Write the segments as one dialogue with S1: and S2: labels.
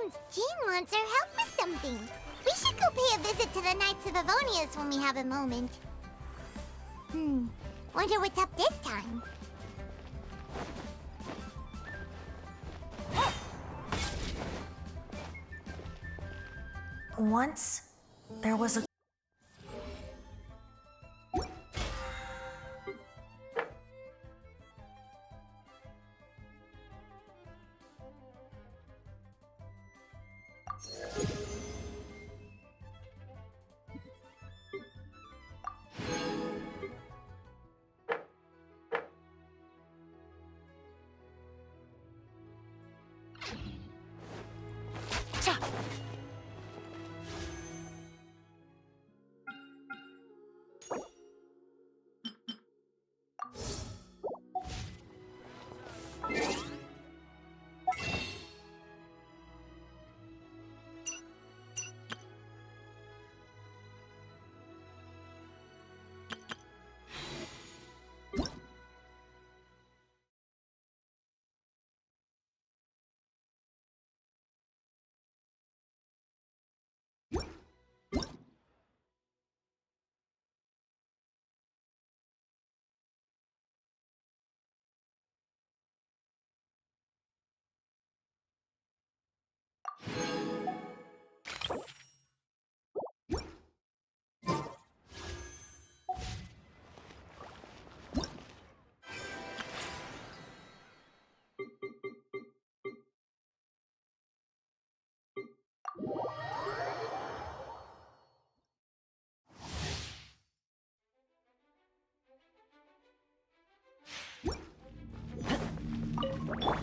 S1: Since Jean wants our help with something, we should go pay a visit to the Knights of Avonius when we have a moment. Wonder what's up this time.
S2: Once, there was a...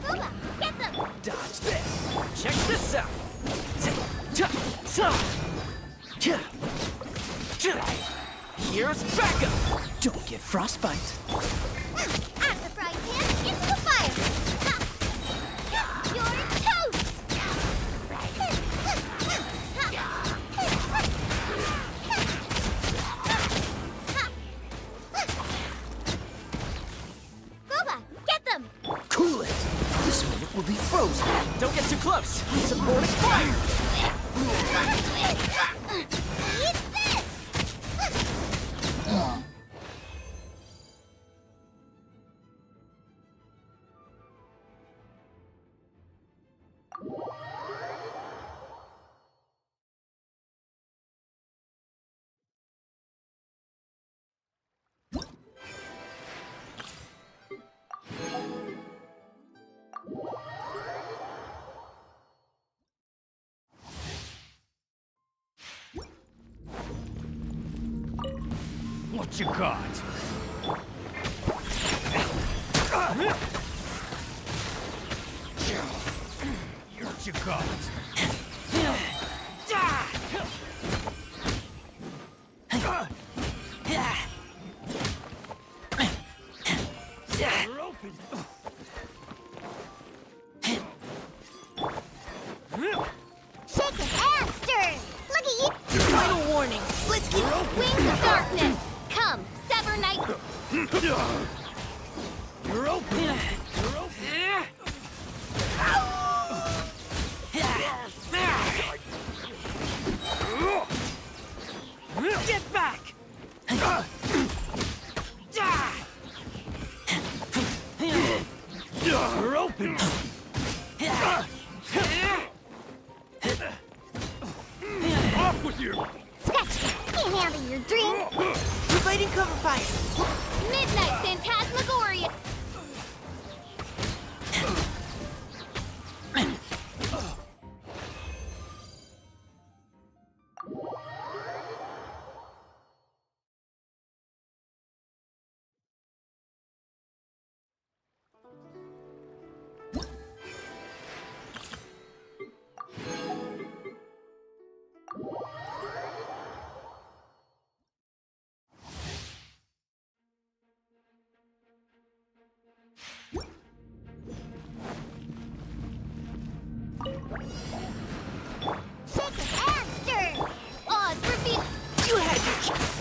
S1: Booba, get them!
S3: Dodge this! Check this out! Here's backup! Don't get frostbite.
S1: Out of the frying pan, into the fire! You're toast! Booba, get them!
S3: Cool it! This minute will be frozen. Don't get too close! It's a morning fire!
S1: Eat this!
S3: What you got? What you got? You're open.
S1: Shake it and stir! Look at you!
S4: Final warning. Let's keep
S1: Wings of darkness! Come, Sever Knight!
S3: You're open. You're open.
S4: get back.
S3: You're open. Off with you.
S1: Scratch! Can't handle your dream!
S4: Providing cover fire.
S1: Midnight Phantasmagoria! Shake it and stir! Oz, reveal!
S4: You had your chance.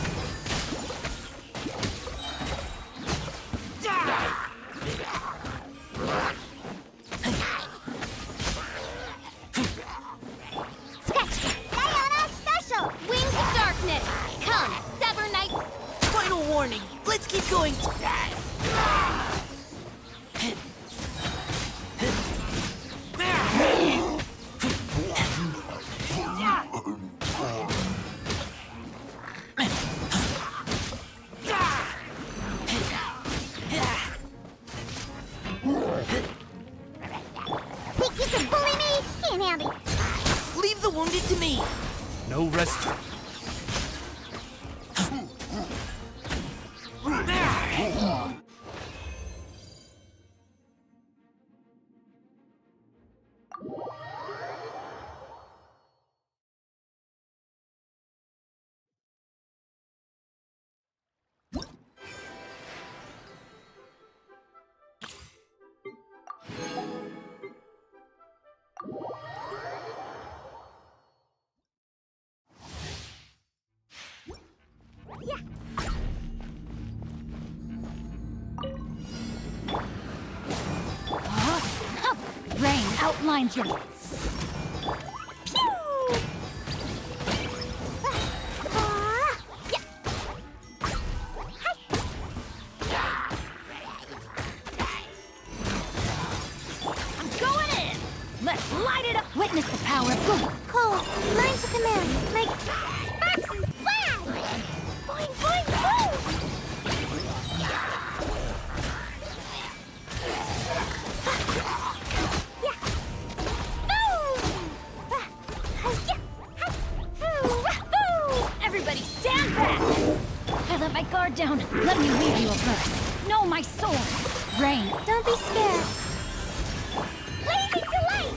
S4: Leave it to me.
S3: No rest.
S1: Rain outlines your... I'm going in! Let's light it up! Witness the power of good. Cole, line to command. Make sparks and flash! Boing, boing, boing! Everybody stand back! I let my guard down. Let me weave you a verse. Know my sword. Rain. Don't be scared. Blazing delight!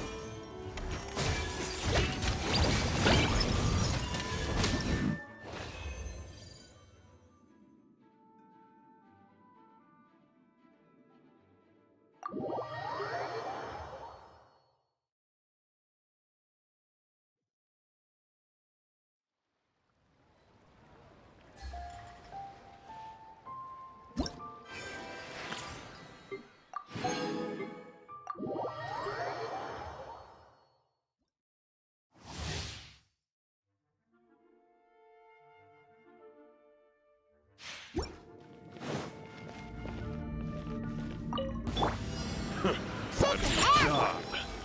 S1: Shake his ass!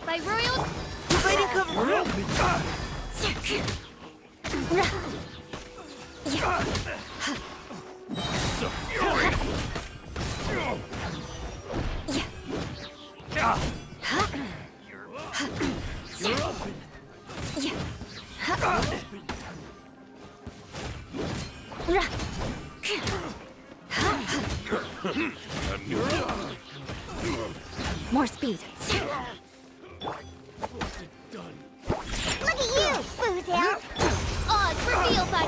S1: By royal...
S4: Providing cover.
S1: More speed. Look at you, Boozle! Odds revealed by...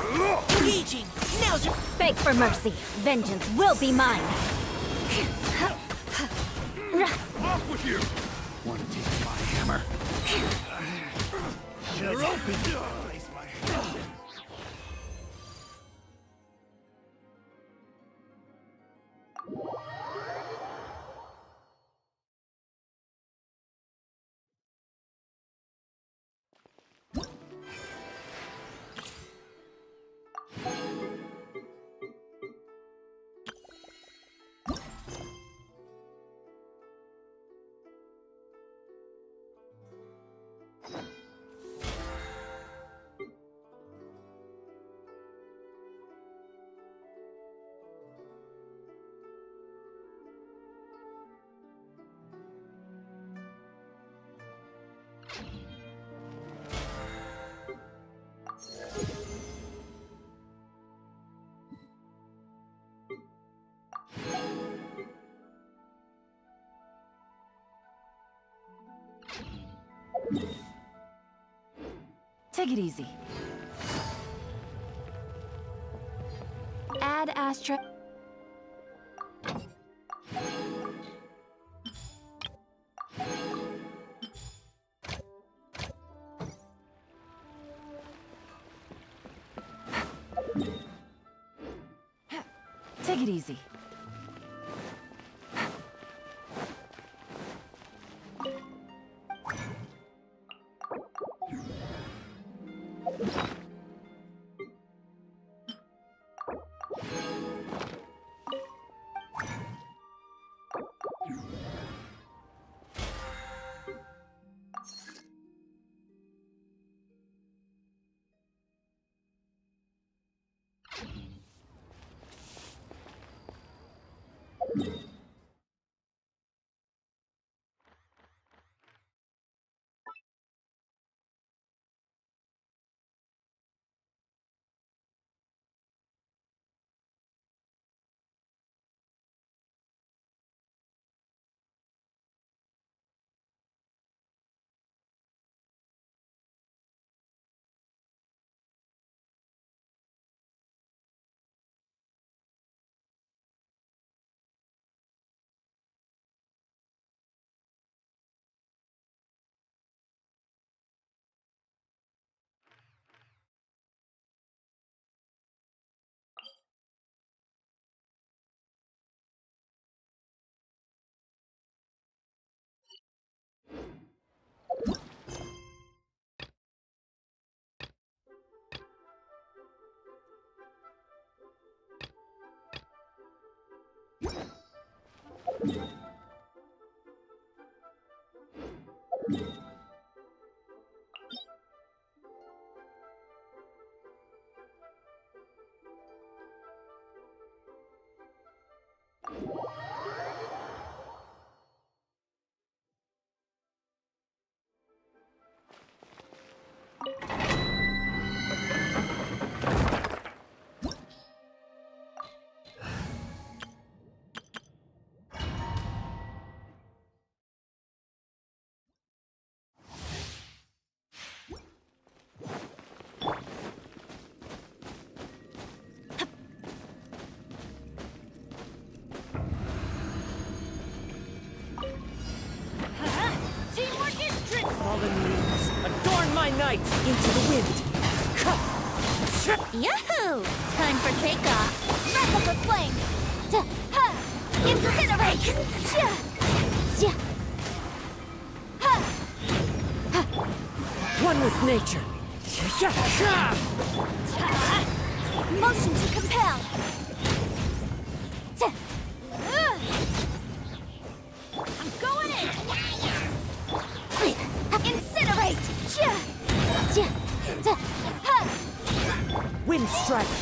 S4: Engaging. Now's your...
S1: Beg for mercy. Vengeance will be mine.
S3: Off with you! Want to take my hammer? You're open! Place my hand.
S2: Take it easy.
S1: Add Astra...
S2: Take it easy.
S3: Fallen leaves, adorn my night into the wind.
S1: Yahoo! Time for takeoff. Wrap up the flame. Incinerate!
S3: One with nature.
S1: Motion to compel. I'm going in. Incinerate!
S3: Wind strike.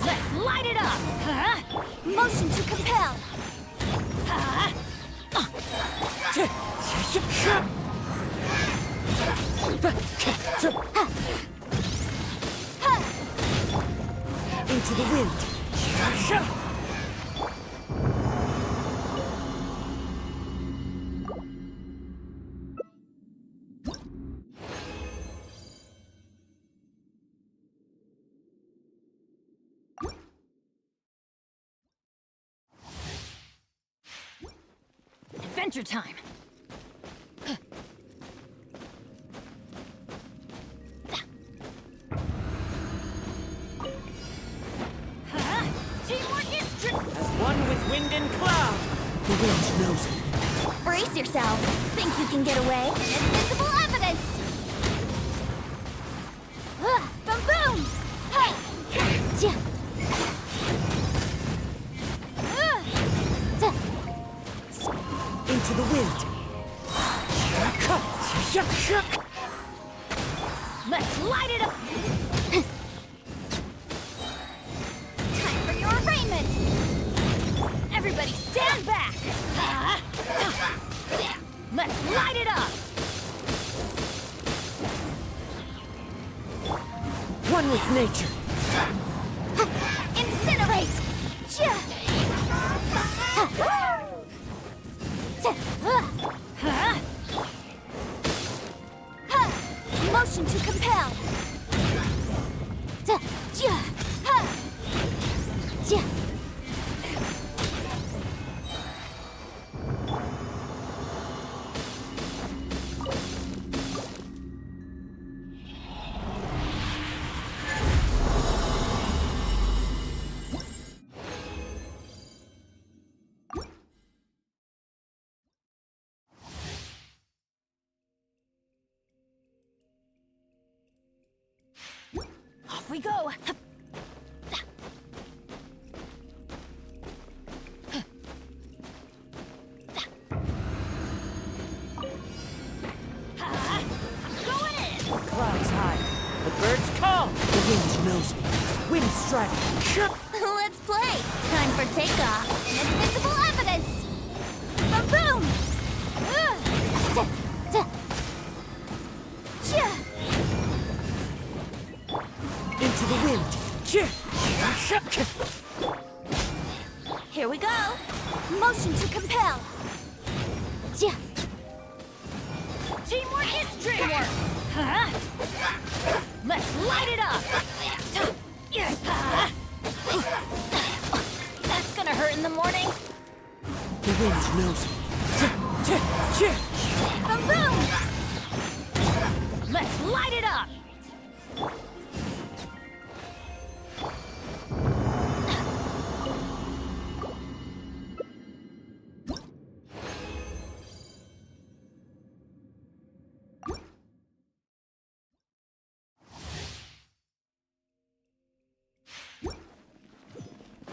S1: Let's light it up! Motion to compel!
S3: Into the wind.
S1: Adventure time! Teamwork is
S3: As one with wind and cloud. The wind knows me.
S1: Brace yourself! Think you can get away? Invisible evidence! Boom boom!
S3: Into the wind.
S1: Let's light it up! Time for your arraignment! Everybody stand back! Let's light it up!
S3: One with nature.
S1: Incinerate! Motion to compel! Off we go! I'm going in!
S3: Clouds high. The birds call. The wind knows me. Wind strike.
S1: Let's play! Time for takeoff! Invisible evidence! Boom!
S3: Into the wind.
S1: Here we go! Motion to compel! Teamwork is dreamwork! Let's light it up! That's gonna hurt in the morning!
S3: The wind knows me.
S1: Boom! Let's light it up!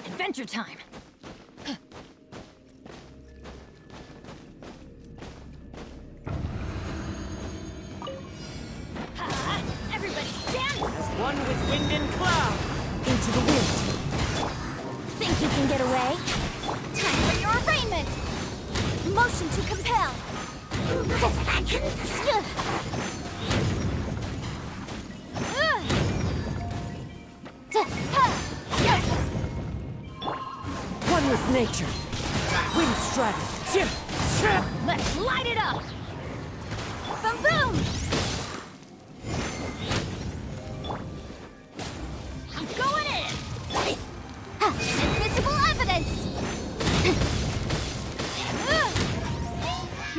S1: Adventure time!
S3: One with wind and cloud. Into the wind.
S1: Think you can get away? Time for your arraignment! Motion to compel!
S3: One with nature. Wind strategy.
S1: Let's light it up! Boom boom! I'm going in! Invisible evidence!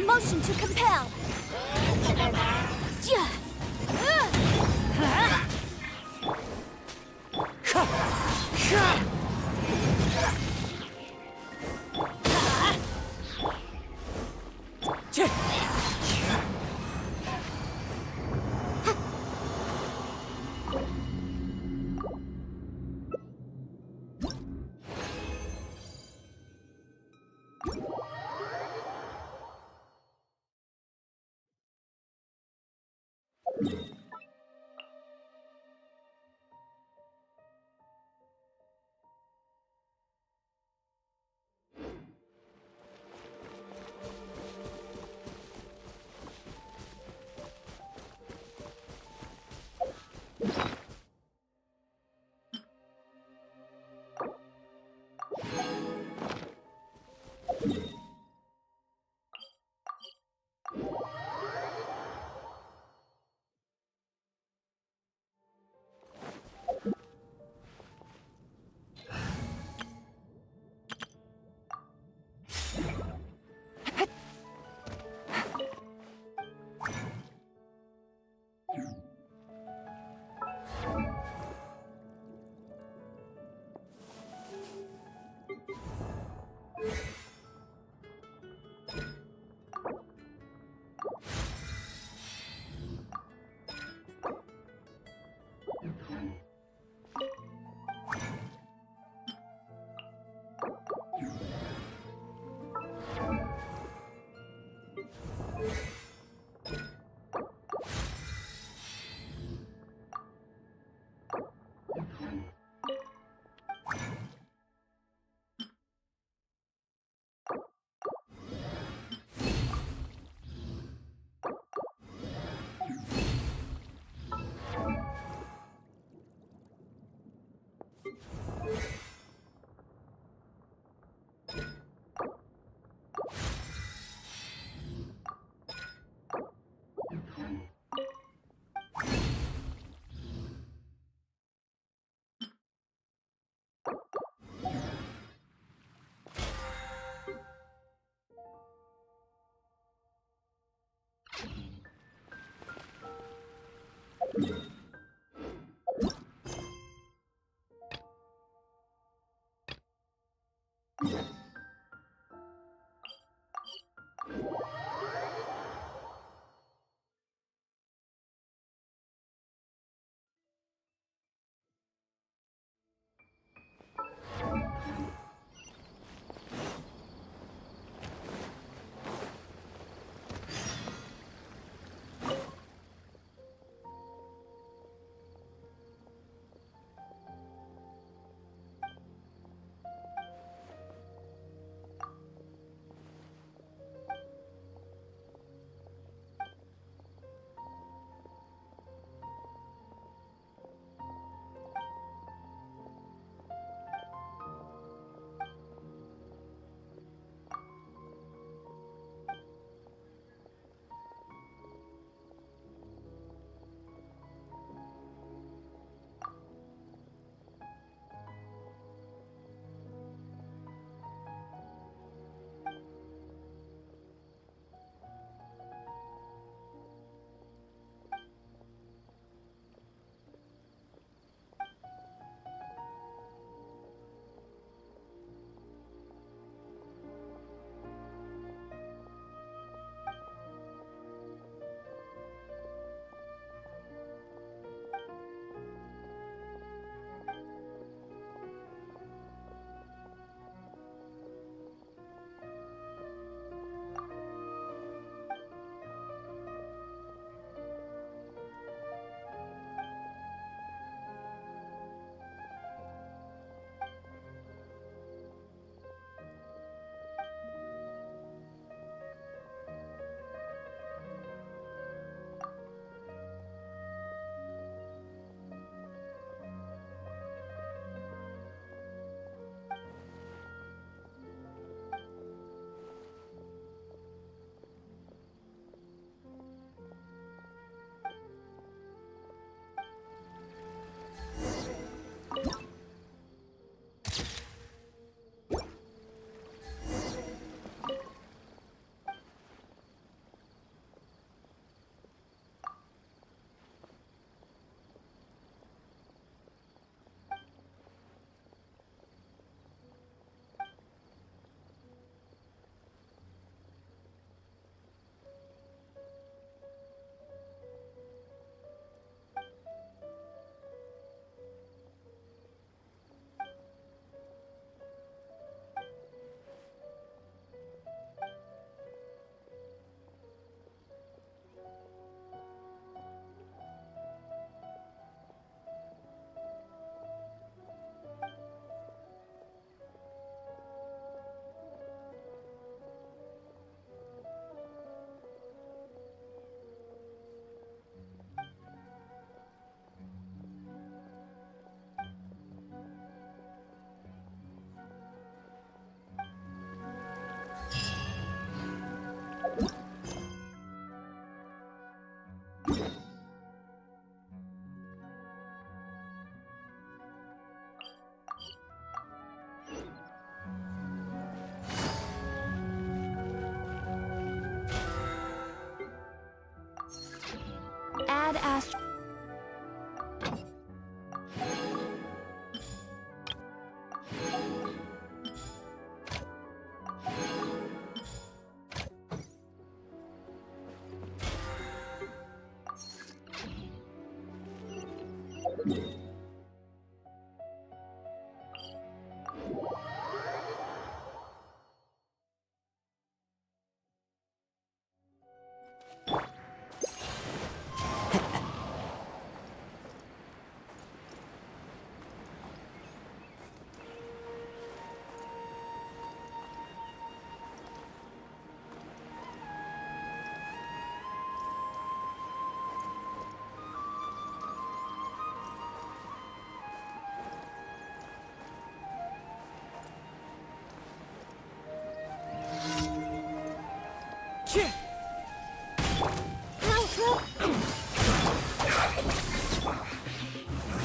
S1: Motion to compel! Add Ast...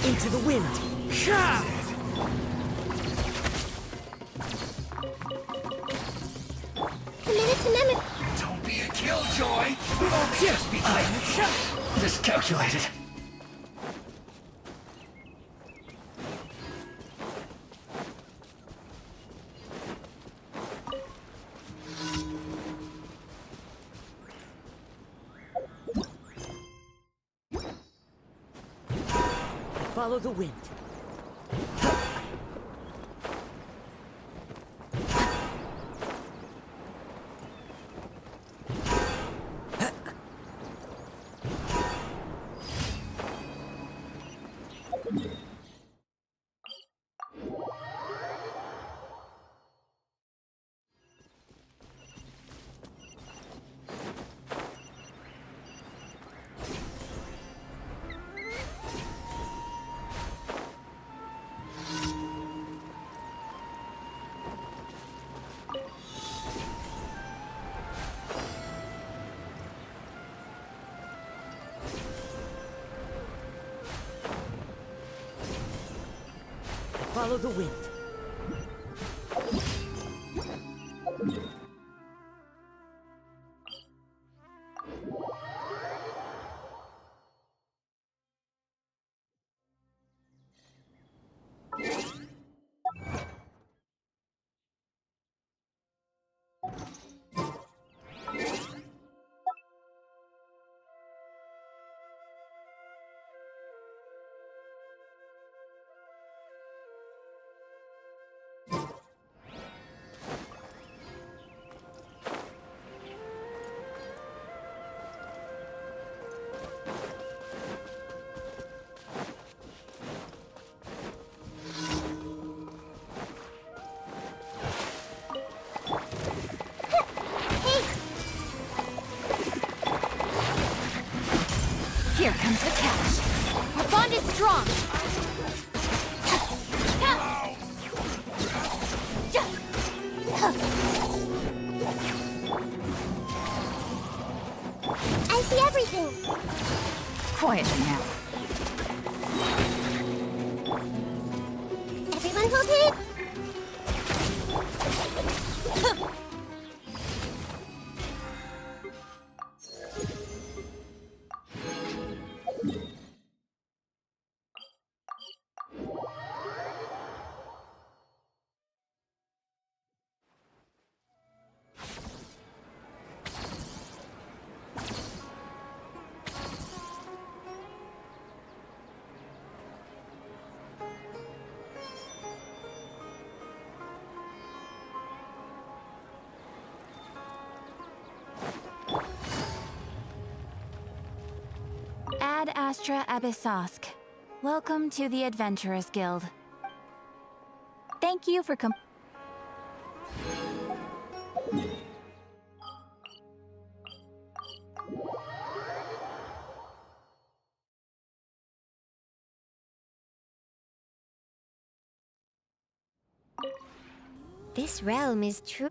S4: Into the wind.
S5: Don't be a killjoy! Just be miscalculated.
S4: Follow the wind. Follow the wind.
S1: Here comes the catch. Our bond is strong. I see everything.
S2: Quietly now.
S1: Everyone hold it.
S2: Ad Astra Abyssosk. Welcome to the Adventurers Guild. Thank you for
S1: This realm is true.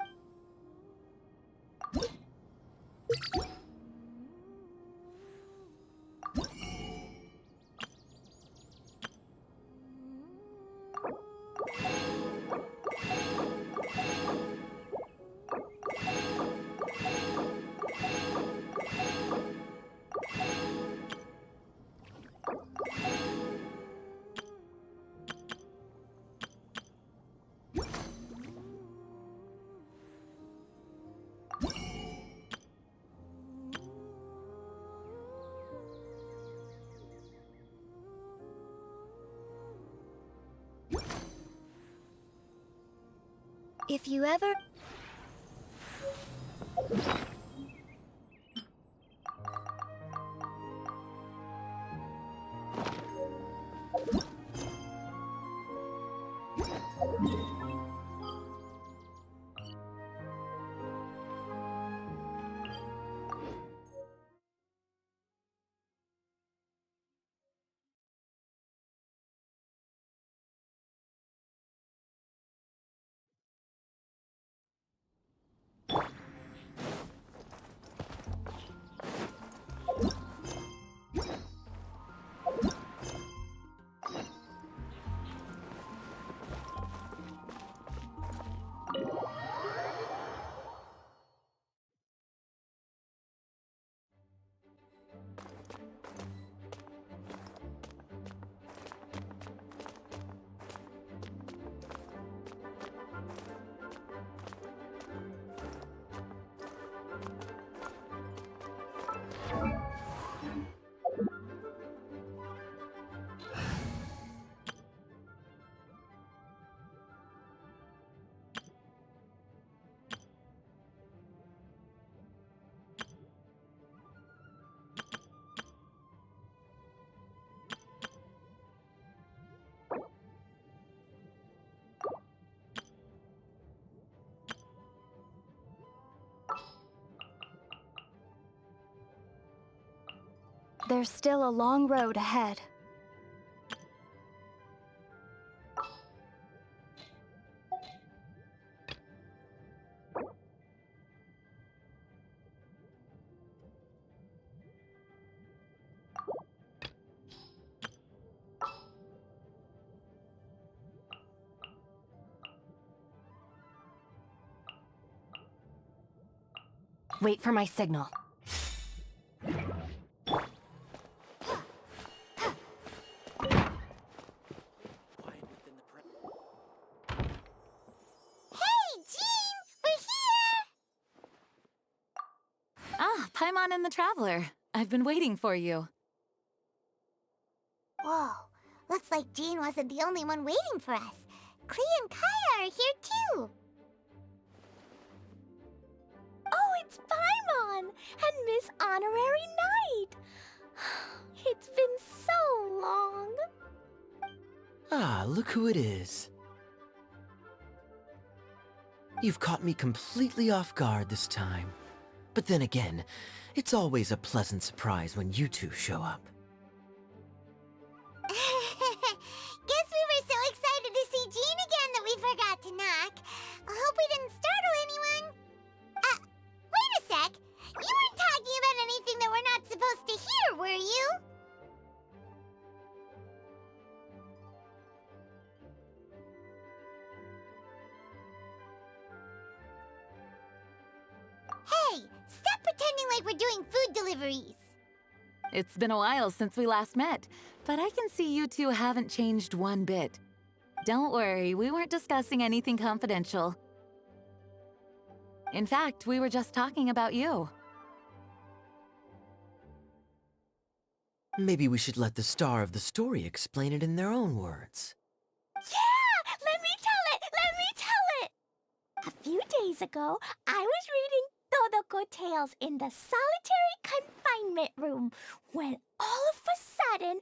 S1: If you ever... There's still a long road ahead. Wait for my signal.
S2: Ah, Paimon and the Traveler. I've been waiting for you.
S6: Whoa, looks like Jean wasn't the only one waiting for us. Klee and Kaya are here too.
S1: Oh, it's Paimon and Miss Honorary Knight. It's been so long.
S3: Ah, look who it is. You've caught me completely off guard this time. But then again, it's always a pleasant surprise when you two show up.
S6: Guess we were so excited to see Jean again that we forgot to knock. I hope we didn't startle anyone. Wait a sec. You weren't talking about anything that we're not supposed to hear, were you? Hey, stop pretending like we're doing food deliveries.
S2: It's been a while since we last met, but I can see you two haven't changed one bit. Don't worry, we weren't discussing anything confidential. In fact, we were just talking about you.
S3: Maybe we should let the star of the story explain it in their own words.
S1: Yeah! Let me tell it! Let me tell it! A few days ago, I was reading Todoko Tales in the solitary confinement room when all of a sudden,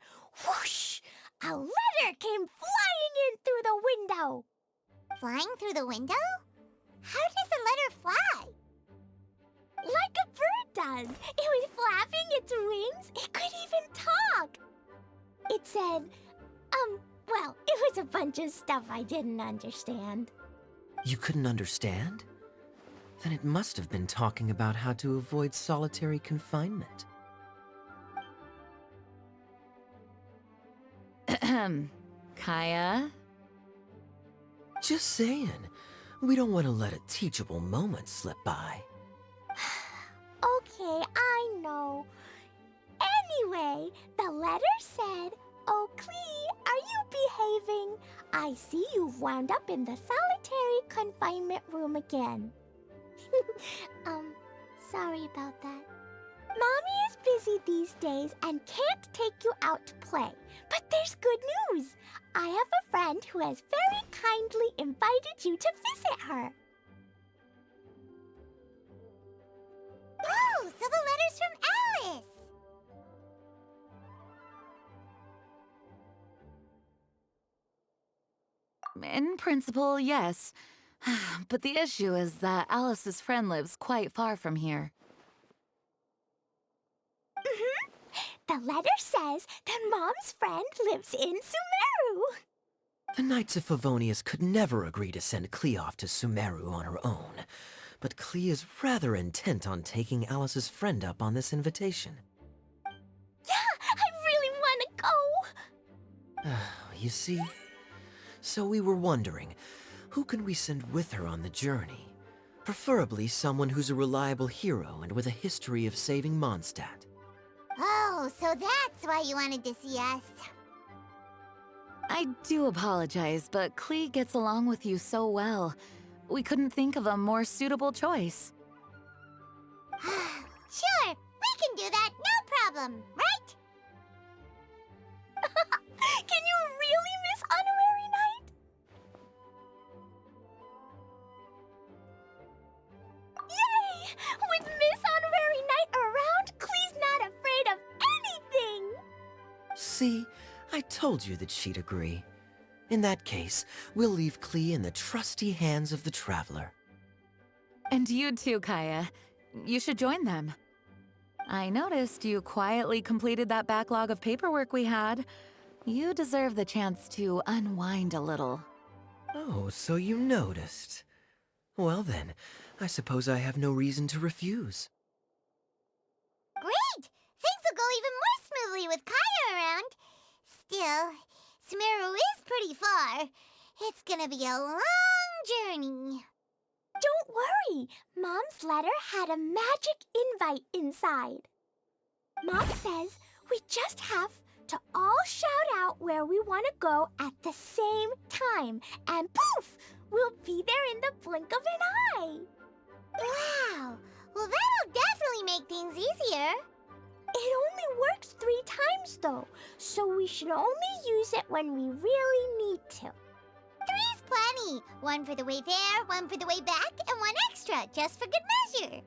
S1: whoosh! A letter came flying in through the window.
S6: Flying through the window? How does a letter fly?
S1: Like a bird does. It was flapping its wings. It could even talk. It said, well, it was a bunch of stuff I didn't understand.
S3: You couldn't understand? Then it must have been talking about how to avoid solitary confinement.
S2: Kaya?
S3: Just saying. We don't want to let a teachable moment slip by.
S1: Okay, I know. Anyway, the letter said, "Oh, Klee, are you behaving? I see you've wound up in the solitary confinement room again." Sorry about that. Mommy is busy these days and can't take you out to play. But there's good news. I have a friend who has very kindly invited you to visit her.
S6: Oh, so the letter's from Alice.
S2: In principle, yes. But the issue is that Alice's friend lives quite far from here.
S1: The letter says that Mom's friend lives in Sumeru.
S3: The Knights of Favonius could never agree to send Klee off to Sumeru on her own, but Klee is rather intent on taking Alice's friend up on this invitation.
S1: Yeah, I really want to go.
S3: You see? So we were wondering, who can we send with her on the journey? Preferably someone who's a reliable hero and with a history of saving Mondstadt.
S6: Oh, so that's why you wanted to see us.
S2: I do apologize, but Klee gets along with you so well. We couldn't think of a more suitable choice.
S6: Sure, we can do that, no problem, right?
S1: Can you really miss Honorary Knight? Yay! With Miss Honorary Knight around, Klee's not afraid of anything!
S3: See? I told you that she'd agree. In that case, we'll leave Klee in the trusty hands of the Traveler.
S2: And you too, Kaya. You should join them. I noticed you quietly completed that backlog of paperwork we had. You deserve the chance to unwind a little.
S3: Oh, so you noticed. Well then, I suppose I have no reason to refuse.
S6: Great! Things will go even more smoothly with Kaya around. Still, Sumeru is pretty far. It's gonna be a long journey.
S1: Don't worry, Mom's letter had a magic invite inside. Mom says we just have to all shout out where we want to go at the same time, and poof, we'll be there in the blink of an eye.
S6: Wow! Well, that'll definitely make things easier.
S1: It only works 3 times though, so we should only use it when we really need to.
S6: 3's plenty. 1 for the way there, 1 for the way back, and 1 extra, just for good measure.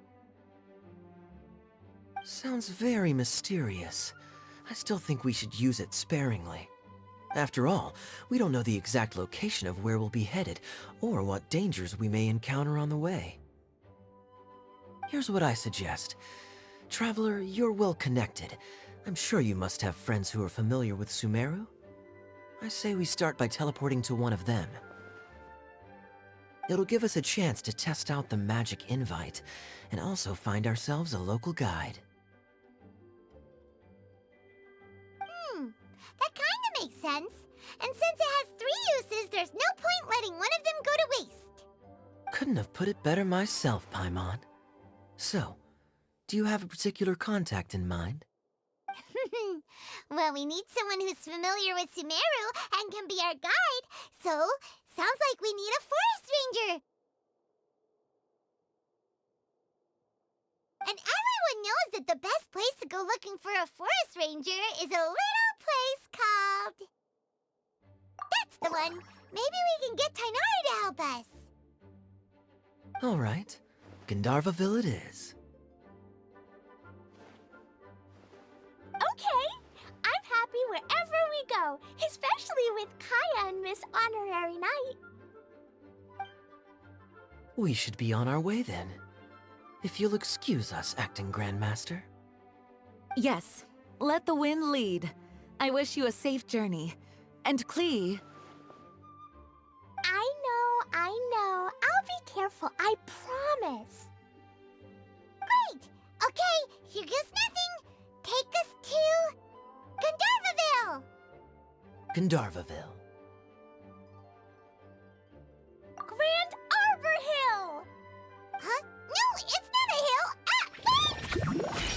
S3: Sounds very mysterious. I still think we should use it sparingly. After all, we don't know the exact location of where we'll be headed, or what dangers we may encounter on the way. Here's what I suggest. Traveler, you're well connected. I'm sure you must have friends who are familiar with Sumeru. I say we start by teleporting to one of them. It'll give us a chance to test out the magic invite, and also find ourselves a local guide.
S6: That kinda makes sense. And since it has 3 uses, there's no point letting one of them go to waste.
S3: Couldn't have put it better myself, Paimon. So, do you have a particular contact in mind?
S6: Well, we need someone who's familiar with Sumeru and can be our guide, so sounds like we need a forest ranger. And everyone knows that the best place to go looking for a forest ranger is a little place called... That's the one! Maybe we can get Tainari to help us.
S3: All right, Gandharvaville it is.
S1: Okay, I'm happy wherever we go, especially with Kaya and Miss Honorary Knight.
S3: We should be on our way then. If you'll excuse us, Acting Grandmaster.
S2: Yes, let the wind lead. I wish you a safe journey. And Klee...
S1: I know. I'll be careful, I promise.
S6: Great! Okay, here goes nothing. Take us to... Gandharvaville!
S3: Gandharvaville.
S1: Grand Arbor Hill!
S6: Huh? No, it's not a hill! Ah, wait!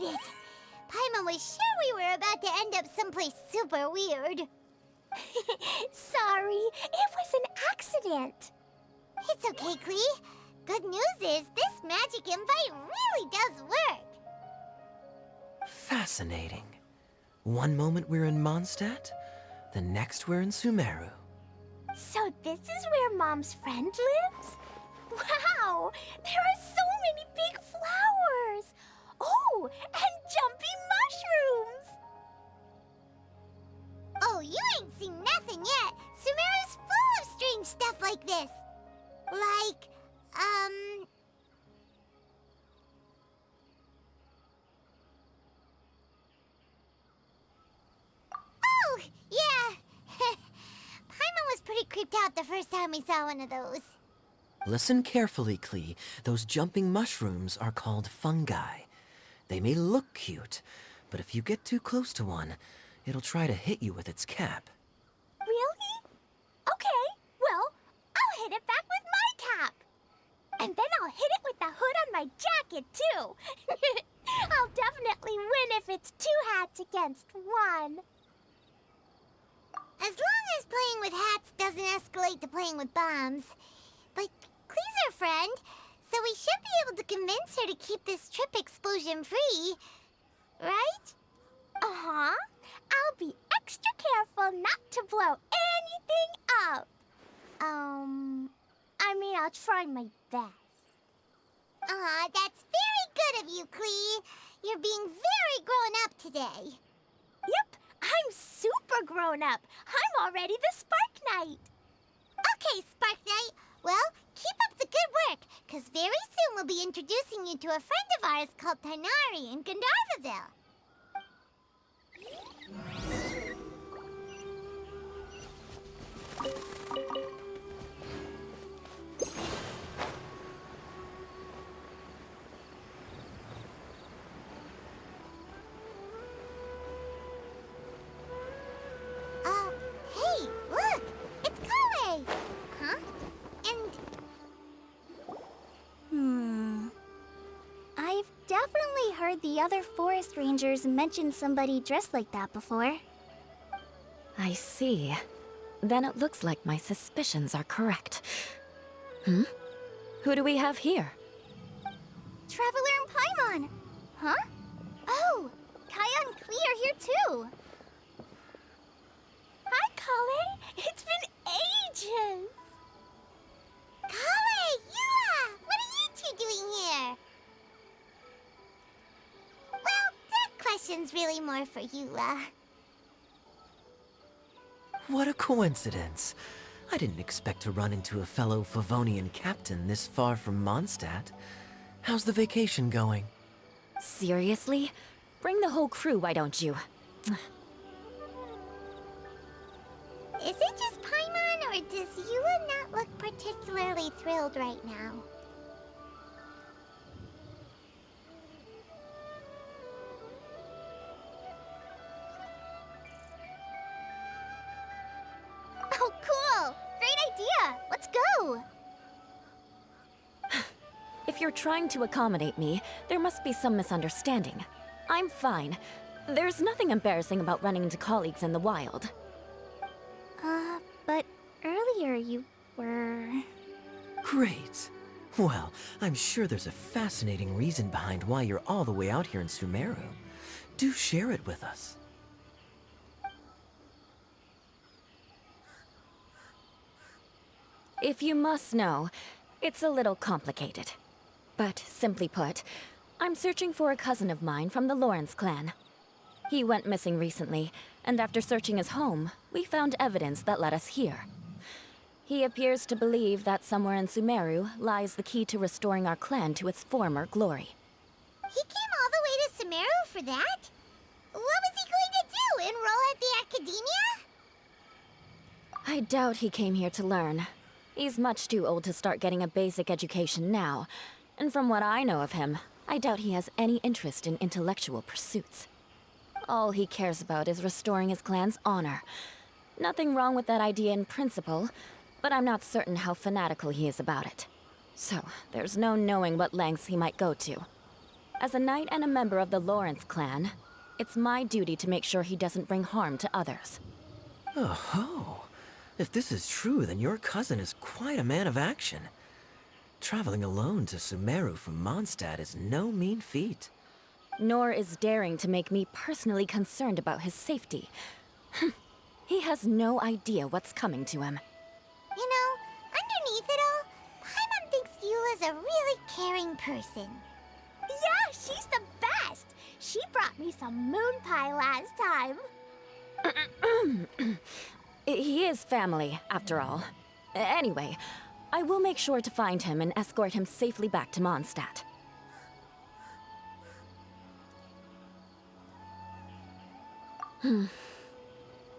S6: did it! Paimon was sure we were about to end up someplace super weird.
S1: Sorry, it was an accident.
S6: It's okay, Klee. Good news is this magic invite really does work.
S3: Fascinating. One moment we're in Mondstadt, the next we're in Sumeru.
S1: So this is where Mom's friend lives? Wow! There are so many big flowers! Oh, and jumpy mushrooms!
S6: Oh, you ain't seen nothing yet. Sumeru's full of strange stuff like this. Like, Oh, yeah. Paimon was pretty creeped out the first time we saw one of those.
S3: Listen carefully, Klee. Those jumping mushrooms are called fungi. They may look cute, but if you get too close to one, it'll try to hit you with its cap.
S1: Really? Okay, well, I'll hit it back with my cap. And then I'll hit it with the hood on my jacket, too. I'll definitely win if it's 2 hats against 1.
S6: As long as playing with hats doesn't escalate to playing with bombs. But Klee's our friend, so we should be able to convince her to keep this trip explosion-free. Right?
S1: Uh-huh. I'll be extra careful not to blow anything up. I mean, I'll try my best.
S6: Aw, that's very good of you, Klee. You're being very grown up today.
S1: Yep, I'm super grown up. I'm already the Spark Knight.
S6: Okay, Spark Knight. Well, keep up the good work, because very soon we'll be introducing you to a friend of ours called Tighnari in Gandharvaville. Hey, look! It's Kale! Huh? And
S7: I've definitely heard the other forest rangers mention somebody dressed like that before.
S2: I see. Then it looks like my suspicions are correct. Hmm? Who do we have here?
S7: Traveler and Paimon! Huh? Oh! Kaya and Klee are here too!
S1: Hi, Kale. It's been ages.
S6: Kale, Yua! What are you two doing here? Well, that question's really more for Yua.
S3: What a coincidence. I didn't expect to run into a fellow Favonian captain this far from Mondstadt. How's the vacation going?
S2: Seriously? Bring the whole crew, why don't you?
S6: Is it just Paimon, or does Yua not look particularly thrilled right now?
S7: Oh, cool! Great idea! Let's go!
S2: If you're trying to accommodate me, there must be some misunderstanding. I'm fine. There's nothing embarrassing about running into colleagues in the wild.
S7: But earlier you were...
S3: Great. Well, I'm sure there's a fascinating reason behind why you're all the way out here in Sumeru. Do share it with us.
S2: If you must know, it's a little complicated. But simply put, I'm searching for a cousin of mine from the Lawrence clan. He went missing recently, and after searching his home, we found evidence that led us here. He appears to believe that somewhere in Sumeru lies the key to restoring our clan to its former glory.
S6: He came all the way to Sumeru for that? What was he going to do, enroll at the academia?
S2: I doubt he came here to learn. He's much too old to start getting a basic education now, and from what I know of him, I doubt he has any interest in intellectual pursuits. All he cares about is restoring his clan's honor. Nothing wrong with that idea in principle, but I'm not certain how fanatical he is about it. So, there's no knowing what lengths he might go to. As a knight and a member of the Lawrence clan, it's my duty to make sure he doesn't bring harm to others.
S3: Oh-ho. If this is true, then your cousin is quite a man of action. Traveling alone to Sumeru from Mondstadt is no mean feat.
S2: Nor is daring to make me personally concerned about his safety. He has no idea what's coming to him.
S6: You know, underneath it all, Paimon thinks Eula's a really caring person.
S1: Yeah, she's the best. She brought me some moon pie last time.
S2: He is family, after all. Anyway, I will make sure to find him and escort him safely back to Mondstadt.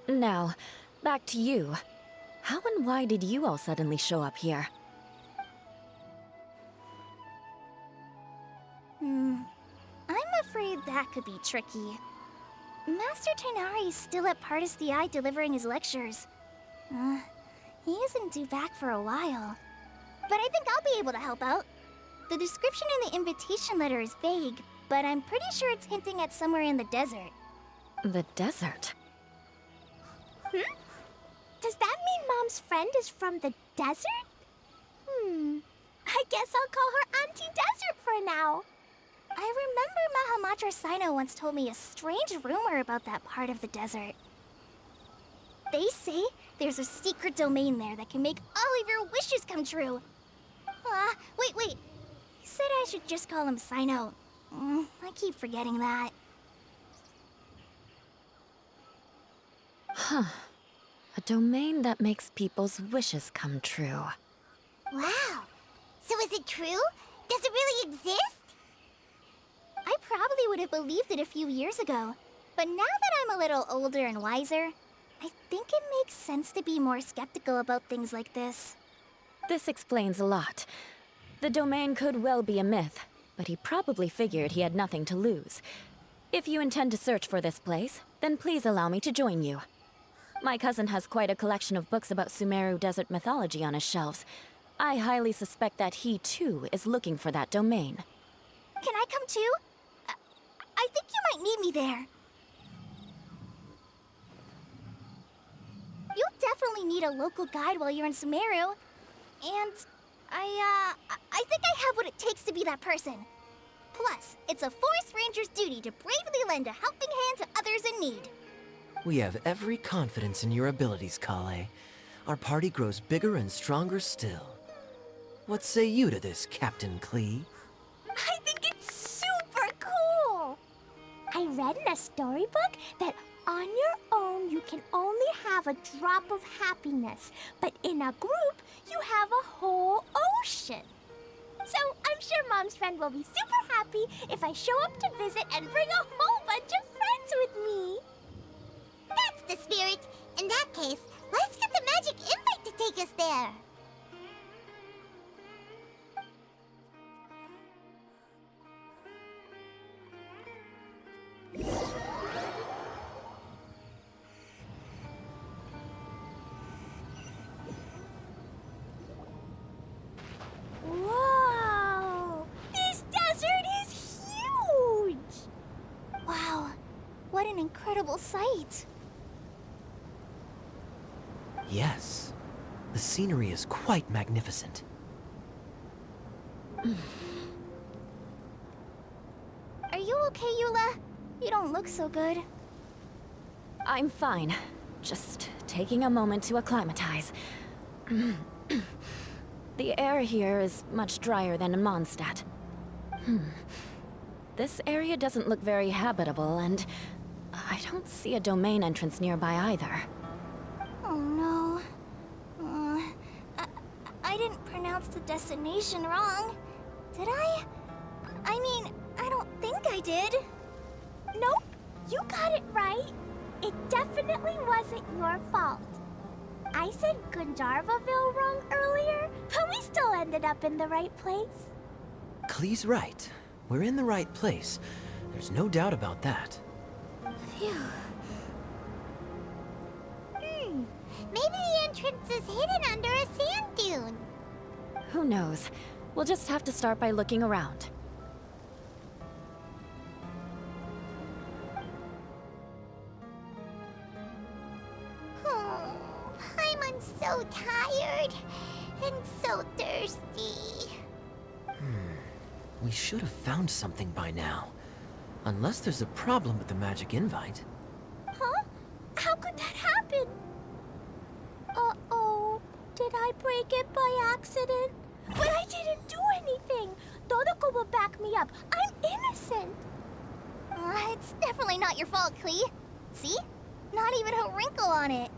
S2: Now, back to you. How and why did you all suddenly show up here?
S7: I'm afraid that could be tricky. Master Tighnari is still at Partis the Eye delivering his lectures. He isn't due back for a while. But I think I'll be able to help out. The description in the invitation letter is vague, but I'm pretty sure it's hinting at somewhere in the desert.
S2: The desert?
S1: Does that mean Mom's friend is from the desert? I guess I'll call her Auntie Desert for now.
S7: I remember Mahamatra Sino once told me a strange rumor about that part of the desert. They say there's a secret domain there that can make all of your wishes come true. Wait. He said I should just call him Sino. I keep forgetting that.
S2: A domain that makes people's wishes come true.
S6: Wow. So is it true? Does it really exist?
S7: I probably would have believed it a few years ago. But now that I'm a little older and wiser, I think it makes sense to be more skeptical about things like this.
S2: This explains a lot. The domain could well be a myth, but he probably figured he had nothing to lose. If you intend to search for this place, then please allow me to join you. My cousin has quite a collection of books about Sumeru desert mythology on his shelves. I highly suspect that he, too, is looking for that domain.
S7: Can I come too? I think you might need me there. You'll definitely need a local guide while you're in Sumeru. And I think I have what it takes to be that person. Plus, it's a forest ranger's duty to bravely lend a helping hand to others in need.
S3: We have every confidence in your abilities, Kale. Our party grows bigger and stronger still. What say you to this, Captain Klee?
S1: I think it's super cool. I read in a storybook that on your own you can only have a drop of happiness, but in a group you have a whole ocean. So I'm sure Mom's friend will be super happy if I show up to visit and bring a whole bunch of friends with me.
S6: That's the spirit. In that case, let's get the magic invite to take us there.
S1: Whoa! This desert is huge!
S7: Wow, what an incredible sight.
S3: Yes. The scenery is quite magnificent.
S7: Are you okay, Eula? You don't look so good.
S2: I'm fine. Just taking a moment to acclimatize. The air here is much drier than in Mondstadt. This area doesn't look very habitable, and I don't see a domain entrance nearby either.
S7: Oh no. I didn't pronounce the destination wrong. Did I? I mean, I don't think I did.
S1: Nope, you got it right. It definitely wasn't your fault. I said Gunjarvaville wrong earlier, but we still ended up in the right place.
S3: Klee's right. We're in the right place. There's no doubt about that.
S7: Phew.
S6: Maybe the entrance is hidden under a sand dune.
S2: Who knows? We'll just have to start by looking around.
S6: I'm so thirsty.
S3: We should have found something by now. Unless there's a problem with the magic invite.
S1: Huh? How could that happen? Uh-oh. Did I break it by accident? But I didn't do anything. Todoko will back me up. I'm innocent.
S7: It's definitely not your fault, Klee. See? Not even a wrinkle on it.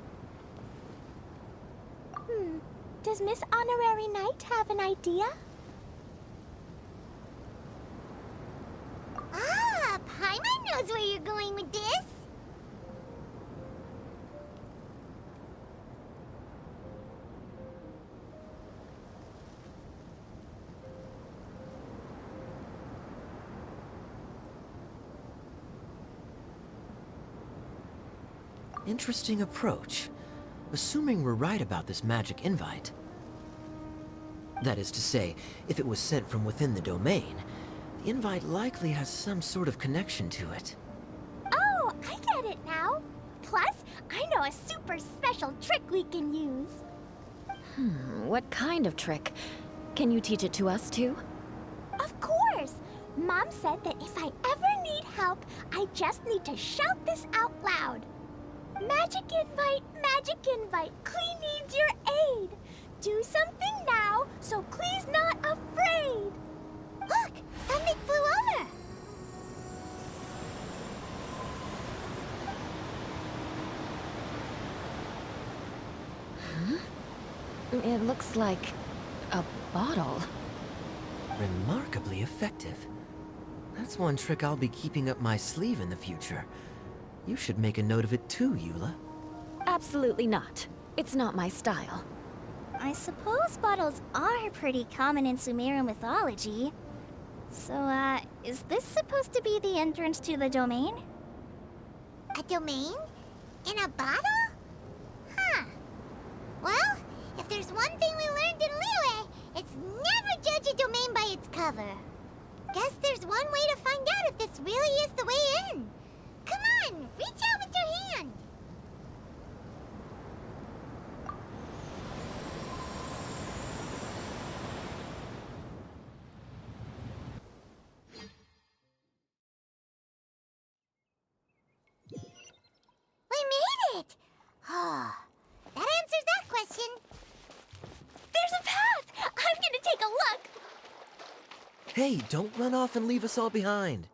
S1: Does Miss Honorary Knight have an idea?
S6: Ah, Paimon knows where you're going with this.
S3: Interesting approach. Assuming we're right about this magic invite. That is to say, if it was sent from within the domain, the invite likely has some sort of connection to it.
S1: Oh, I get it now. Plus, I know a super special trick we can use.
S2: What kind of trick? Can you teach it to us too?
S1: Of course! Mom said that if I ever need help, I just need to shout this out loud. Magic invite, Klee needs your aid. Do something now, so Klee's not afraid.
S6: Look, something flew over.
S2: It looks like a bottle.
S3: Remarkably effective. That's one trick I'll be keeping up my sleeve in the future. You should make a note of it too, Eula.
S2: Absolutely not. It's not my style.
S7: I suppose bottles are pretty common in Sumerian mythology. So, is this supposed to be the entrance to the domain?
S6: A domain? In a bottle? Huh. Well, if there's one thing we learned in Liyue, it's never judge a domain by its cover. Guess there's one way to find out if this really is the way in. Come on, reach out with your hand. We made it! Oh, that answers that question.
S1: There's a path! I'm gonna take a look!
S3: Hey, don't run off and leave us all behind.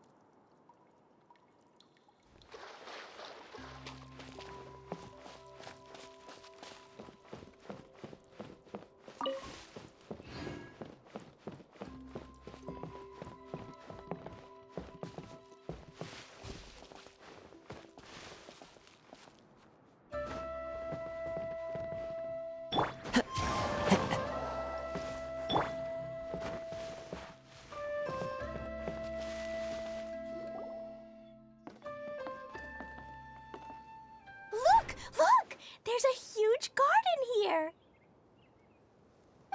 S1: Look! There's a huge garden here!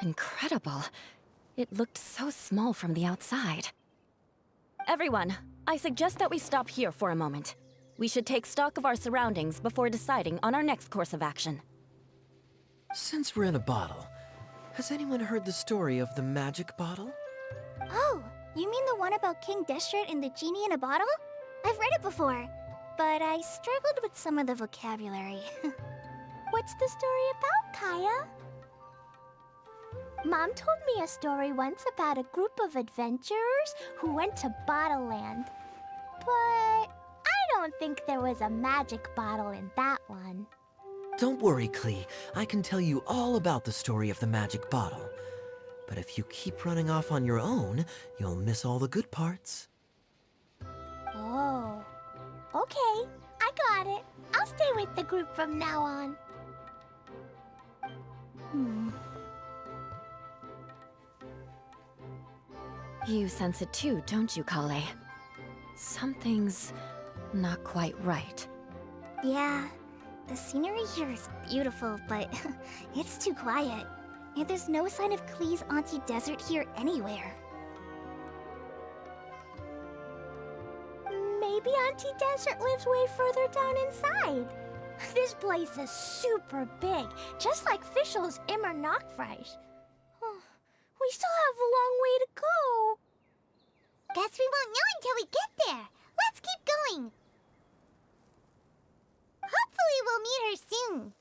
S2: Incredible. It looked so small from the outside. Everyone, I suggest that we stop here for a moment. We should take stock of our surroundings before deciding on our next course of action.
S3: Since we're in a bottle, has anyone heard the story of the magic bottle?
S7: Oh, you mean the one about King Deshret and the genie in a bottle? I've read it before, but I struggled with some of the vocabulary.
S1: What's the story about, Kaya? Mom told me a story once about a group of adventurers who went to Bottle Land. But I don't think there was a magic bottle in that one.
S3: Don't worry, Klee. I can tell you all about the story of the magic bottle. But if you keep running off on your own, you'll miss all the good parts.
S1: Oh. Okay, I got it. I'll stay with the group from now on.
S2: You sense it too, don't you, Kale? Something's not quite right.
S7: Yeah, the scenery here is beautiful, but it's too quiet. And there's no sign of Klee's Auntie Desert here anywhere.
S1: Maybe Auntie Desert lives way further down inside. This place is super big, just like Fischl's Immer Nachtreich. We still have a long way to go.
S6: Guess we won't know until we get there. Let's keep going. Hopefully we'll meet her soon.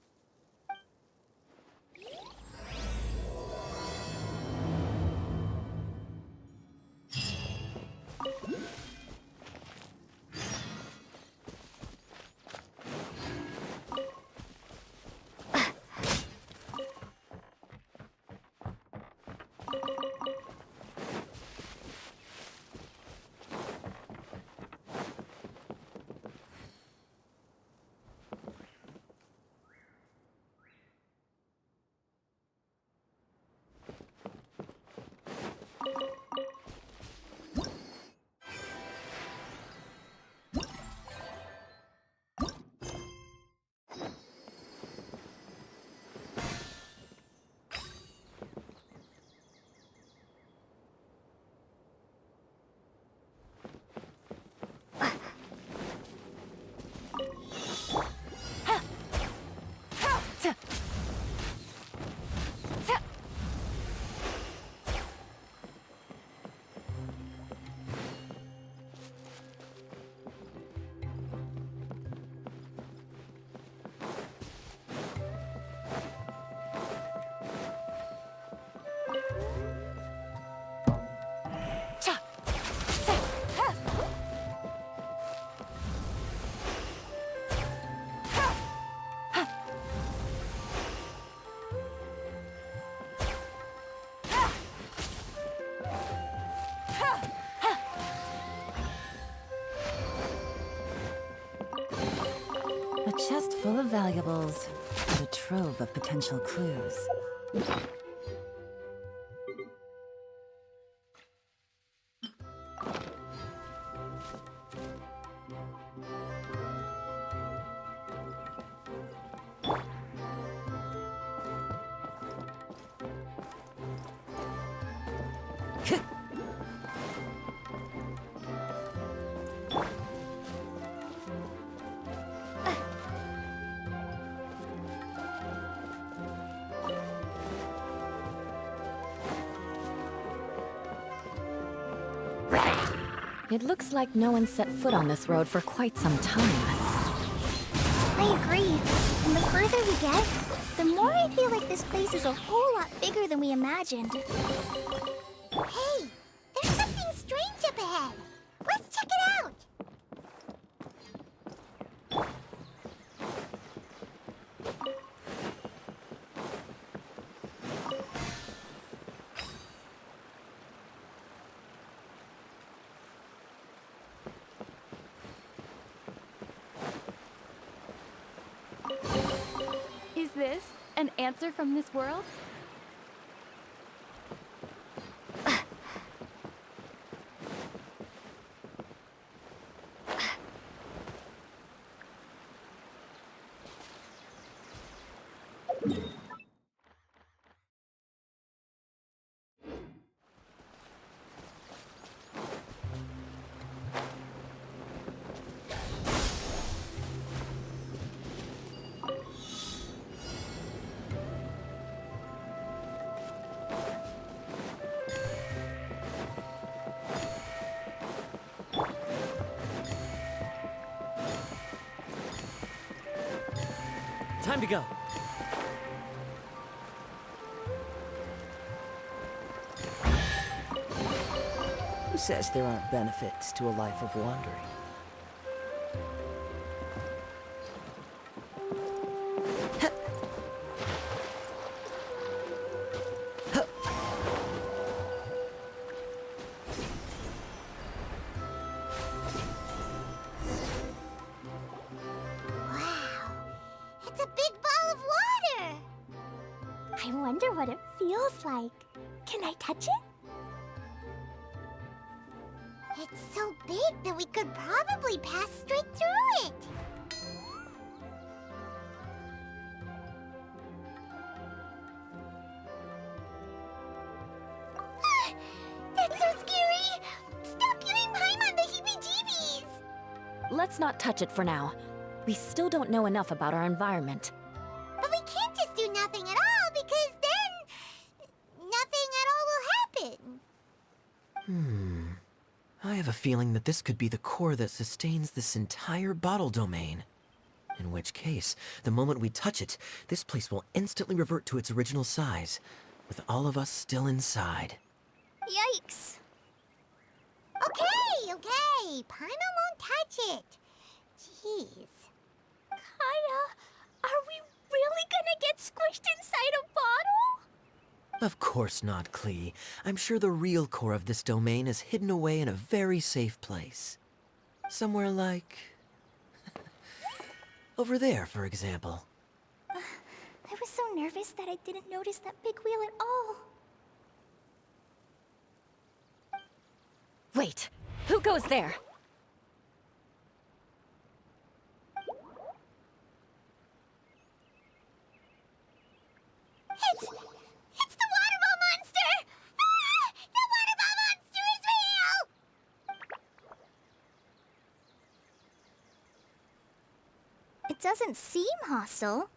S2: A chest full of valuables, and a trove of potential clues. It looks like no one set foot on this road for quite some time.
S7: I agree. And the further we get, the more I feel like this place is a whole lot bigger than we imagined.
S6: Hey, there's something strange up ahead. Let's check it out.
S8: Is this an answer from this world?
S4: Time to go. Who says there aren't benefits to a life of wandering?
S6: It's a big ball of water.
S1: I wonder what it feels like. Can I touch it?
S6: It's so big that we could probably pass straight through it. That's so scary! Stop giving Paimon the heebie-jeebies!
S2: Let's not touch it for now. We still don't know enough about our environment.
S6: But we can't just do nothing at all, because then nothing at all will
S3: I have a feeling that this could be the core that sustains this entire bottle domain. In which case, the moment we touch it, this place will instantly revert to its original size, with all of us still inside.
S7: Yikes.
S6: Okay. Paimon won't touch it. Jeez.
S1: Kaya, are we really gonna get squished inside a bottle?
S3: Of course not, Klee. I'm sure the real core of this domain is hidden away in a very safe place. Somewhere like... over there, for example.
S7: I was so nervous that I didn't notice that big wheel at all.
S8: Wait, who goes there?
S6: It's the water ball monster! Ah! The water ball monster is real!
S7: It doesn't seem hostile.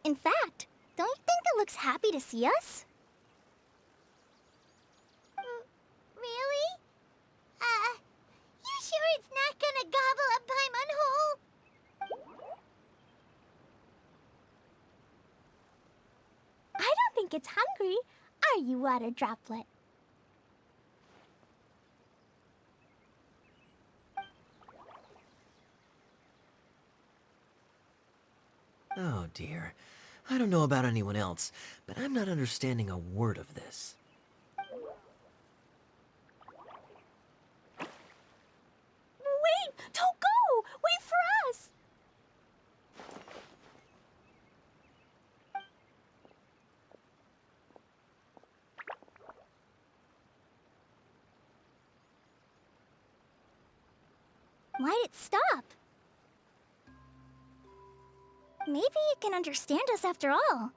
S7: In fact, don't you think it looks happy to see us?
S6: Really? You sure it's not gonna gobble up Paimon whole?
S1: I don't think it's hungry. Are you, Water Droplet?
S3: Oh dear. I don't know about anyone else, but I'm not understanding a word of this.
S1: Wait! Don't go! Wait for us!
S7: Why'd it stop? Maybe it can understand us after all.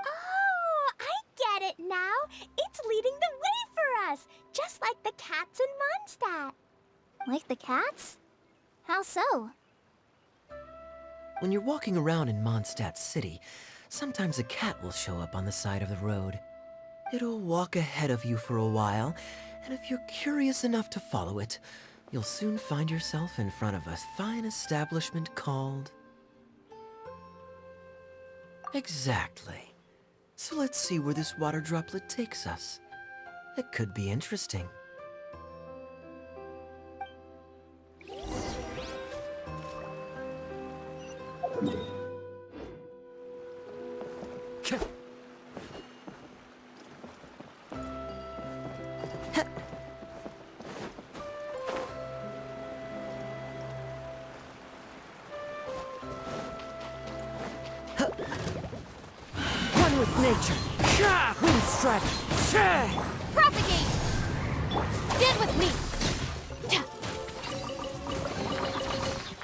S1: Oh, I get it now. It's leading the way for us, just like the cats in Mondstadt.
S7: Like the cats? How so?
S3: When you're walking around in Mondstadt City, sometimes a cat will show up on the side of the road. It'll walk ahead of you for a while, and if you're curious enough to follow it, you'll soon find yourself in front of a fine establishment called... Exactly. So let's see where this water droplet takes us. It could be interesting.
S4: One with nature. Moonstrike.
S8: Propagate! Stand with me!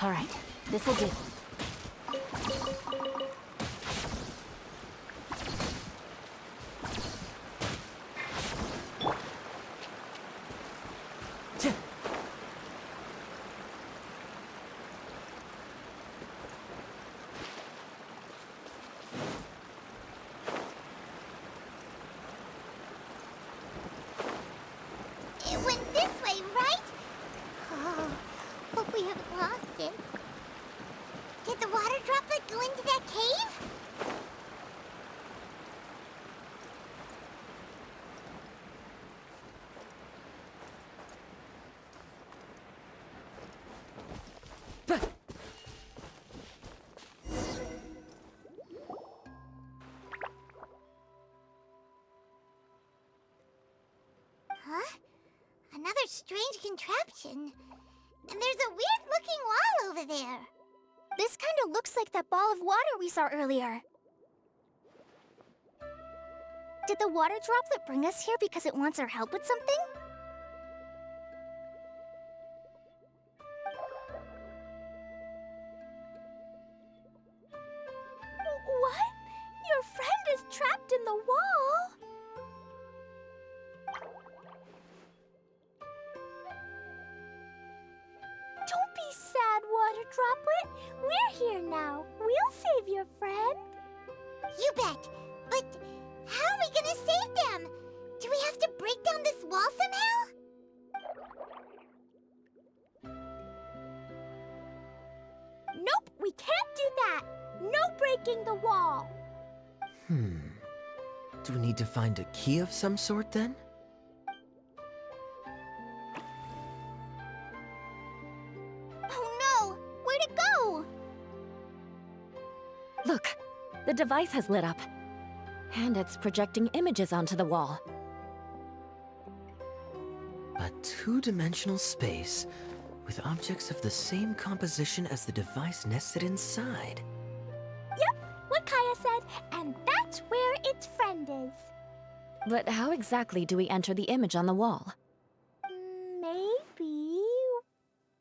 S8: All right, this'll do.
S6: It went this way, right? Oh, hope we haven't lost it. Did the water droplet go into that cave? Huh? Another strange contraption. And there's a weird-looking wall over there.
S7: This kind of looks like that ball of water we saw earlier. Did the water droplet bring us here because it wants our help with something?
S1: What? Your friend is trapped in the wall? Don't be sad, Water Droplet. We're here now. We'll save your friend.
S6: You bet. But how are we gonna save them? Do we have to break down this wall somehow?
S1: Nope, we can't do that. No breaking the wall.
S3: Do we need to find a key of some sort then?
S7: Oh no! Where'd it go?
S8: Look, the device has lit up. And it's projecting images onto the wall.
S3: A two-dimensional space with objects of the same composition as the device nested inside.
S1: Yep, what Kaya said, and that's where its friend is.
S8: But how exactly do we enter the image on the wall?
S1: Maybe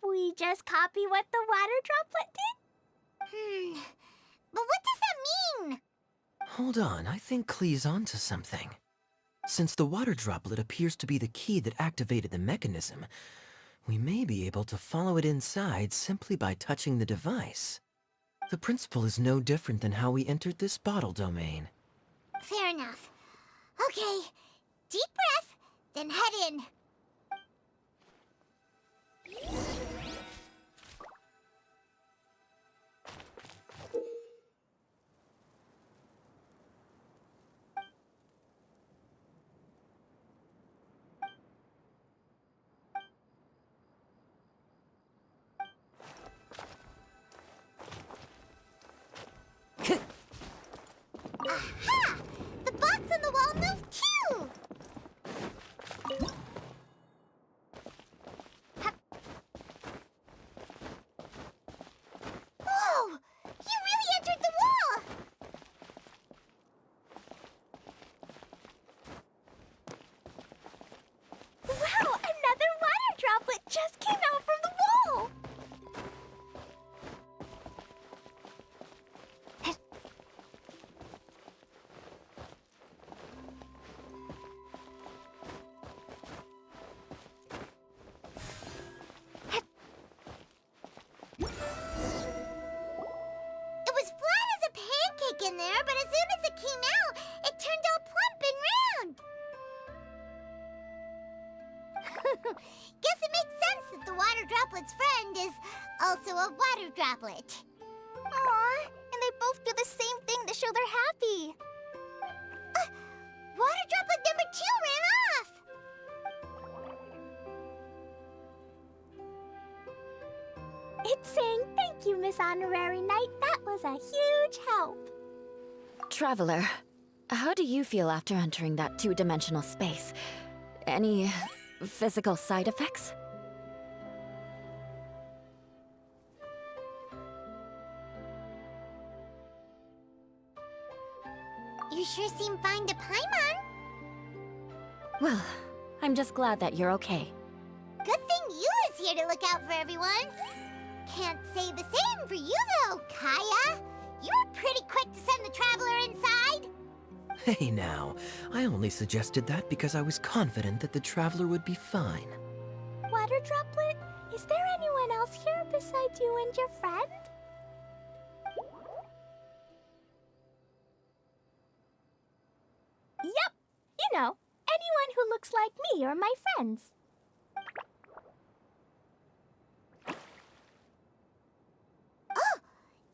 S1: we just copy what the water droplet did?
S6: But what does that mean?
S3: Hold on, I think Klee's onto something. Since the water droplet appears to be the key that activated the mechanism, we may be able to follow it inside simply by touching the device. The principle is no different than how we entered this bottle domain.
S6: Fair enough. Okay, deep breath, then head in. Aha! The box on the wall moved too! Whoa! You really entered the wall!
S1: Wow, another water droplet just came out from the wall!
S6: It was flat as a pancake in there, but as soon as it came out, it turned all plump and round. Guess it makes sense that the water droplet's friend is also a water droplet.
S7: Aw, and they both do the same thing to show they're happy.
S6: Water droplet number 2 ran off!
S1: It's saying thank you, Miss Honorary Knight. That was a huge help.
S8: Traveler, how do you feel after entering that two-dimensional space? Any physical side effects?
S6: You sure seem fine to Paimon.
S8: Well, I'm just glad that you're okay.
S6: Good thing Eula's here to look out for everyone. Can't say the same for you, though, Kaya. You were pretty quick to send the traveler inside.
S3: Hey now, I only suggested that because I was confident that the traveler would be fine.
S1: Water droplet, is there anyone else here besides you and your friend? Yep, you know, anyone who looks like me or my friends.
S6: Oh,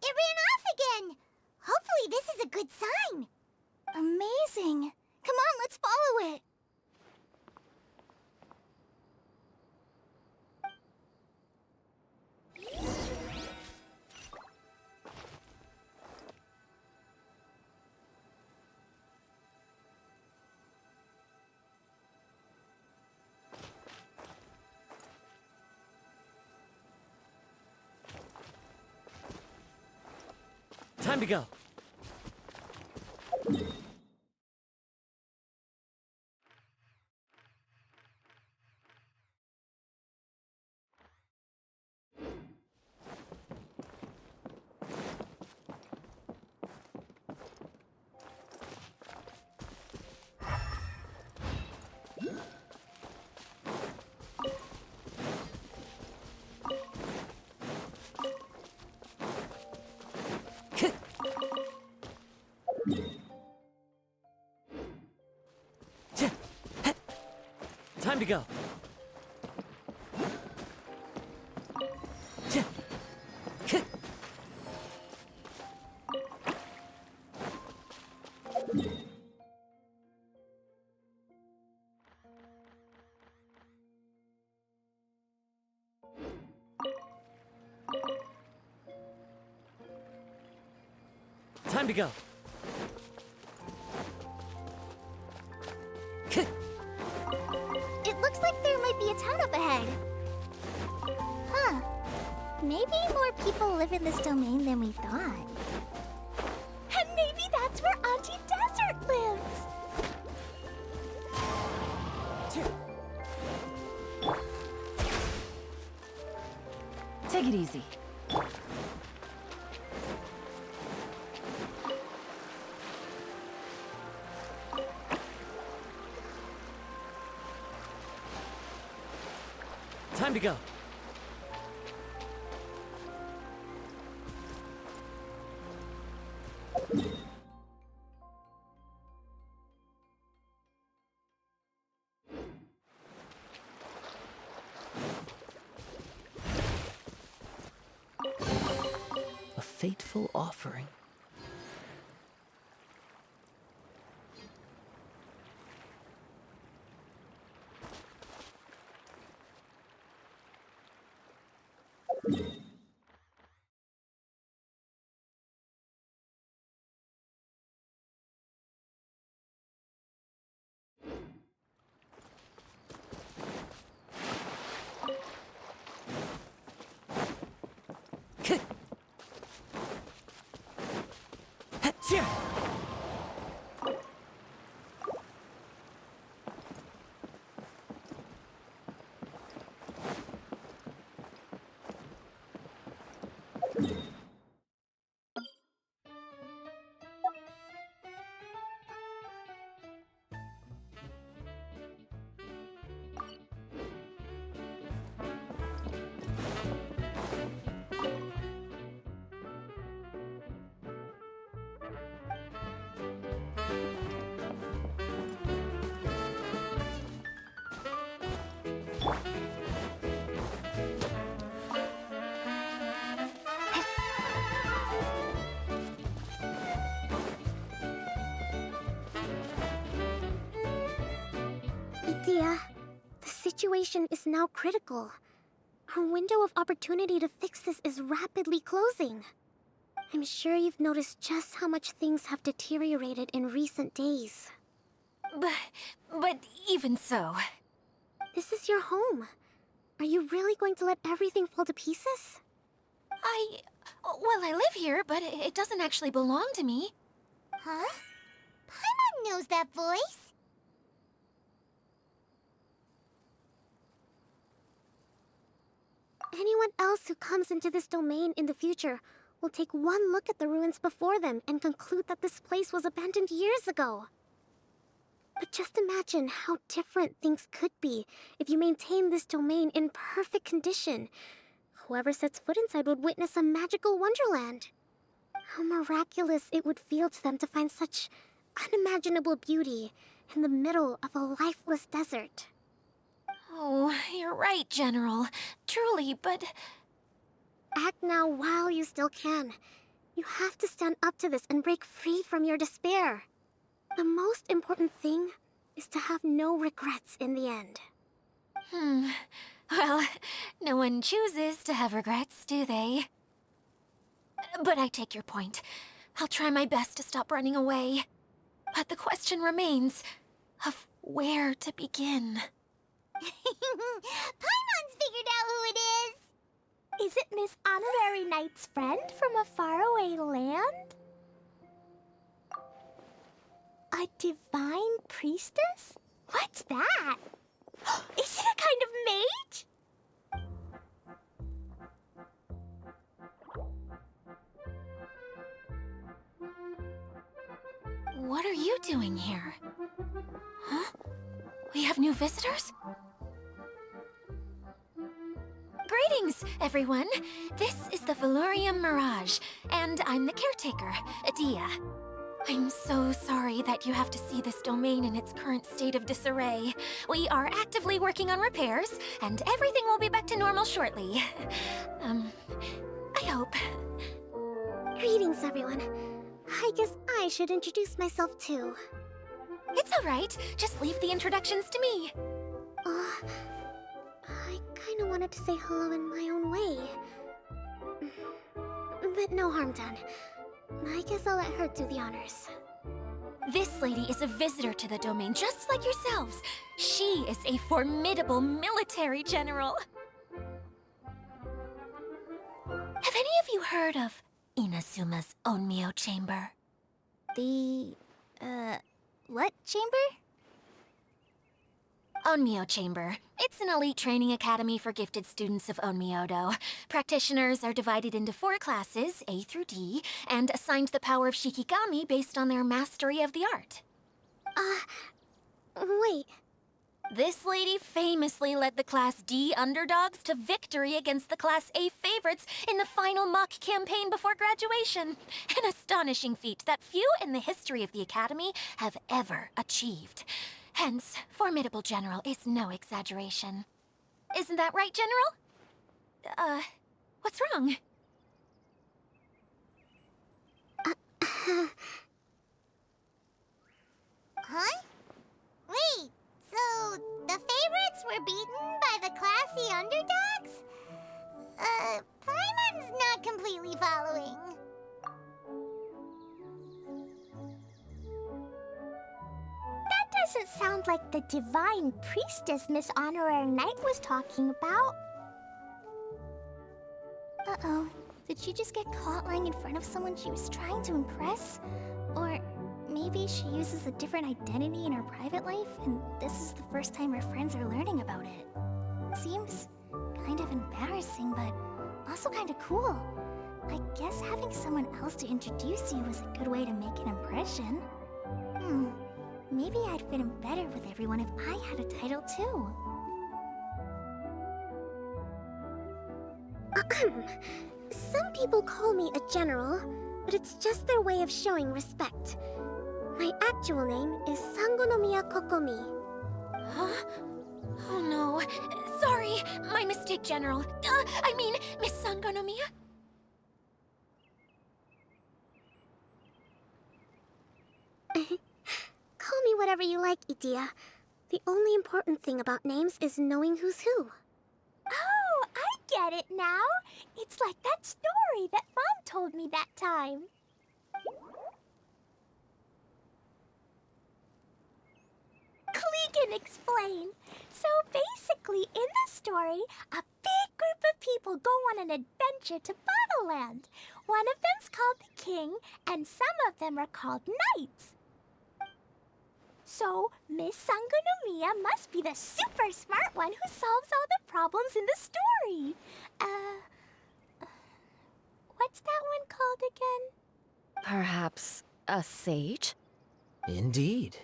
S6: it ran off again. Hopefully this is a good sign.
S7: Amazing. Come on, let's follow it.
S9: Time to go.
S4: Time to go. Time to go.
S7: It looks like there might be a town up ahead. Huh. Maybe more people live in this domain than we thought.
S1: And maybe that's where Auntie Desert lives.
S2: Take it easy.
S4: Time to go.
S3: A fateful offering.
S7: Idea, the situation is now critical. Our window of opportunity to fix this is rapidly closing. I'm sure you've noticed just how much things have deteriorated in recent days.
S1: But even so...
S7: This is your home. Are you really going to let everything fall to pieces?
S1: Well, I live here, but it doesn't actually belong to me.
S6: Huh? Paimon knows that voice.
S7: Anyone else who comes into this domain in the future will take one look at the ruins before them and conclude that this place was abandoned years ago. But just imagine how different things could be if you maintain this domain in perfect condition. Whoever sets foot inside would witness a magical wonderland. How miraculous it would feel to them to find such unimaginable beauty in the middle of a lifeless desert.
S1: Oh, you're right, General. Truly, but...
S7: Act now while you still can. You have to stand up to this and break free from your despair. The most important thing is to have no regrets in the end.
S1: Well, no one chooses to have regrets, do they? But I take your point. I'll try my best to stop running away. But the question remains of where to begin.
S6: Paimon's figured out who it is.
S1: Is it Miss Honorary Knight's friend from a faraway land? A divine priestess? What's that? Is it a kind of mage? What are you doing here? Huh? We have new visitors? Greetings, everyone. This is the Valurium Mirage, and I'm the caretaker, Adia. I'm so sorry that you have to see this domain in its current state of disarray. We are actively working on repairs, and everything will be back to normal shortly. I hope.
S6: Greetings, everyone. I guess I should introduce myself too.
S1: It's all right. Just leave the introductions to me.
S6: I kinda wanted to say hello in my own way. But no harm done. I guess I'll let her do the honors.
S1: This lady is a visitor to the domain, just like yourselves. She is a formidable military general. Have any of you heard of Inazuma's Onmyo Chamber?
S7: The, what chamber?
S1: Onmyo Chamber. It's an elite training academy for gifted students of Onmyodo. Practitioners are divided into 4 classes, A through D, and assigned the power of Shikigami based on their mastery of the art.
S6: Wait.
S1: This lady famously led the Class D underdogs to victory against the Class A favorites in the final mock campaign before graduation. An astonishing feat that few in the history of the academy have ever achieved. Hence, formidable general is no exaggeration. Isn't that right, General? What's wrong?
S6: Huh? Wait, so the favorites were beaten by the classy underdogs? Paimon's not completely following.
S1: That doesn't sound like the divine priestess Miss Honorary Knight was talking about.
S7: Uh-oh. Did she just get caught lying in front of someone she was trying to impress? Or maybe she uses a different identity in her private life, and this is the first time her friends are learning about it. Seems kind of embarrassing, but also kind of cool. I guess having someone else to introduce you is a good way to make an impression. Maybe I'd fit in better with everyone if I had a title too.
S6: Some people call me a general, but it's just their way of showing respect. My actual name is Sangonomiya Kokomi.
S1: Huh? Oh no. Sorry, my mistake, General. I mean, Miss Sangonomiya.
S6: Call me whatever you like, Idia. The only important thing about names is knowing who's who.
S1: Oh, I get it now. It's like that story that Mom told me that time. Klee can explain. So basically, in the story, a big group of people go on an adventure to Bottleland. One of them's called the King, and some of them are called Knights. So, Miss Sangonomiya must be the super smart one who solves all the problems in the story. What's that one called again?
S8: Perhaps a sage?
S3: Indeed.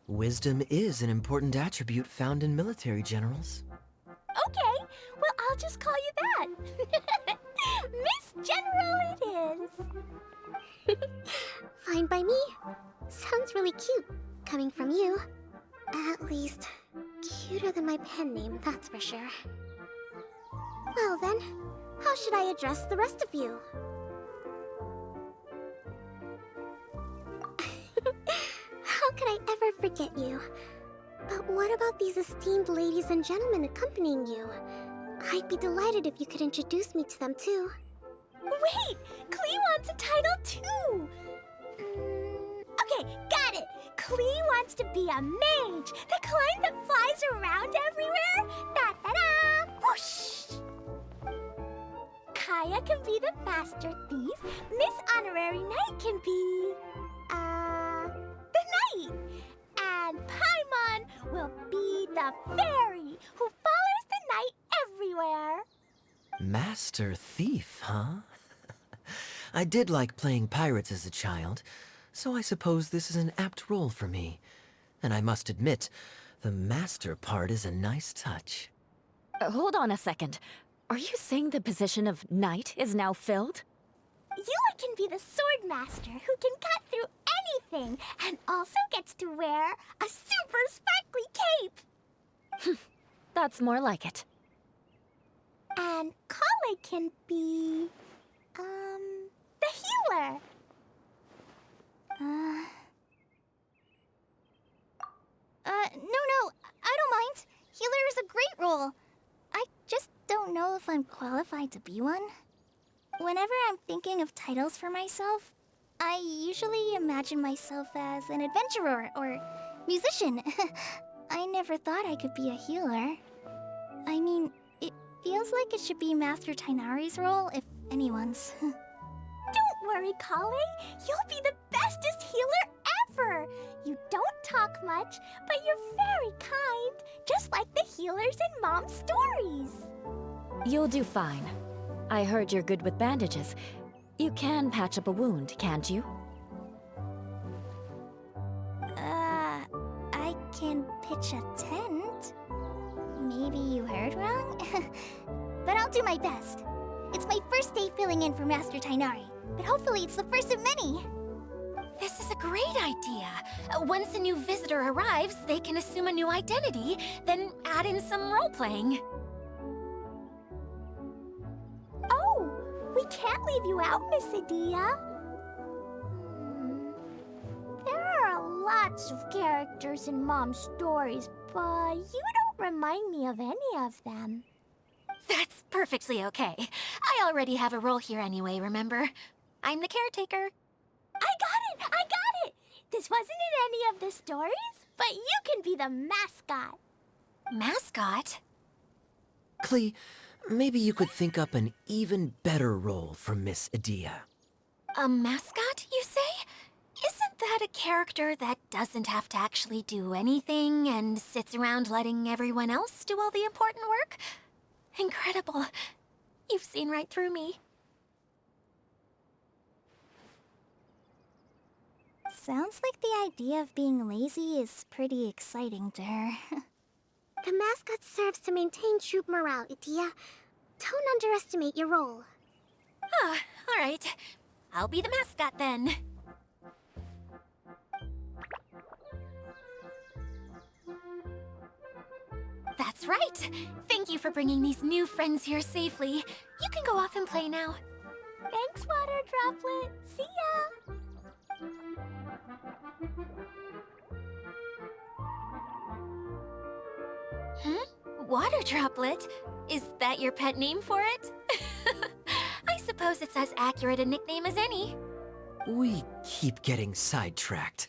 S3: Wisdom is an important attribute found in military generals.
S1: Okay, well, I'll just call you that. Miss General it is.
S6: Fine by me. Sounds really cute, coming from you. At least, cuter than my pen name, that's for sure. Well then, how should I address the rest of you? How could I ever forget you? But what about these esteemed ladies and gentlemen accompanying you? I'd be delighted if you could introduce me to them too.
S1: Wait, Klee wants a title too. Okay, got it. Klee wants to be a mage, the kind that flies around everywhere. Da-da-da! Whoosh! Kaya can be the master thief. Miss Honorary Knight can be... the knight. And Paimon will be the fairy who follows the knight everywhere.
S3: Master Thief, huh? I did like playing pirates as a child, so I suppose this is an apt role for me. And I must admit, the master part is a nice touch.
S8: Hold on a second. Are you saying the position of knight is now filled?
S1: Eula can be the sword master who can cut through anything and also gets to wear a super sparkly cape.
S8: That's more like it.
S1: And Kale can be, the healer.
S7: No, I don't mind. Healer is a great role. I just don't know if I'm qualified to be one. Whenever I'm thinking of titles for myself, I usually imagine myself as an adventurer or musician. I never thought I could be a healer. I mean, it feels like it should be Master Tainari's role, if anyone's.
S1: Don't worry, Kale. You'll be the bestest healer ever. You don't talk much, but you're very kind, just like the healers in Mom's stories.
S8: You'll do fine. I heard you're good with bandages. You can patch up a wound, can't you?
S7: I can pitch a tent. Maybe you heard wrong? But I'll do my best. It's my first day filling in for Master Tainari, but hopefully it's the first of many.
S9: This is a great idea. Once a new visitor arrives, they can assume a new identity, then add in some role-playing.
S1: Oh, we can't leave you out, Miss Adia. There are lots of characters in Mom's stories, but you don't remind me of any of them.
S9: That's perfectly okay. I already have a role here anyway, remember? I'm the caretaker.
S1: I got it! This wasn't in any of the stories, but you can be the mascot.
S9: Mascot?
S3: Klee, maybe you could think up an even better role for Miss Adia.
S9: A mascot, you say? Isn't that a character that doesn't have to actually do anything and sits around letting everyone else do all the important work? Incredible. You've seen right through me.
S7: Sounds like the idea of being lazy is pretty exciting to her.
S6: The mascot serves to maintain troop morale, Adia. Don't underestimate your role.
S9: Ah, all right. I'll be the mascot then. That's right. Thank you for bringing these new friends here safely. You can go off and play now.
S1: Thanks, Water Droplet. See ya!
S9: Water Droplet? Is that your pet name for it? I suppose it's as accurate a nickname as any.
S3: We keep getting sidetracked,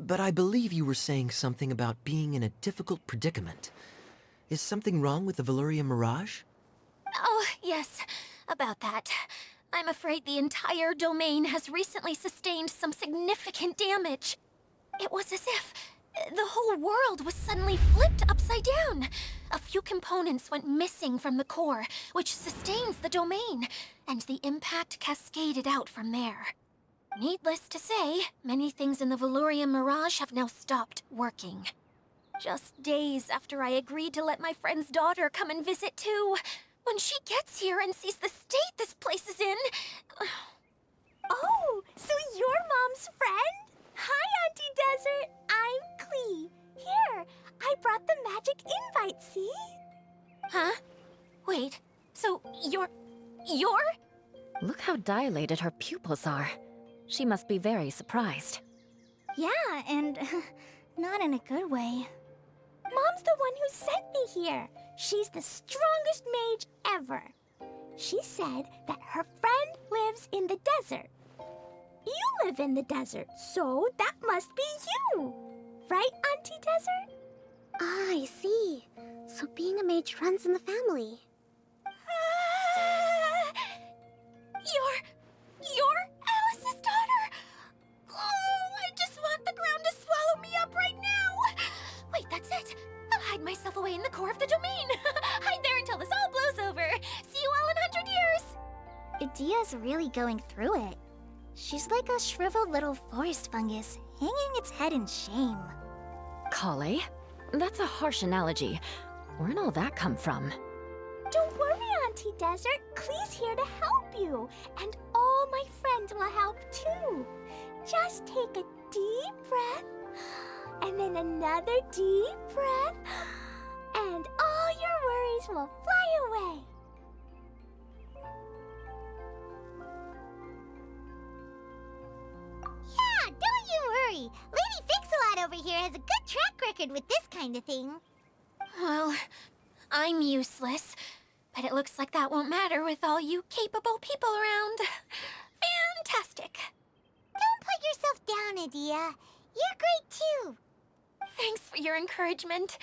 S3: but I believe you were saying something about being in a difficult predicament. Is something wrong with the Valyria Mirage?
S9: Oh, yes, about that. I'm afraid the entire domain has recently sustained some significant damage. It was as if the whole world was suddenly flipped upside down. A few components went missing from the core, which sustains the domain, and the impact cascaded out from there. Needless to say, many things in the Valyria Mirage have now stopped working. Just days after I agreed to let my friend's daughter come and visit too. When she gets here and sees the state this place is in...
S1: Oh, so you're Mom's friend? Hi, Auntie Desert. I'm Klee. Here, I brought the magic invite, see?
S9: Huh? Wait, so you're...
S8: Look how dilated her pupils are. She must be very surprised.
S7: Yeah, and not in a good way.
S1: Mom's the one who sent me here. She's the strongest mage ever. She said that her friend lives in the desert. You live in the desert, so that must be you. Right, Auntie Desert?
S6: Ah, I see. So being a mage runs in the family.
S9: You're Alice's daughter? Oh, I just want the ground to swallow me up right now. Wait, that's it. I'll hide myself away in the core of the domain. Hide there until this all blows over. See you all in 100 years.
S7: Adia's really going through it. She's like a shriveled little forest fungus, hanging its head in shame.
S8: Kale? That's a harsh analogy. Where'd all that come from?
S1: Don't worry, Shanty Desert, Klee's here to help you. And all my friends will help too. Just take a deep breath, and then another deep breath, and all your worries will fly away.
S6: Yeah, don't you worry. Lady Fix-a-Lot over here has a good track record with this kind of thing.
S9: Well, I'm useless, but it looks like that won't matter with all you capable people around. Fantastic.
S6: Don't put yourself down, Adia. You're great too.
S9: Thanks for your encouragement.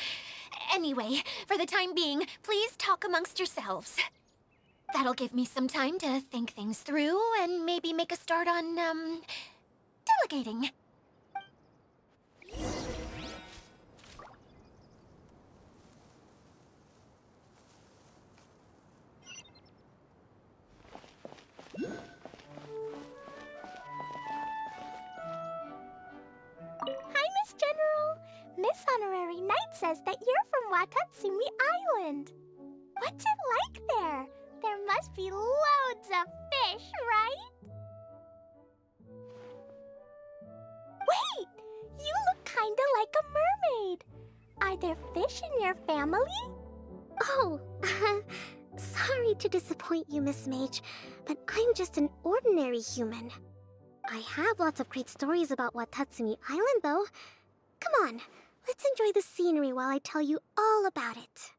S9: Anyway, for the time being, please talk amongst yourselves. That'll give me some time to think things through and maybe make a start on, delegating.
S1: Hi, Miss General. Miss Honorary Knight says that you're from Watatsumi Island. What's it like there? There must be loads of fish, right? Wait! You look kinda like a mermaid. Are there fish in your family?
S10: Oh, sorry to disappoint you, Miss Mage, but I'm just an ordinary human. I have lots of great stories about Watatsumi Island, though. Come on, let's enjoy the scenery while I tell you all about it.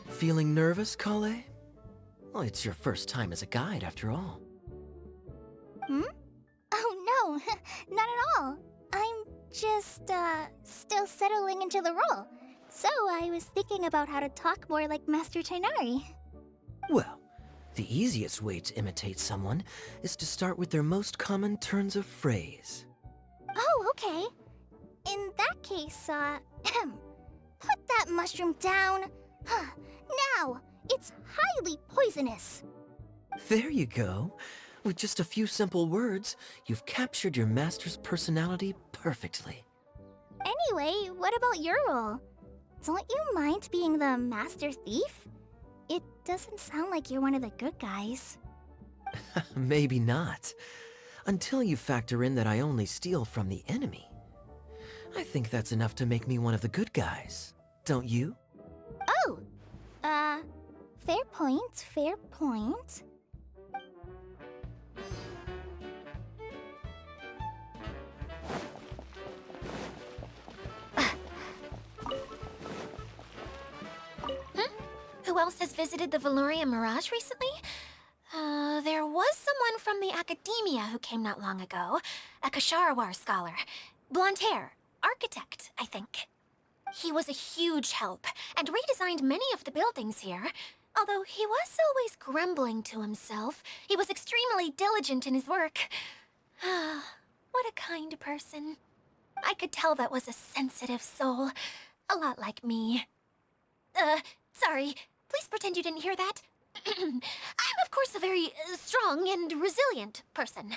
S3: Feeling nervous, Kale? Well, it's your first time as a guide, after all.
S7: Oh no, not at all. I'm just, still settling into the role. So I was thinking about how to talk more like Master Tighnari.
S3: Well, the easiest way to imitate someone is to start with their most common turns of phrase.
S7: Oh, okay. In that case, put that mushroom down. Now, it's highly poisonous.
S3: There you go. With just a few simple words, you've captured your master's personality perfectly.
S7: Anyway, what about your role? Don't you mind being the master thief? It doesn't sound like you're one of the good guys.
S3: Maybe not. Until you factor in that I only steal from the enemy. I think that's enough to make me one of the good guys. Don't you?
S7: Oh! Fair point, fair point.
S9: Who else has visited the Valoria Mirage recently? There was someone from the academia who came not long ago. A Kasharawar scholar. Blonde hair. Architect, I think. He was a huge help, and redesigned many of the buildings here. Although he was always grumbling to himself, he was extremely diligent in his work. What a kind person. I could tell that was a sensitive soul. A lot like me. Sorry. Please pretend you didn't hear that. I'm, of course, a very strong and resilient person.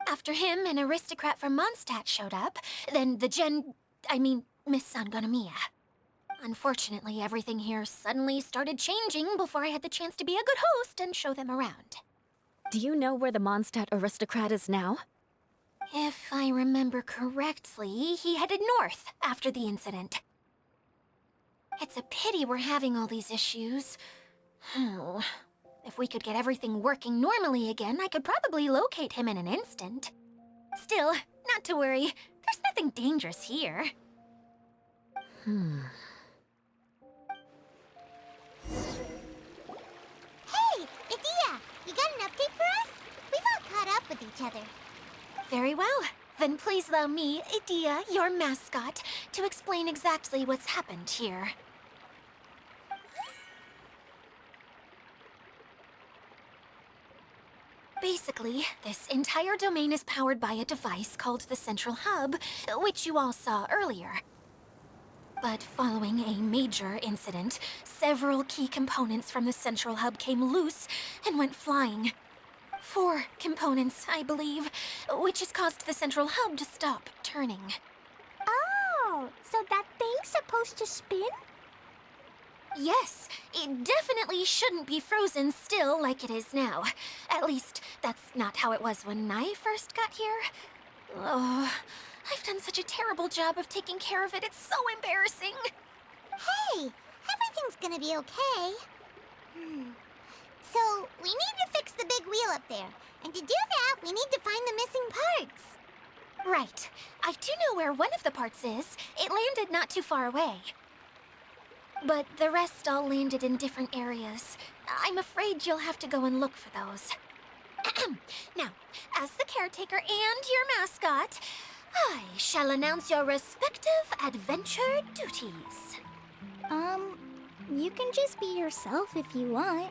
S9: After him, an aristocrat from Mondstadt showed up, then Miss Sangonomiya. Unfortunately, everything here suddenly started changing before I had the chance to be a good host and show them around.
S8: Do you know where the Mondstadt aristocrat is now?
S9: If I remember correctly, he headed north after the incident. It's a pity we're having all these issues. If we could get everything working normally again, I could probably locate him in an instant. Still, not to worry. There's nothing dangerous here.
S6: Hey, Adia, you got an update for us? We've all caught up with each other.
S9: Very well. Then please allow me, Adia, your mascot, to explain exactly what's happened here. Basically, this entire domain is powered by a device called the Central Hub, which you all saw earlier. But following a major incident, several key components from the central hub came loose and went flying. 4 components, I believe, which has caused the central hub to stop turning.
S1: Oh, so that thing's supposed to spin?
S9: Yes, it definitely shouldn't be frozen still like it is now. At least, that's not how it was when I first got here. Oh, I've done such a terrible job of taking care of it, it's so embarrassing.
S6: Hey, everything's gonna be okay. So, we need to fix the big wheel up there. And to do that, we need to find the missing parts.
S9: Right. I do know where one of the parts is. It landed not too far away. But the rest all landed in different areas. I'm afraid you'll have to go and look for those. Now, as the caretaker and your mascot, I shall announce your respective adventure duties.
S7: You can just be yourself if you want.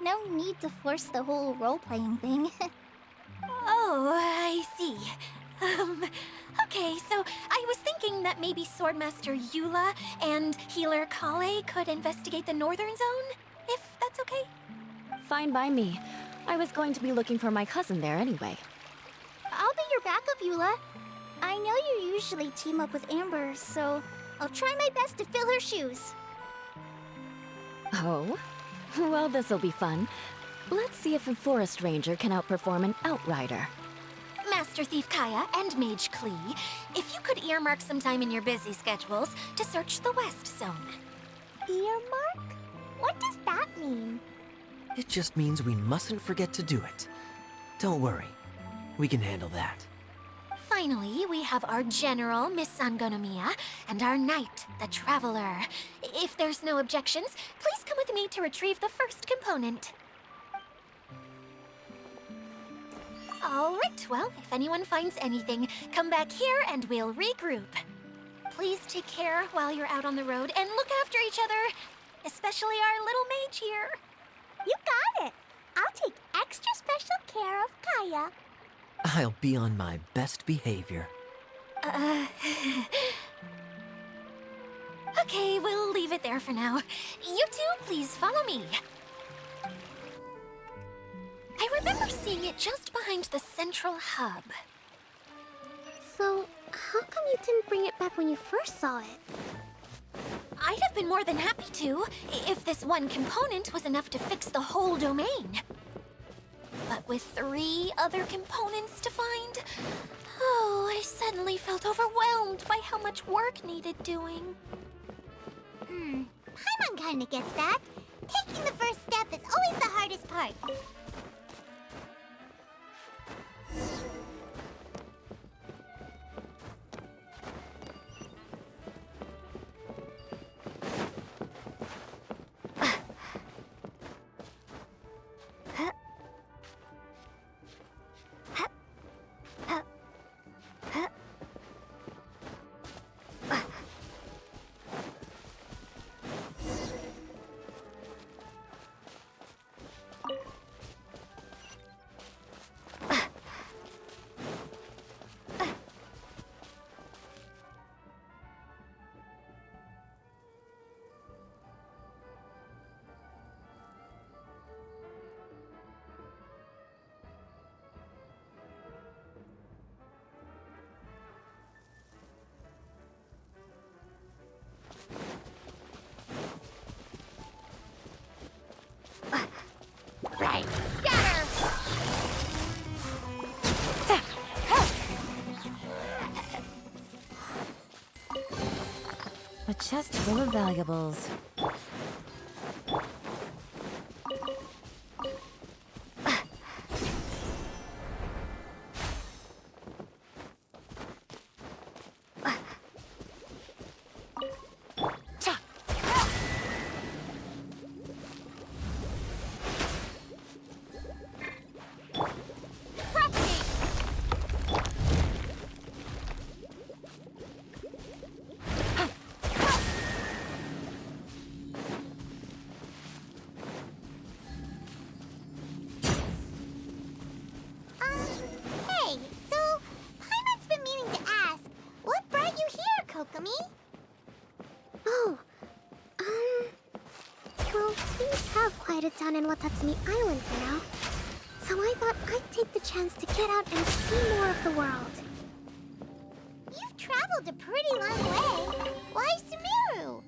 S7: No need to force the whole role-playing thing.
S9: Oh, I see. Okay, so I was thinking that maybe Swordmaster Eula and Healer Kale could investigate the northern zone, if that's okay?
S8: Fine by me. I was going to be looking for my cousin there anyway.
S7: I'll be your backup, Eula. I know you usually team up with Amber, so I'll try my best to fill her shoes.
S8: Oh? Well, this'll be fun. Let's see if a forest ranger can outperform an outrider.
S9: Master Thief Kaya and Mage Klee, if you could earmark some time in your busy schedules to search the West Zone.
S1: Earmark? What does that mean?
S3: It just means we mustn't forget to do it. Don't worry. We can handle that.
S9: Finally, we have our General, Miss Sangonomiya, and our Knight, the Traveler. If there's no objections, please come with me to retrieve the first component. All right, well, if anyone finds anything, come back here and we'll regroup. Please take care while you're out on the road and look after each other, especially our little mage here.
S1: You got it. I'll take extra special care of Kaya.
S3: I'll be on my best behavior.
S9: Okay, we'll leave it there for now. You two, please follow me. I remember seeing it just behind the central hub.
S10: So, how come you didn't bring it back when you first saw it?
S9: I'd have been more than happy to, if this one component was enough to fix the whole domain. But with 3 other components to find, oh, I suddenly felt overwhelmed by how much work needed doing.
S6: Paimon kinda gets that. Taking the first step is always the hardest part. Right, scatter!
S2: A chest full of valuables.
S10: Well, things have quieted down in Watatsumi Island for now. So I thought I'd take the chance to get out and see more of the world.
S6: You've traveled a pretty long way. Why Sumeru?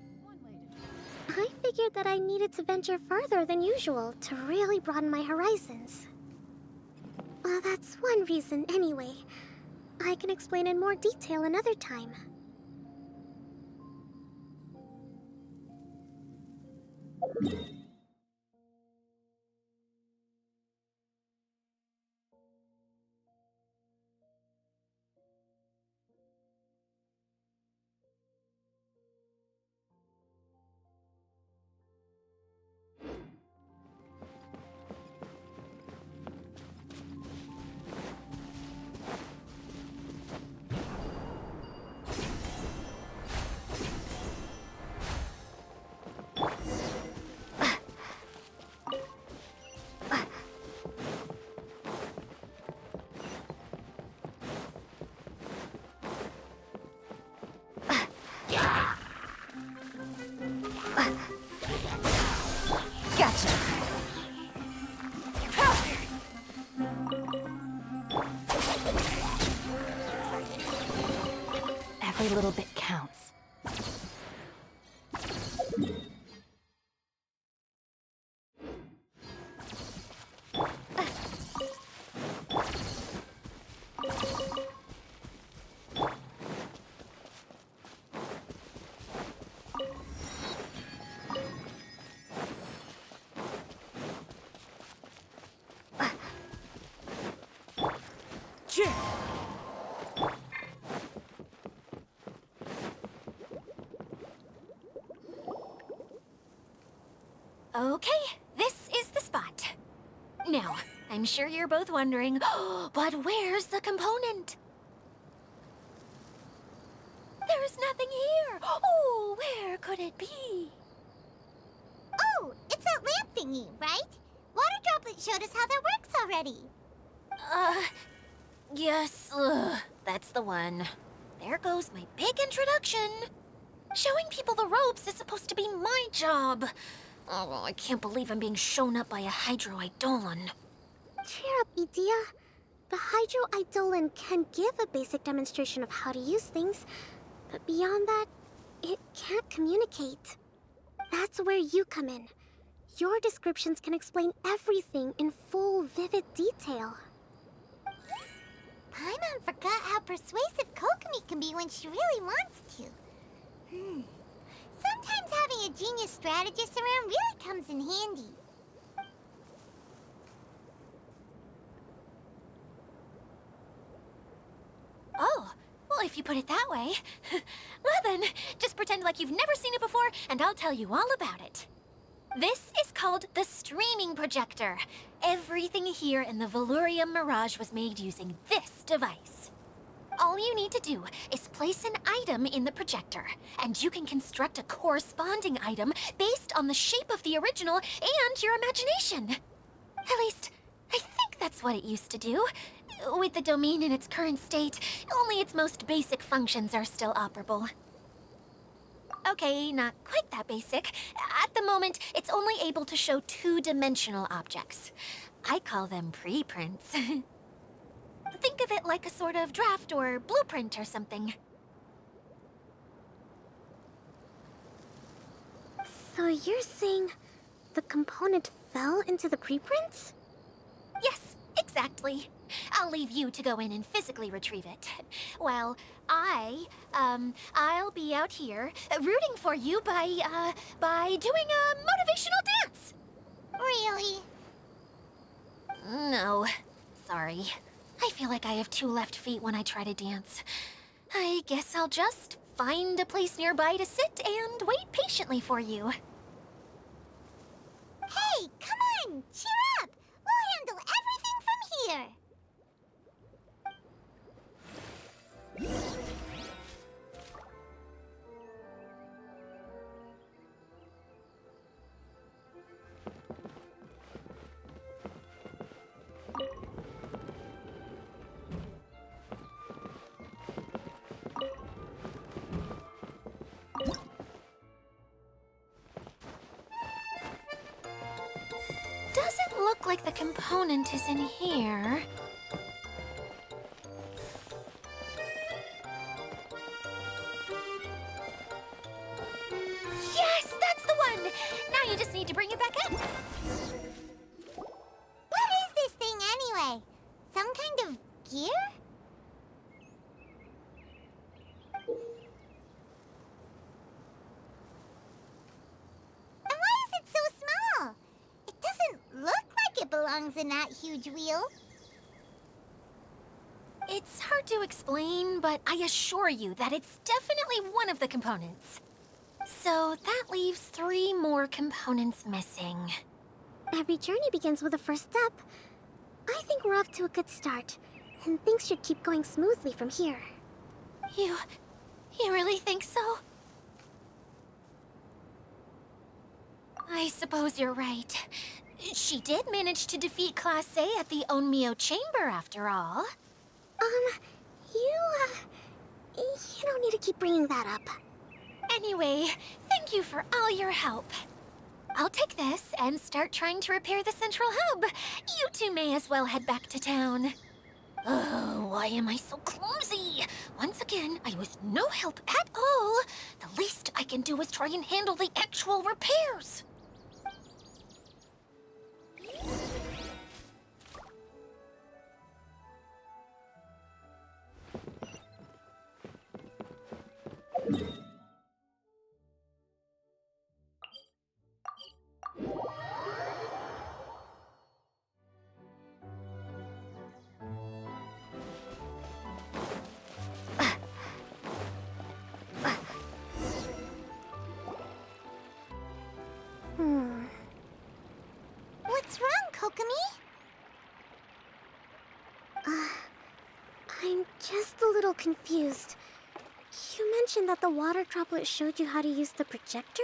S10: I figured that I needed to venture further than usual to really broaden my horizons. Well, that's one reason anyway. I can explain in more detail another time.
S9: Gotcha.
S8: Every little bit counts.
S9: Okay, this is the spot. Now, I'm sure you're both wondering, but where's the component? There's nothing here. Oh, where could it be?
S6: Oh, it's that lamp thingy, right? Water Droplet showed us how that works already.
S9: Yes, that's the one. There goes my big introduction. Showing people the ropes is supposed to be my job. Oh, I can't believe I'm being shown up by a Hydro Eidolon.
S10: Cheer up, Edea. The Hydro Eidolon can give a basic demonstration of how to use things, but beyond that, it can't communicate. That's where you come in. Your descriptions can explain everything in full, vivid detail.
S6: Paimon forgot how persuasive Kokomi can be when she really wants to. Sometimes having a genius strategist around really comes in handy.
S9: Oh, well, if you put it that way. Well then, just pretend like you've never seen it before, and I'll tell you all about it. This is called the streaming projector. Everything here in the Valurium Mirage was made using this device. All you need to do is place an item in the projector, and you can construct a corresponding item based on the shape of the original and your imagination. At least, I think that's what it used to do. With the domain in its current state, only its most basic functions are still operable. Okay, not quite that basic. At the moment, it's only able to show two-dimensional objects. I call them preprints. Think of it like a sort of draft or blueprint or something.
S10: So you're saying the component fell into the preprints?
S9: Yes, exactly. I'll leave you to go in and physically retrieve it. While I'll be out here rooting for you by doing a motivational dance.
S6: Really?
S9: No, sorry. I feel like I have two left feet when I try to dance. I guess I'll just find a place nearby to sit and wait patiently for you.
S6: Hey, come on! Cheer up! We'll handle everything from here!
S9: look like the component is in here. Yes, that's the one! Now you just need to bring it back up.
S6: What is this thing anyway? Some kind of gear? And why is it so small? It doesn't look like it belongs in that huge wheel.
S9: It's hard to explain, but I assure you that it's definitely one of the components. So that leaves 3 more components missing.
S10: Every journey begins with a first step. I think we're off to a good start, and things should keep going smoothly from here.
S9: You really think so? I suppose you're right. She did manage to defeat Class A at the Onmyo Chamber, after all.
S10: You don't need to keep bringing that up.
S9: Anyway, thank you for all your help. I'll take this and start trying to repair the central hub. You two may as well head back to town. Oh, why am I so clumsy? Once again, I was no help at all. The least I can do is try and handle the actual repairs.
S6: What's wrong, Kokomi?
S10: I'm just a little confused. You mentioned that the water droplet showed you how to use the projector?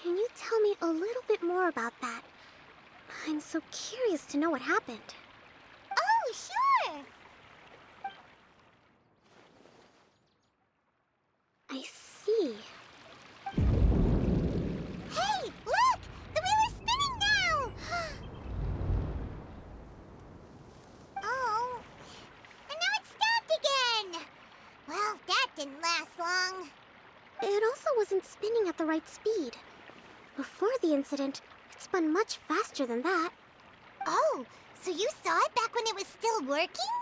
S10: Can you tell me a little bit more about that? I'm so curious to know what happened.
S6: Oh, sure!
S10: I see.
S6: Hey, look! The wheel is spinning now! Oh, and now it's stopped again! Well, that didn't last long.
S10: It also wasn't spinning at the right speed. Before the incident, it spun much faster than that.
S6: Oh, so you saw it back when it was still working?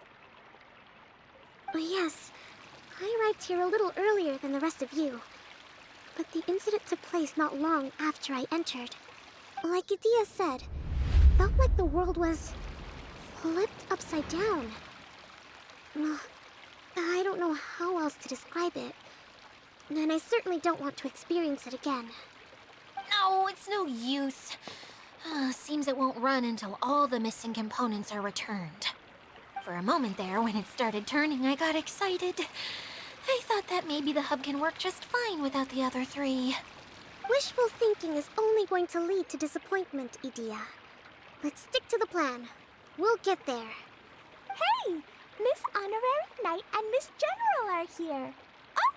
S10: Yes, I arrived here a little earlier than the rest of you. But the incident took place not long after I entered. Like Idia said, it felt like the world was flipped upside down. I don't know how else to describe it. And I certainly don't want to experience it again.
S9: No, it's no use. Seems it won't run until all the missing components are returned. For a moment there, when it started turning, I got excited. I thought that maybe the hub can work just fine without the other 3.
S10: Wishful thinking is only going to lead to disappointment, Idia. Let's stick to the plan. We'll get there.
S1: Hey! Miss Honorary Knight and Miss General are here.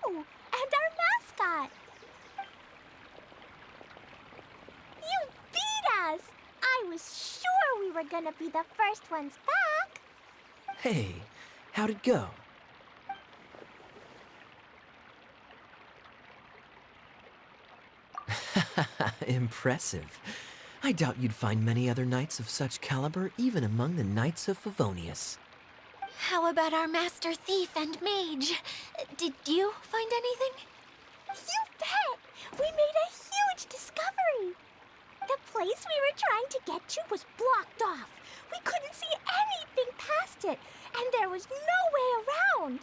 S1: Oh, and our mascot. You beat us! I was sure we were gonna be the first ones back.
S3: Hey, how'd it go? Impressive. I doubt you'd find many other knights of such caliber even among the Knights of Favonius.
S9: How about our Master Thief and Mage? Did you find anything?
S1: You bet! We made a huge discovery. The place we were trying to get to was blocked off. We couldn't see anything past it, and there was no way around.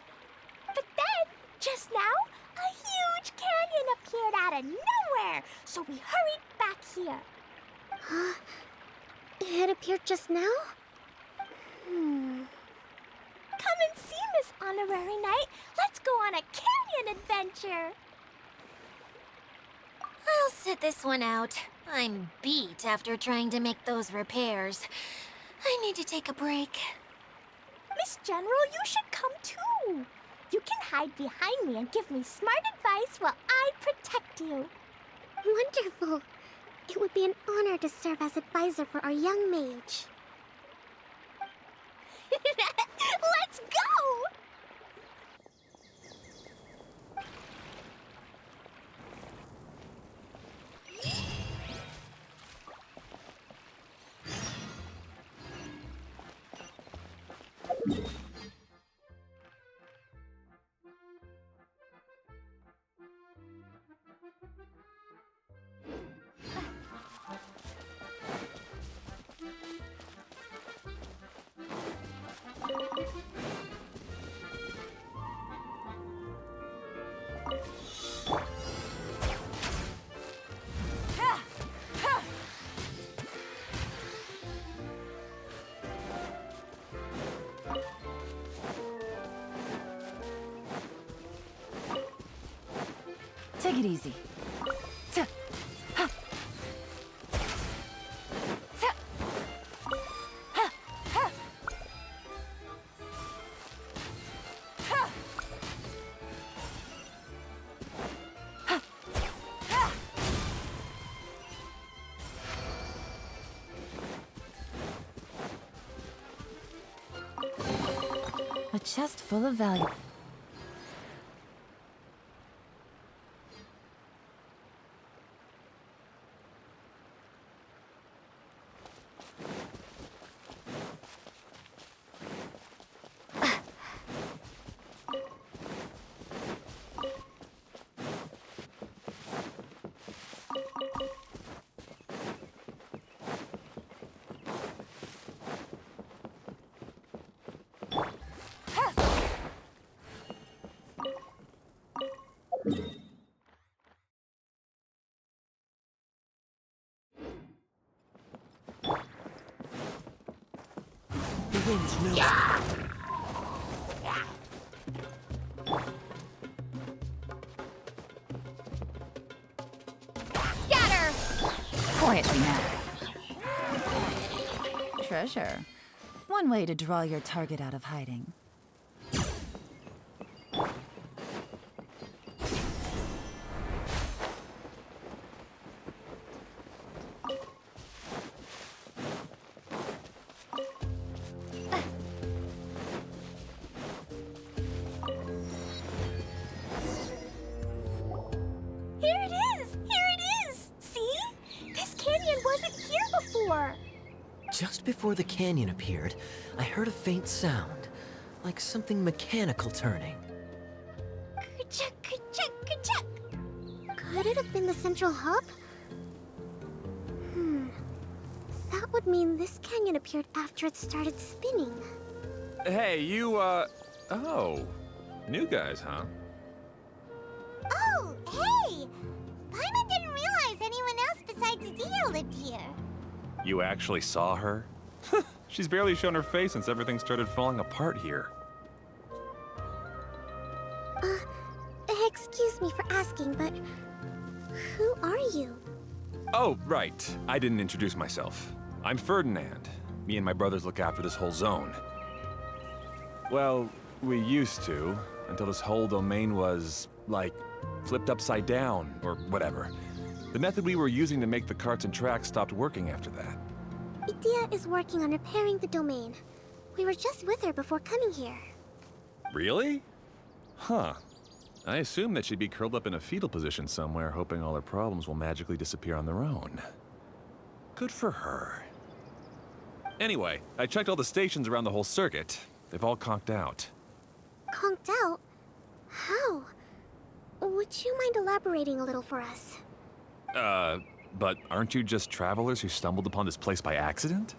S1: But then, just now, a huge canyon appeared out of nowhere, so we hurried back here.
S10: Huh? It appeared just now?
S1: Come and see, Miss Honorary Knight. Let's go on a canyon adventure.
S9: I'll sit this one out. I'm beat after trying to make those repairs. I need to take a break.
S1: Miss General, you should come too. You can hide behind me and give me smart advice while I protect you.
S10: Wonderful. It would be an honor to serve as advisor for our young mage.
S1: Let's go!
S2: Take it easy. A chest full of value.
S3: The wind knows.
S9: Scatter!
S2: Quietly now. Treasure. One way to draw your target out of hiding.
S1: Here it is! Here it is! See? This canyon wasn't here before.
S3: Just before the canyon appeared, I heard a faint sound, like something mechanical turning.
S1: Ka-chuck, ka-chuck, ka-chuck.
S10: Could it have been the central hub? That would mean this canyon appeared after it started spinning.
S11: Hey, you, oh. New guys, huh?
S6: Oh, hey! Paimon didn't realize anyone else besides Dia lived here.
S11: You actually saw her? She's barely shown her face since everything started falling apart here.
S10: Excuse me for asking, but who are you?
S11: Oh, right. I didn't introduce myself. I'm Ferdinand. Me and my brothers look after this whole zone. Well, we used to, until this whole domain was, like, flipped upside down, or whatever. The method we were using to make the carts and tracks stopped working after that.
S10: Dia is working on repairing the domain. We were just with her before coming here.
S11: Really? Huh. I assumed that she'd be curled up in a fetal position somewhere, hoping all her problems will magically disappear on their own. Good for her. Anyway, I checked all the stations around the whole circuit. They've all conked out.
S10: Conked out? How? Would you mind elaborating a little for us?
S11: But aren't you just travelers who stumbled upon this place by accident?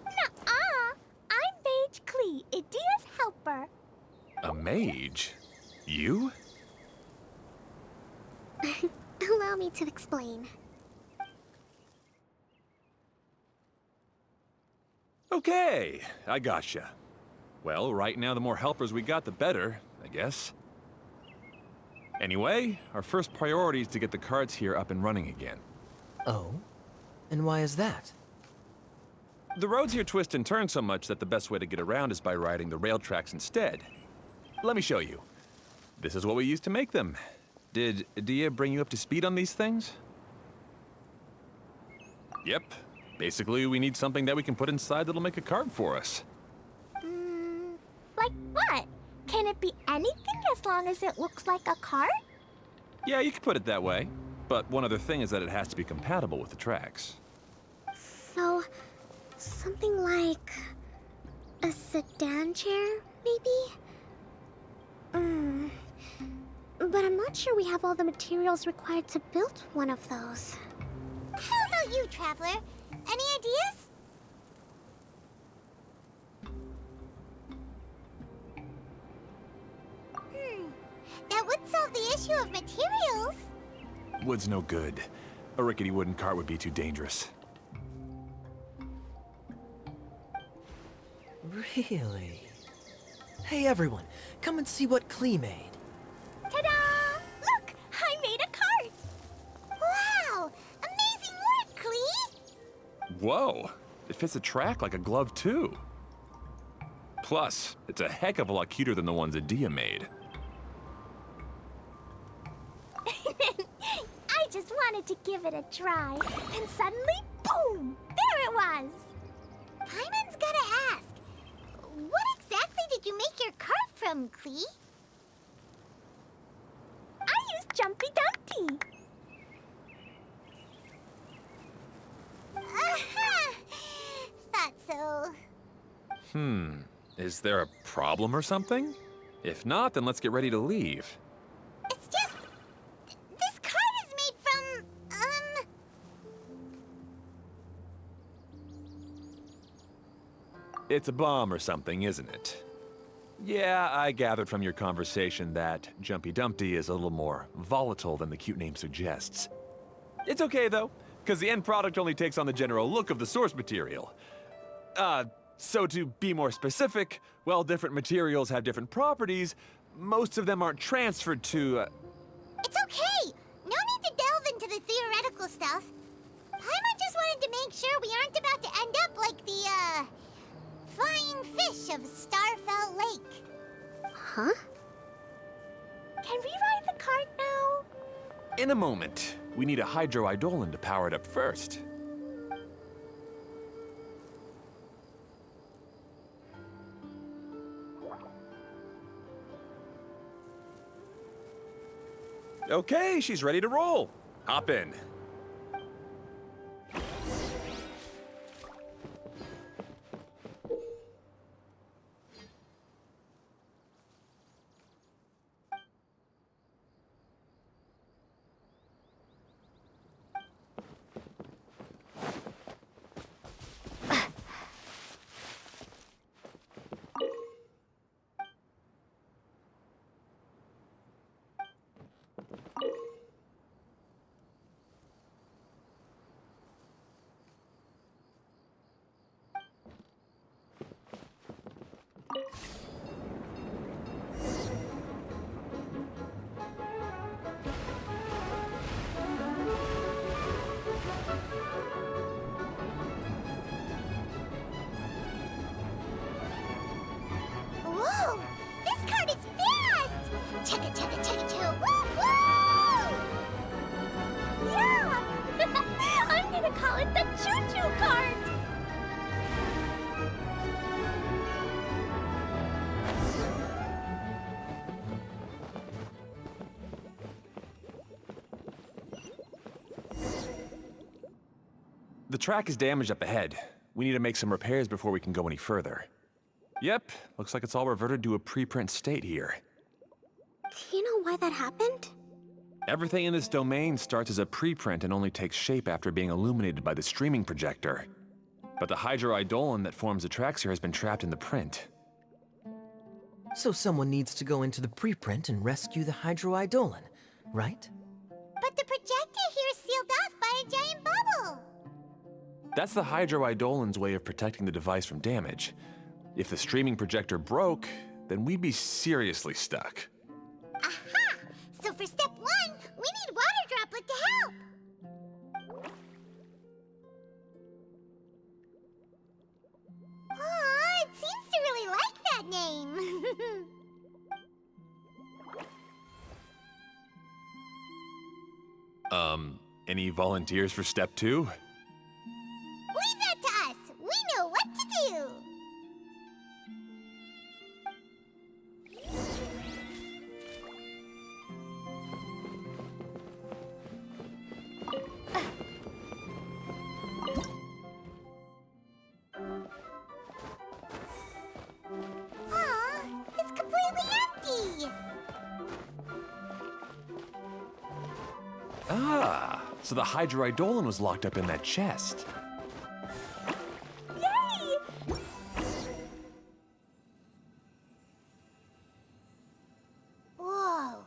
S1: Nuh-uh. I'm Mage Klee, Idia's helper.
S11: A mage? You?
S10: Allow me to explain.
S11: Okay, I gotcha. Well, right now the more helpers we got, the better, I guess. Anyway, our first priority is to get the carts here up and running again.
S3: Oh? And why is that?
S11: The roads here twist and turn so much that the best way to get around is by riding the rail tracks instead. Let me show you. This is what we used to make them. Did Dia bring you up to speed on these things? Yep. Basically, we need something that we can put inside that'll make a card for us.
S1: Like what? Can it be anything as long as it looks like a card?
S11: Yeah, you could put it that way. But one other thing is that it has to be compatible with the tracks.
S10: So, something like a sedan chair, maybe? But I'm not sure we have all the materials required to build one of those.
S6: How about you, Traveler? Any ideas? That would solve the issue of materials.
S11: Wood's no good. A rickety wooden cart would be too dangerous.
S3: Really? Hey everyone, come and see what Klee made.
S1: Ta-da! Look! I made a cart!
S6: Wow! Amazing work, Klee!
S11: Whoa! It fits a track like a glove, too. Plus, it's a heck of a lot cuter than the ones Adia made.
S1: I just wanted to give it a try, and suddenly, boom! There it was!
S6: Paimon's gotta ask, what exactly did you make your cart from, Klee?
S1: I used Jumpy Dumpty!
S6: Thought so.
S11: Is there a problem or something? If not, then let's get ready to leave.
S6: It's just... this cart is made from,
S11: It's a bomb or something, isn't it? Yeah, I gathered from your conversation that Jumpy Dumpty is a little more volatile than the cute name suggests. It's okay, though, because the end product only takes on the general look of the source material. So to be more specific, while different materials have different properties, most of them aren't transferred to,
S6: It's okay! No need to delve into the theoretical stuff. Paimon just wanted to make sure we aren't about to end up like the, flying fish of Starfell Lake.
S10: Huh?
S1: Can we ride the cart now?
S11: In a moment. We need a hydroidolin to power it up first. Okay, she's ready to roll. Hop in.
S6: Whoa! This cart is fast! Chugga chugga chugga chugga woo woo!
S1: Yeah! I'm gonna call it the choo-choo cart!
S11: The track is damaged up ahead. We need to make some repairs before we can go any further. Yep, looks like it's all reverted to a preprint state here.
S10: Do you know why that happened?
S11: Everything in this domain starts as a preprint and only takes shape after being illuminated by the streaming projector. But the hydroidolin that forms the tracks here has been trapped in the print.
S3: So someone needs to go into the preprint and rescue the hydroidolin, right?
S6: But the projector here is sealed off by a giant bubble!
S11: That's the hydroidolin's way of protecting the device from damage. If the streaming projector broke, then we'd be seriously stuck.
S6: Aha! So for step 1, we need Water Droplet to help! Aw, it seems to really like that name!
S11: Any volunteers for step 2? Ah, so the Hydra Eidolon was locked up in that chest.
S1: Yay!
S6: Whoa.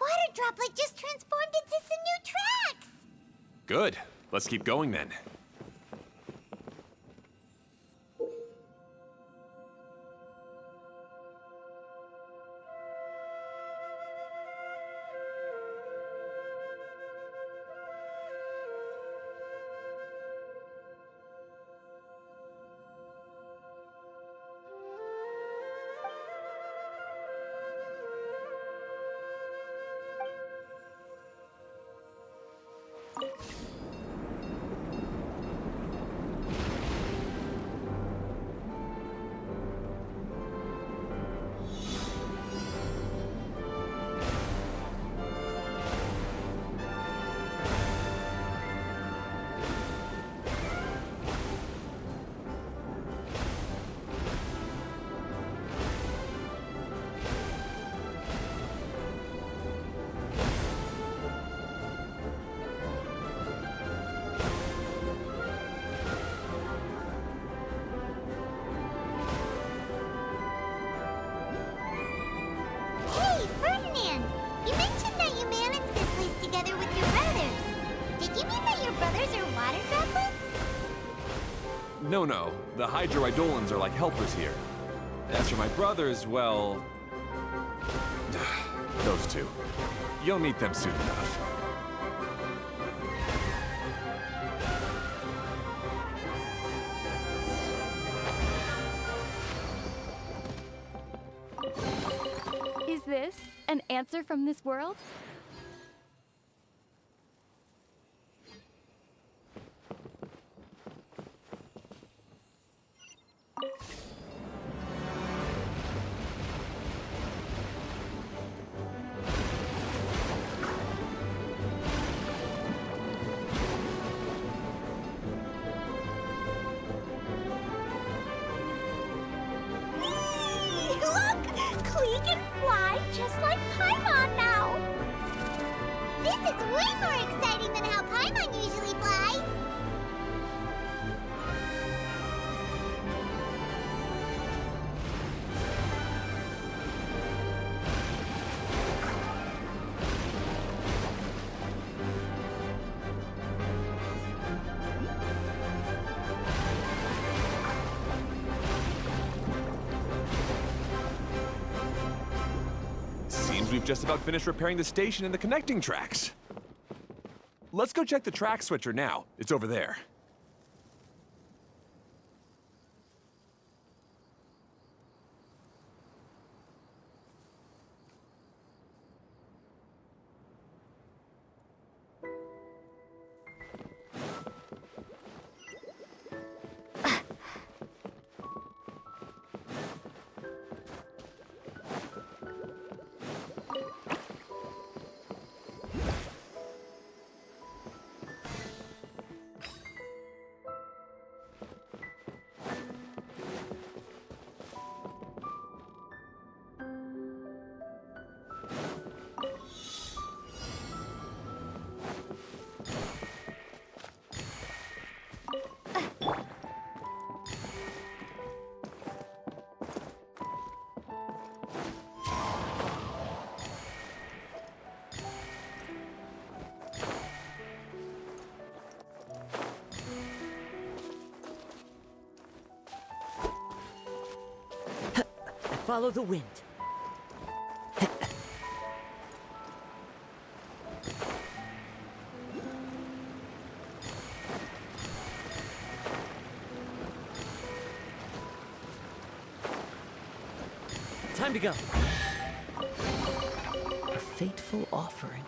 S6: Water Droplet just transformed into some new tracks!
S11: Good. Let's keep going then.
S6: Hey, Ferdinand! You mentioned that you managed this place together with your brothers. Did you mean that your brothers are water droplets?
S11: No. The Hydra Eidolons are like helpers here. As for my brothers, well... those two. You'll meet them soon enough.
S12: Is this an answer from this world?
S1: Look! Klee can fly just like Paimon now!
S6: This is way more exciting than how Paimon usually flies!
S11: Seems we've just about finished repairing the station and the connecting tracks. Let's go check the track switcher now. It's over there.
S4: Follow the wind. Time to go. A fateful offering.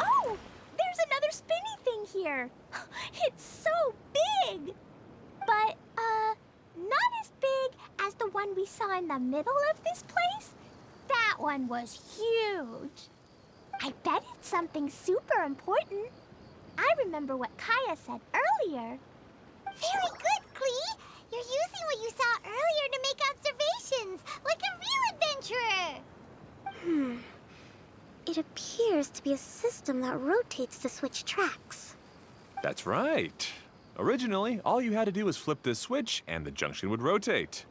S1: Oh! There's another spinny thing here! It's so big! But, not as big as the one one we saw in the middle of this place? That one was huge. I bet it's something super important. I remember what Kaya said earlier.
S6: Very good, Klee! You're using what you saw earlier to make observations, like a real adventurer!
S10: It appears to be a system that rotates to switch tracks.
S11: That's right. Originally, all you had to do was flip this switch and the junction would rotate.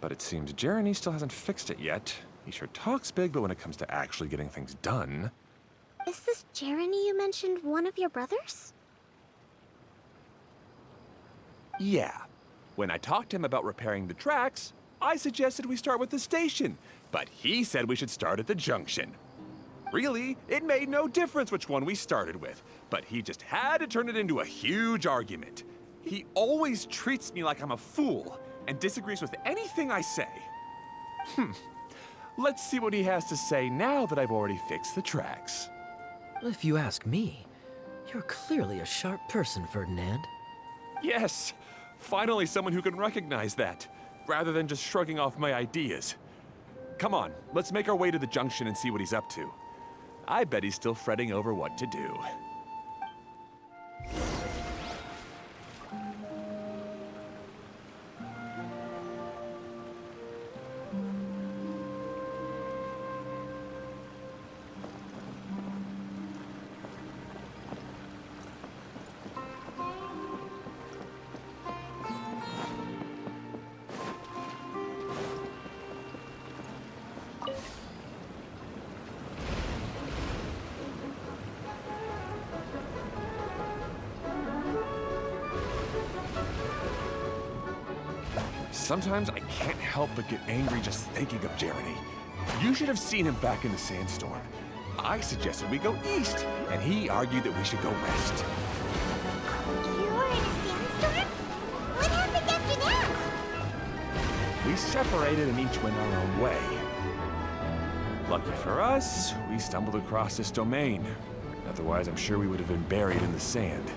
S11: But it seems Jeremy still hasn't fixed it yet. He sure talks big, but when it comes to actually getting things done...
S10: Is this Jeremy you mentioned one of your brothers?
S11: Yeah. When I talked to him about repairing the tracks, I suggested we start with the station, but he said we should start at the junction. Really, it made no difference which one we started with, but he just had to turn it into a huge argument. He always treats me like I'm a fool and disagrees with anything I say. Let's see what he has to say now that I've already fixed the tracks.
S3: If you ask me, you're clearly a sharp person, Ferdinand.
S11: Yes, finally someone who can recognize that, rather than just shrugging off my ideas. Come on, let's make our way to the junction and see what he's up to. I bet he's still fretting over what to do. Sometimes I can't help but get angry just thinking of Jeremy. You should have seen him back in the sandstorm. I suggested we go east, and he argued that we should go west.
S6: You were in a sandstorm? What happened after that?
S11: We separated and each went our own way. Lucky for us, we stumbled across this domain. Otherwise, I'm sure we would have been buried in the sand.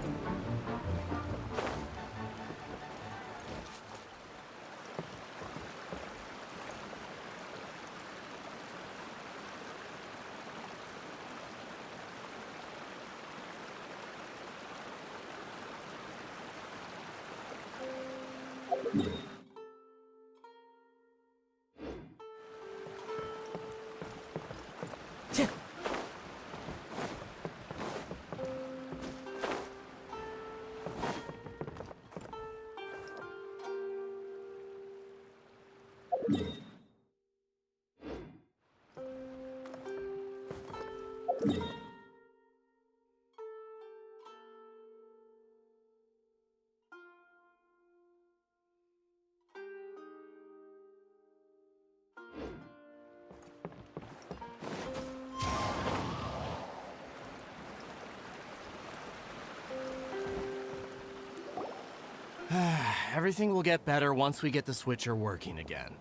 S13: Everything will get better once we get the switcher working again.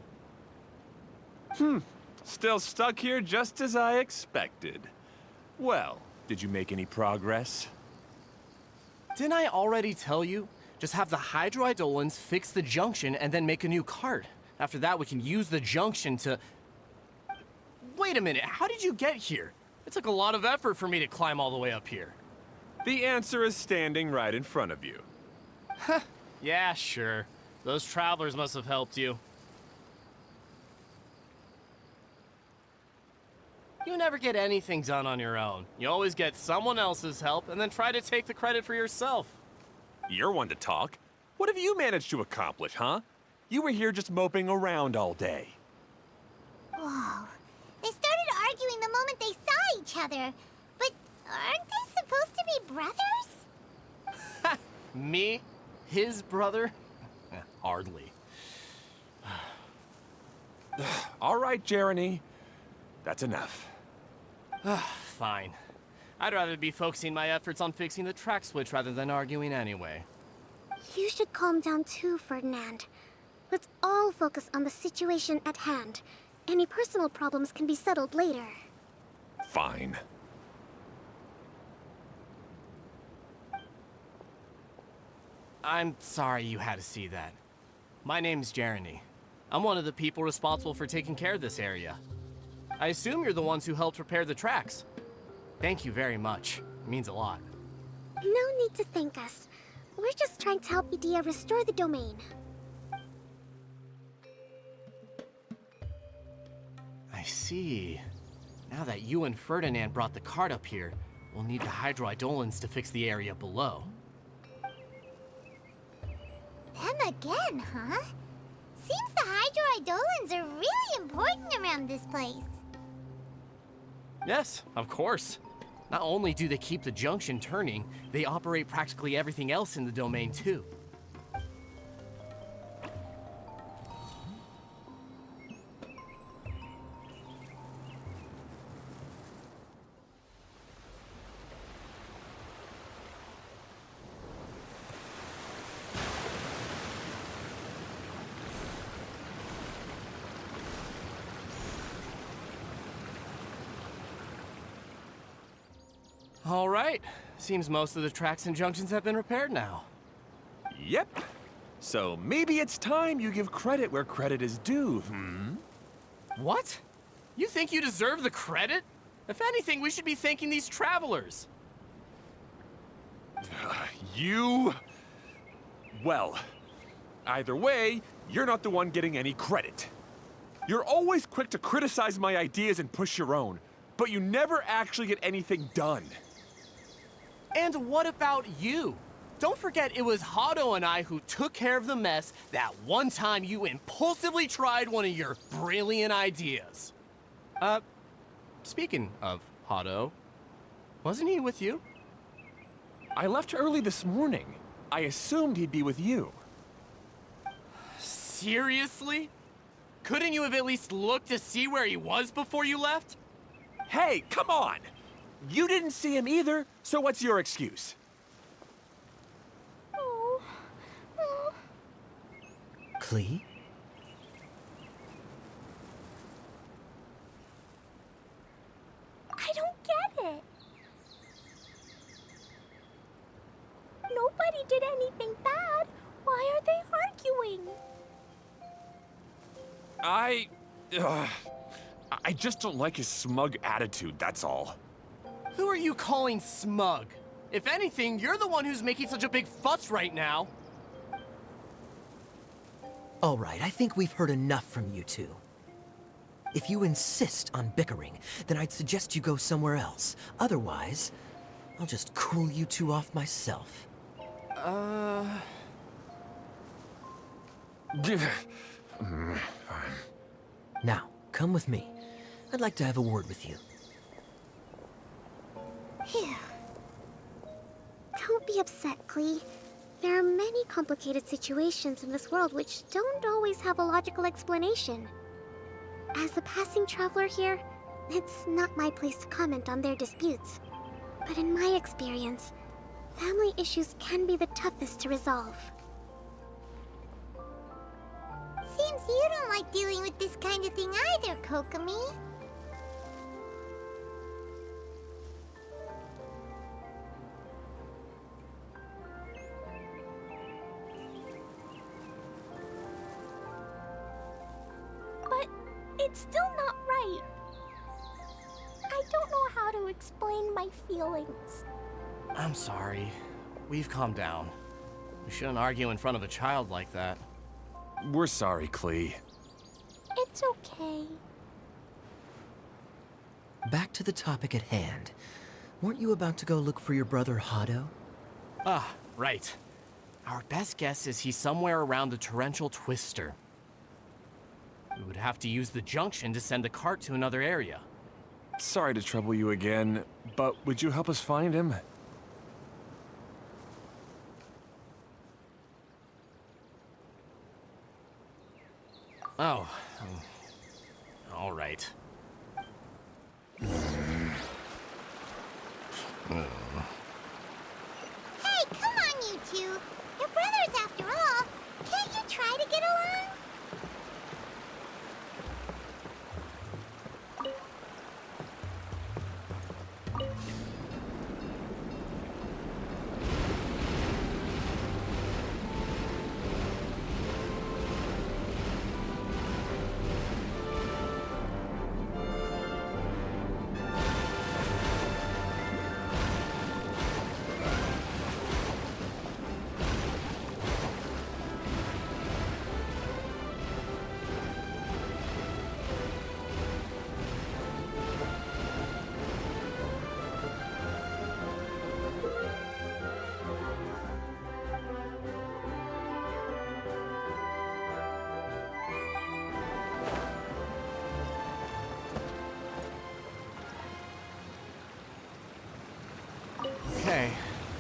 S11: Still stuck here just as I expected. Well, did you make any progress?
S13: Didn't I already tell you? Just have the hydroidolins fix the junction and then make a new cart. After that, we can use the junction to... Wait a minute, how did you get here? It took a lot of effort for me to climb all the way up here.
S11: The answer is standing right in front of you.
S13: Yeah, sure. Those travelers must have helped you. You never get anything done on your own. You always get someone else's help and then try to take the credit for yourself.
S11: You're one to talk. What have you managed to accomplish, huh? You were here just moping around all day.
S6: Whoa. They started arguing the moment they saw each other. But aren't they supposed to be brothers?
S13: Me? His brother? Hardly.
S11: All right, Jeremy. That's enough.
S13: Fine. I'd rather be focusing my efforts on fixing the track switch rather than arguing anyway.
S10: You should calm down too, Ferdinand. Let's all focus on the situation at hand. Any personal problems can be settled later.
S11: Fine.
S13: I'm sorry you had to see that. My name's Jeremy. I'm one of the people responsible for taking care of this area. I assume you're the ones who helped repair the tracks. Thank you very much. It means a lot.
S10: No need to thank us. We're just trying to help Edea restore the domain.
S13: I see. Now that you and Ferdinand brought the cart up here, we'll need the hydroidolins to fix the area below.
S6: Them again, huh? Seems the hydroidolins are really important around this place.
S13: Yes, of course. Not only do they keep the junction turning, they operate practically everything else in the domain too. All right. Seems most of the tracks and junctions have been repaired now.
S11: Yep. So maybe it's time you give credit where credit is due,
S13: What? You think you deserve the credit? If anything, we should be thanking these travelers.
S11: You... Well, either way, you're not the one getting any credit. You're always quick to criticize my ideas and push your own, but you never actually get anything done.
S13: And what about you? Don't forget it was Hado and I who took care of the mess that one time you impulsively tried one of your brilliant ideas. Speaking of Hado, wasn't he with you?
S11: I left early this morning. I assumed he'd be with you.
S13: Seriously? Couldn't you have at least looked to see where he was before you left?
S11: Hey, come on! You didn't see him either, so what's your excuse?
S3: Klee?
S1: I don't get it. Nobody did anything bad. Why are they arguing?
S11: I just don't like his smug attitude, that's all.
S13: Who are you calling smug? If anything, you're the one who's making such a big fuss right now.
S3: All right, I think we've heard enough from you two. If you insist on bickering, then I'd suggest you go somewhere else. Otherwise, I'll just cool you two off myself.
S11: Fine.
S3: Now, come with me. I'd like to have a word with you.
S10: Phew. Don't be upset, Klee. There are many complicated situations in this world which don't always have a logical explanation. As a passing traveler here, it's not my place to comment on their disputes. But in my experience, family issues can be the toughest to resolve.
S6: Seems you don't like dealing with this kind of thing either, Kokomi.
S1: But it's still not right. I don't know how to explain my feelings.
S13: I'm sorry. We've calmed down. We shouldn't argue in front of a child like that.
S11: We're sorry, Klee.
S1: It's okay.
S3: Back to the topic at hand. Weren't you about to go look for your brother Hado?
S13: Ah, right. Our best guess is he's somewhere around the torrential twister. We would have to use the junction to send the cart to another area.
S11: Sorry to trouble you again, but would you help us find him?
S13: Oh, all right.
S6: Hey, come on, you two. You're brothers after all. Can't you try to get along?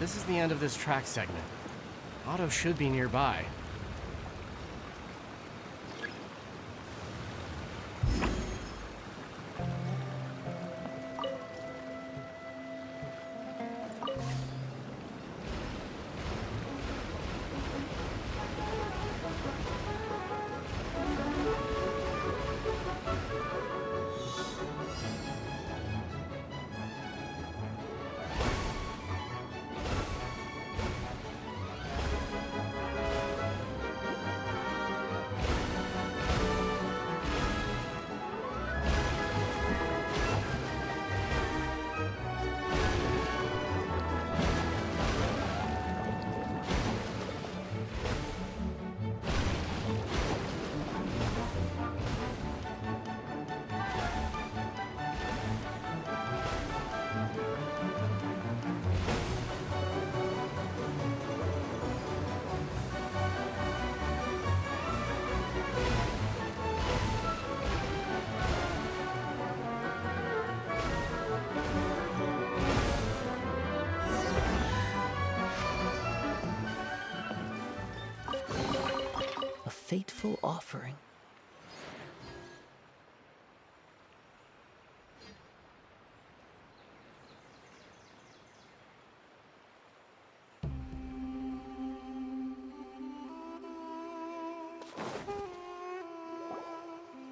S13: This is the end of this track segment. Otto should be nearby.
S4: A fateful offering.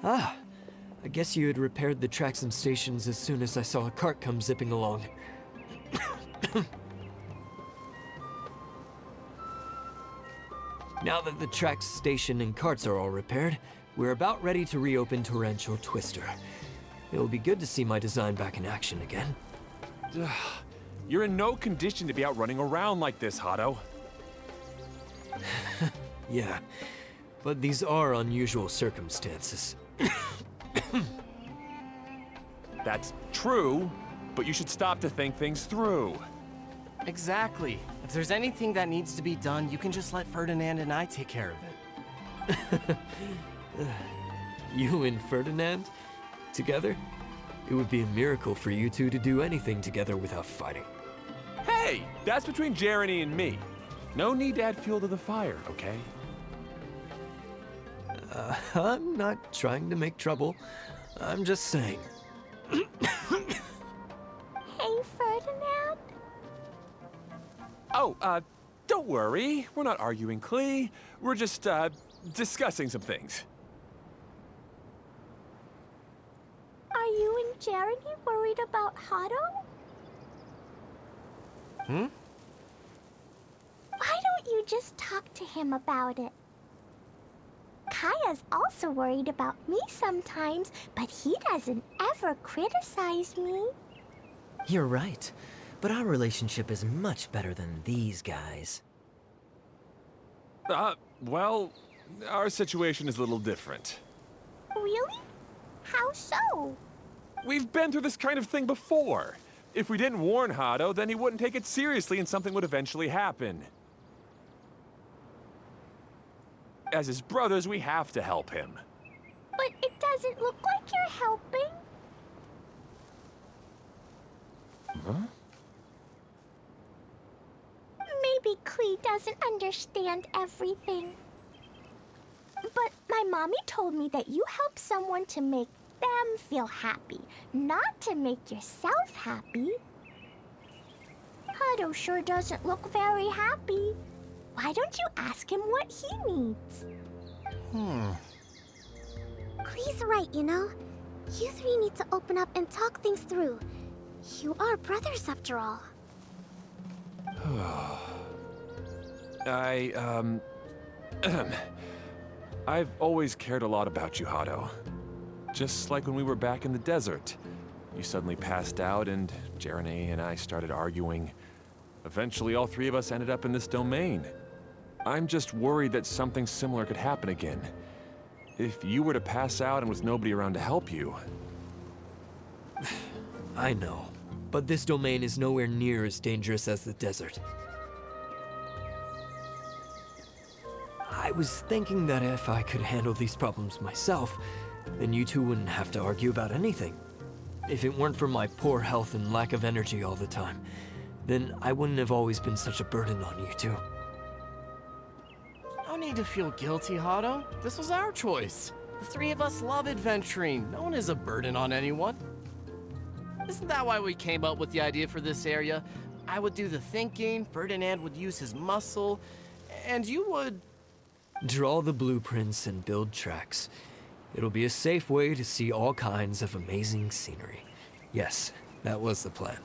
S3: Ah, I guess you had repaired the tracks and stations as soon as I saw a cart come zipping along. Now that the tracks, station, and carts are all repaired, we're about ready to reopen Torrential Twister. It will be good to see my design back in action again.
S11: You're in no condition to be out running around like this, Hado.
S3: Yeah, but these are unusual circumstances.
S11: That's true, but you should stop to think things through.
S13: Exactly. If there's anything that needs to be done, you can just let Ferdinand and I take care of it.
S3: You and Ferdinand? Together? It would be a miracle for you two to do anything together without fighting.
S11: Hey, that's between Jeremy and me. No need to add fuel to the fire, okay?
S3: I'm not trying to make trouble. I'm just saying.
S1: Hey, Ferdinand?
S11: Oh, don't worry. We're not arguing, Klee. We're just, discussing some things.
S1: Are you and Jeremy worried about Hado? Why don't you just talk to him about it? Kaya's also worried about me sometimes, but he doesn't ever criticize me.
S3: You're right, but our relationship is much better than these guys.
S11: Well, our situation is a little different.
S1: Really? How so?
S11: We've been through this kind of thing before. If we didn't warn Hado, then he wouldn't take it seriously and something would eventually happen. As his brothers, we have to help him.
S1: But it doesn't look like you're helping.
S11: Huh?
S1: Maybe Klee doesn't understand everything. But my mommy told me that you help someone to make them feel happy, not to make yourself happy. Hado sure doesn't look very happy. Why don't you ask him what he needs?
S10: Klee's right, you know? You three need to open up and talk things through. You are brothers after all.
S11: I've always cared a lot about you, Hado. Just like when we were back in the desert. You suddenly passed out and Jeremy and I started arguing. Eventually, all three of us ended up in this domain. I'm just worried that something similar could happen again. If you were to pass out and with nobody around to help you...
S3: I know, but this domain is nowhere near as dangerous as the desert. I was thinking that if I could handle these problems myself, then you two wouldn't have to argue about anything. If it weren't for my poor health and lack of energy all the time, then I wouldn't have always been such a burden on you two.
S13: No need to feel guilty, Hado. This was our choice. The three of us love adventuring. No one is a burden on anyone. Isn't that why we came up with the idea for this area? I would do the thinking, Ferdinand would use his muscle, and you would...
S3: Draw the blueprints and build tracks. It'll be a safe way to see all kinds of amazing scenery. Yes, that was the plan.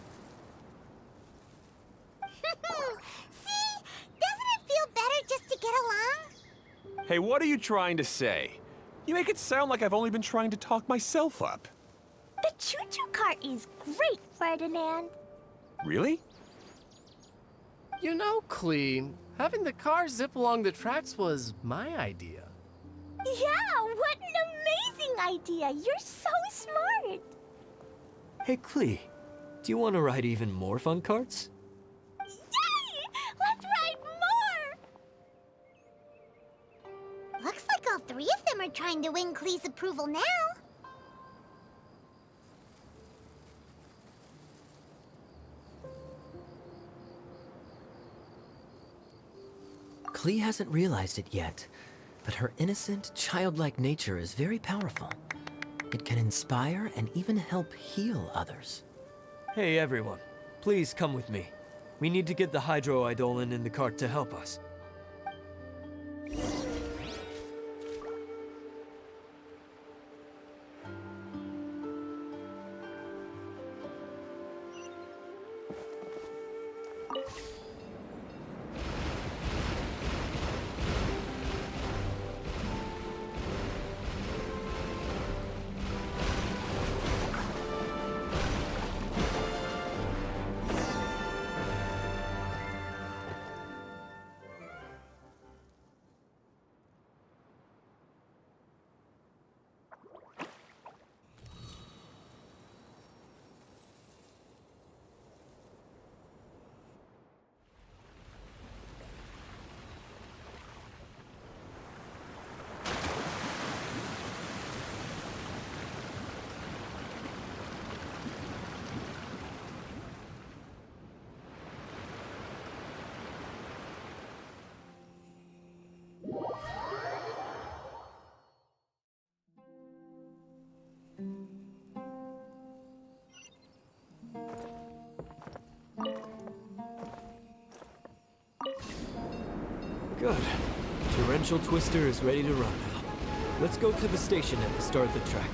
S6: See? Doesn't it feel better just to get along?
S11: Hey, what are you trying to say? You make it sound like I've only been trying to talk myself up.
S1: The choo-choo cart is great, Ferdinand.
S11: Really?
S13: You know, Clee, having the car zip along the tracks was my idea.
S1: Yeah, what an amazing idea! You're so smart!
S3: Hey, Klee, do you want to ride even more fun carts?
S1: Yay! Let's ride more!
S6: Looks like all three of them are trying to win Klee's approval now.
S3: Klee hasn't realized it yet, but her innocent, childlike nature is very powerful. It can inspire and even help heal others. Hey everyone, please come with me. We need to get the Hydro Eidolon in the cart to help us. Good. Torrential Twister is ready to run now. Let's go to the station at the start of the track.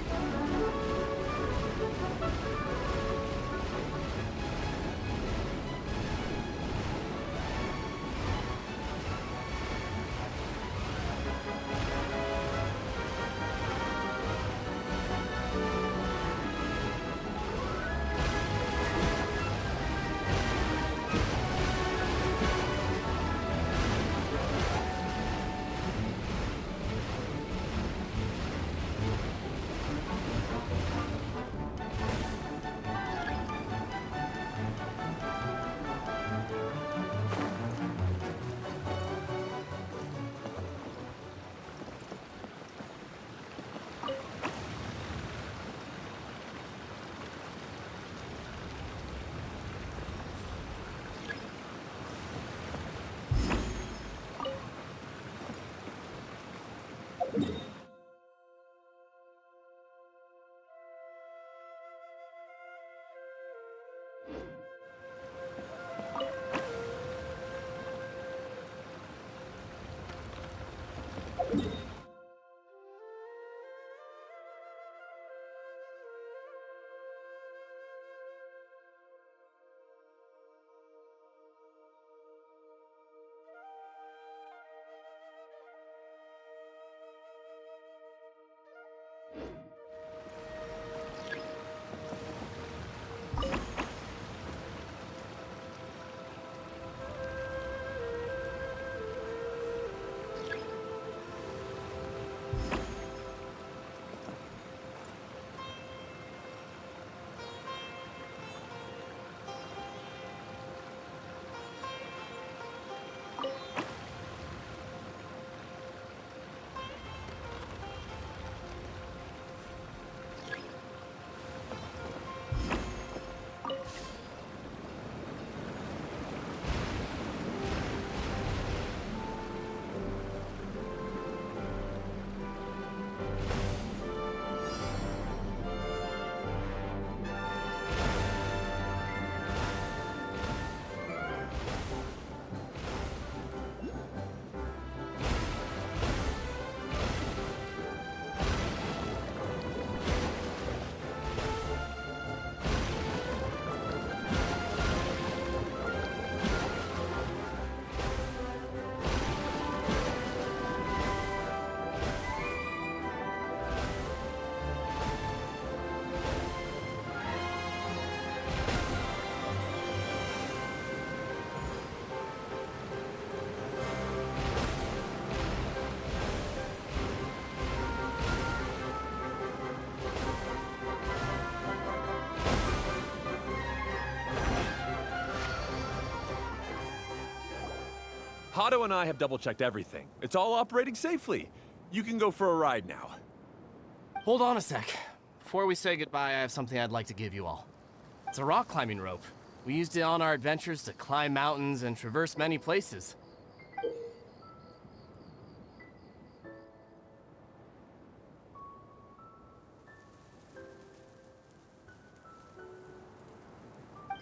S11: Hato and I have double-checked everything. It's all operating safely. You can go for a ride now.
S13: Hold on a sec. Before we say goodbye, I have something I'd like to give you all. It's a rock climbing rope. We used it on our adventures to climb mountains and traverse many places.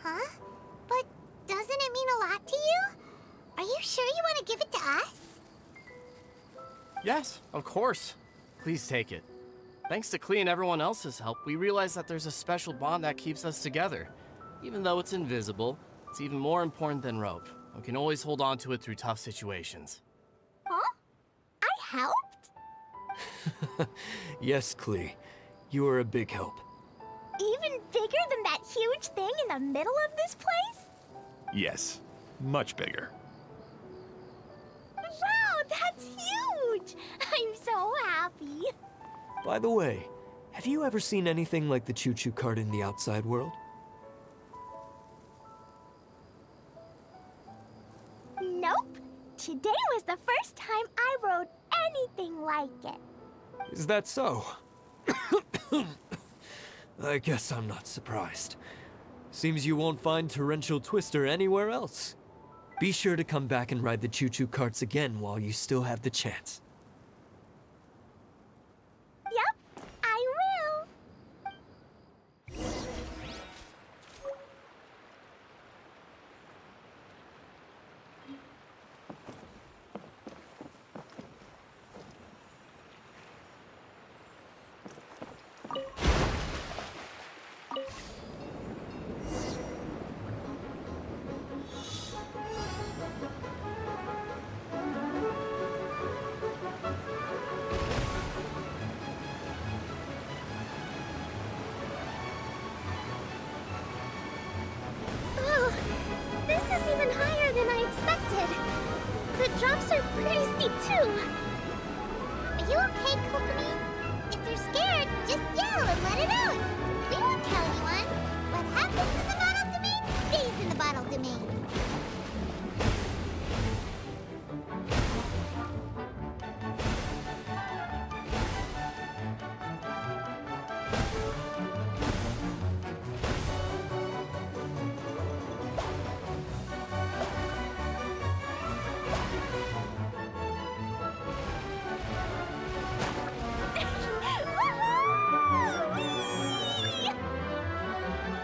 S6: Huh? But doesn't it mean a lot to you? Are you sure you want to give it to us?
S13: Yes, of course. Please take it. Thanks to Klee and everyone else's help, we realized that there's a special bond that keeps us together. Even though it's invisible, it's even more important than rope. We can always hold on to it through tough situations.
S1: Huh? I helped?
S3: Yes, Klee. You are a big help.
S1: Even bigger than that huge thing in the middle of this place?
S11: Yes, much bigger.
S1: Wow, that's huge! I'm so happy.
S14: By the way, have you ever seen anything like the choo-choo cart in the outside world?
S1: Nope. Today was the first time I rode anything like it.
S14: Is that so? I guess I'm not surprised. Seems you won't find Torrential Twister anywhere else. Be sure to come back and ride the choo-choo carts again while you still have the chance.
S1: Yep, I will.
S10: Oh, this is even higher than I expected. The drops are pretty steep too.
S6: Are you okay, Kokomi? If you're scared, just yell and let it out. We won't tell anyone. What happens in the bottle domain stays in the bottle domain.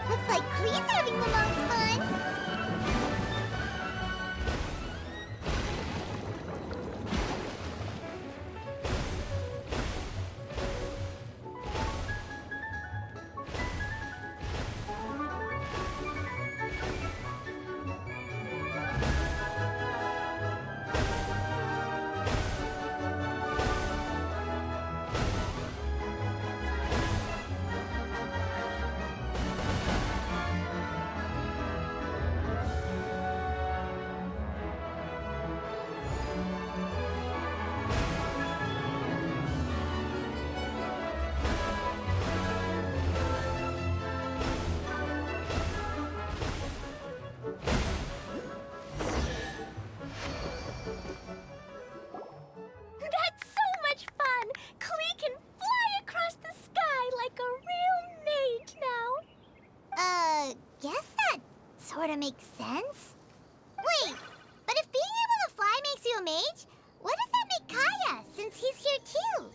S6: Looks like Klee's having the most fun.
S1: That's so much fun! Klee can fly across the sky like a real mage now.
S6: Guess that sort of makes sense. Wait, but if being able to fly makes you a mage, what does that make Kaya, since he's here too?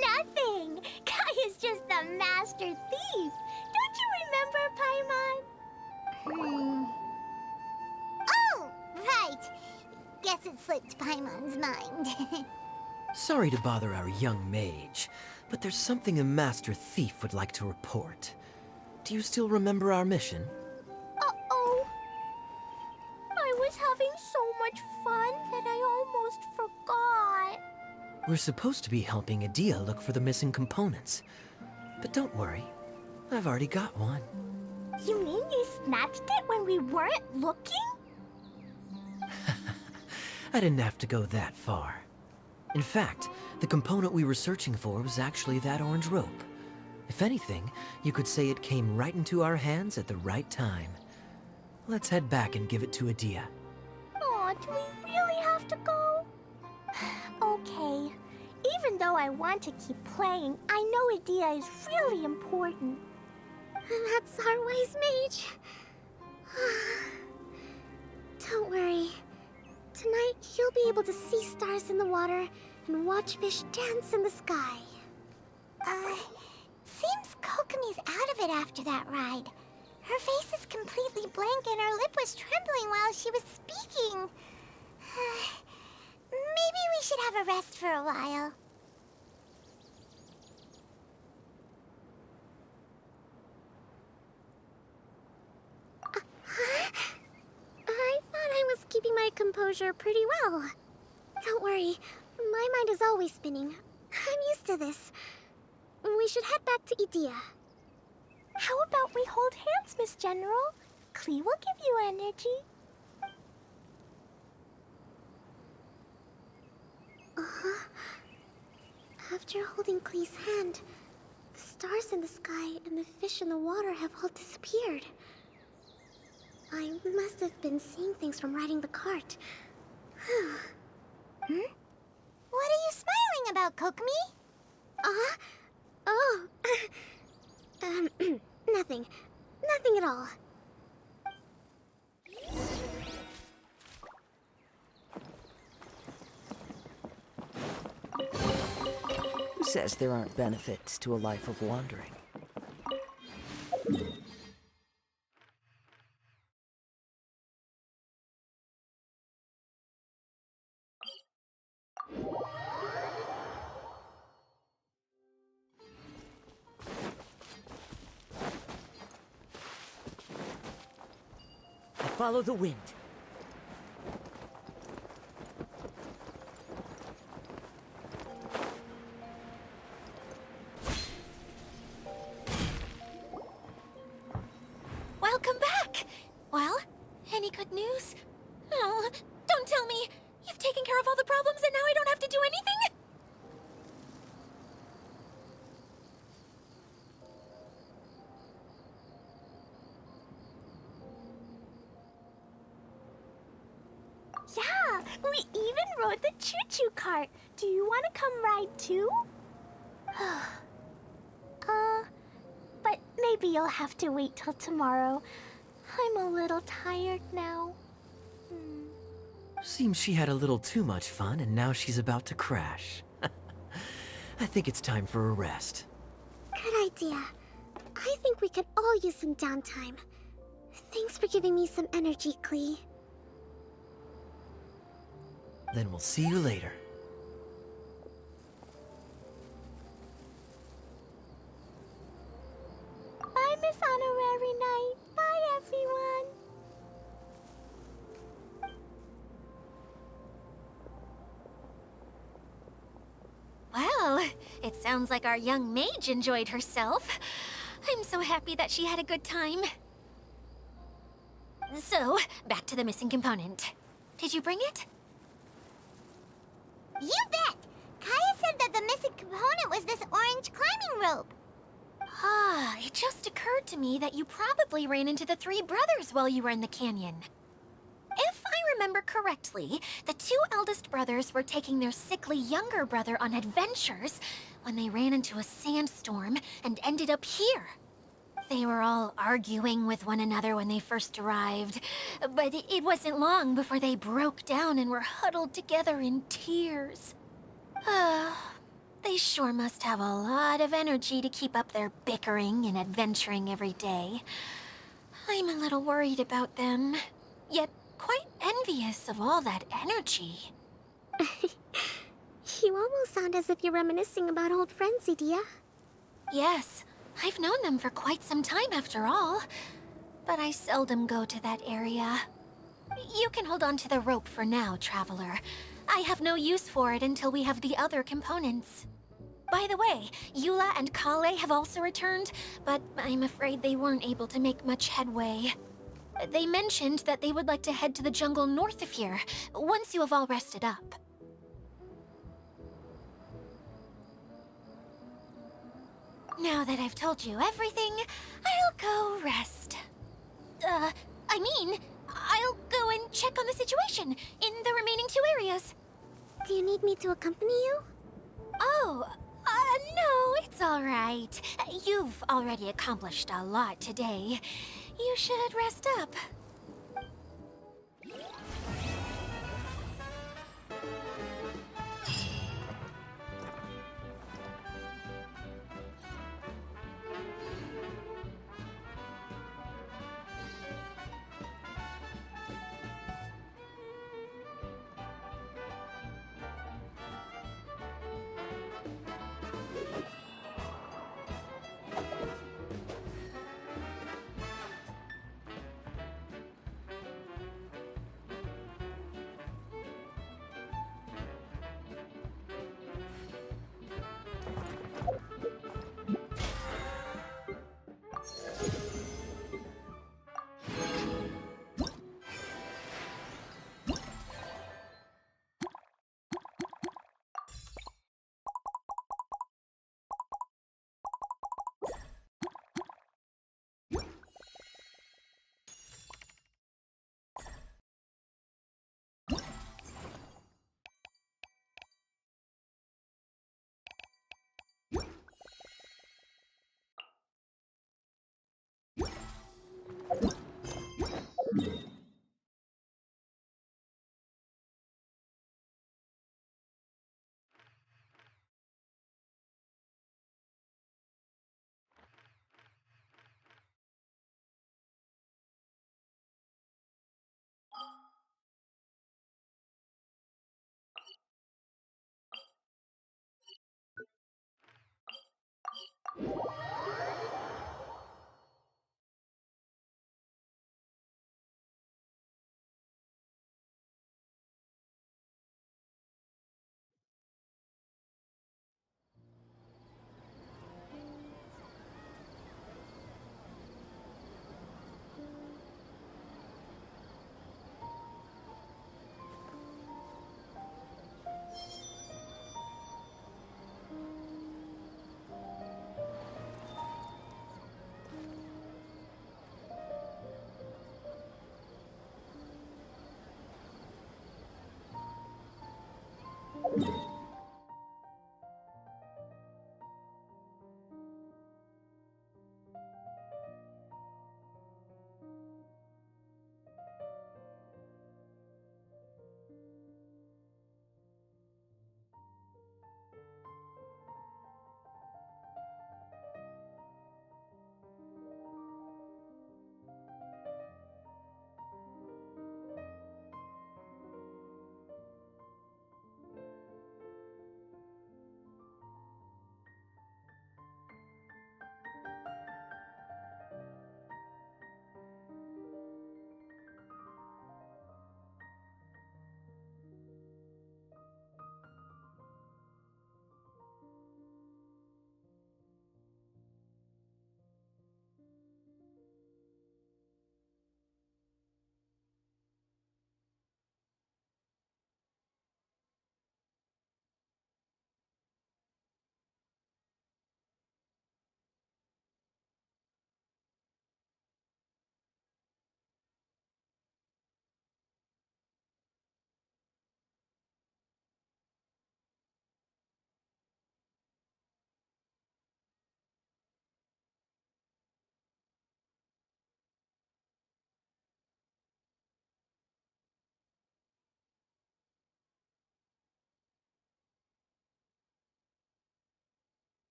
S1: Nothing! Kaya's just the master thief. Don't you remember, Paimon?
S6: Oh, right. Guess it slipped Paimon's mind.
S3: Sorry to bother our young mage, but there's something a master thief would like to report. Do you still remember our mission?
S1: Uh-oh. I was having so much fun that I almost forgot.
S3: We're supposed to be helping Adia look for the missing components. But don't worry, I've already got one.
S1: You mean you snatched it when we weren't looking?
S3: I didn't have to go that far. In fact, the component we were searching for was actually that orange rope. If anything, you could say it came right into our hands at the right time. Let's head back and give it to Adia.
S1: Aw, do we really have to go? Okay. Even though I want to keep playing, I know Adia is really important.
S10: That's our wise mage. Don't worry. Tonight, you'll be able to see stars in the water and watch fish dance in the sky.
S6: Seems Kokomi's out of it after that ride. Her face is completely blank and her lip was trembling while she was speaking. Maybe we should have a rest for a while.
S10: I thought I was keeping my composure pretty well. Don't worry, my mind is always spinning. I'm used to this. We should head back to Idia.
S1: How about we hold hands, Miss General? Klee will give you energy.
S10: After holding Klee's hand, the stars in the sky and the fish in the water have all disappeared. I must have been seeing things from riding the cart.
S6: What are you smiling about, Kokomi?
S10: Oh. Nothing. Nothing at all.
S4: Who says there aren't benefits to a life of wandering? Follow the wind.
S9: Welcome back! Well, any good news? Oh, don't tell me! You've taken care of all the problems and now I don't have to do anything?
S1: Yeah, we even rode the choo-choo cart. Do you want to come ride too? But maybe you'll have to wait till tomorrow. I'm a little tired now.
S3: Seems she had a little too much fun and now she's about to crash. I think it's time for a rest.
S10: Good idea. I think we could all use some downtime. Thanks for giving me some energy, Klee.
S3: Then we'll see you later.
S1: Bye, Miss Honorary Knight. Bye, everyone.
S9: Well, it sounds like our young mage enjoyed herself. I'm so happy that she had a good time. So, back to the missing component. Did you bring it?
S6: You bet! Kaya said that the missing component was this orange climbing rope.
S9: Ah, it just occurred to me that you probably ran into the three brothers while you were in the canyon. If I remember correctly, the two eldest brothers were taking their sickly younger brother on adventures when they ran into a sandstorm and ended up here. They were all arguing with one another when they first arrived, but it wasn't long before they broke down and were huddled together in tears. They sure must have a lot of energy to keep up their bickering and adventuring every day. I'm a little worried about them, yet quite envious of all that energy.
S10: You almost sound as if you're reminiscing about old friends, Idia.
S9: Yes, I've known them for quite some time after all, but I seldom go to that area. You can hold on to the rope for now, Traveler. I have no use for it until we have the other components. By the way, Eula and Kale have also returned, but I'm afraid they weren't able to make much headway. They mentioned that they would like to head to the jungle north of here, once you have all rested up. Now that I've told you everything, I'll go rest. I mean, I'll go and check on the situation in the remaining 2 areas.
S10: Do you need me to accompany you?
S9: Oh, no, it's all right. You've already accomplished a lot today. You should rest up.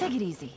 S2: Take it easy.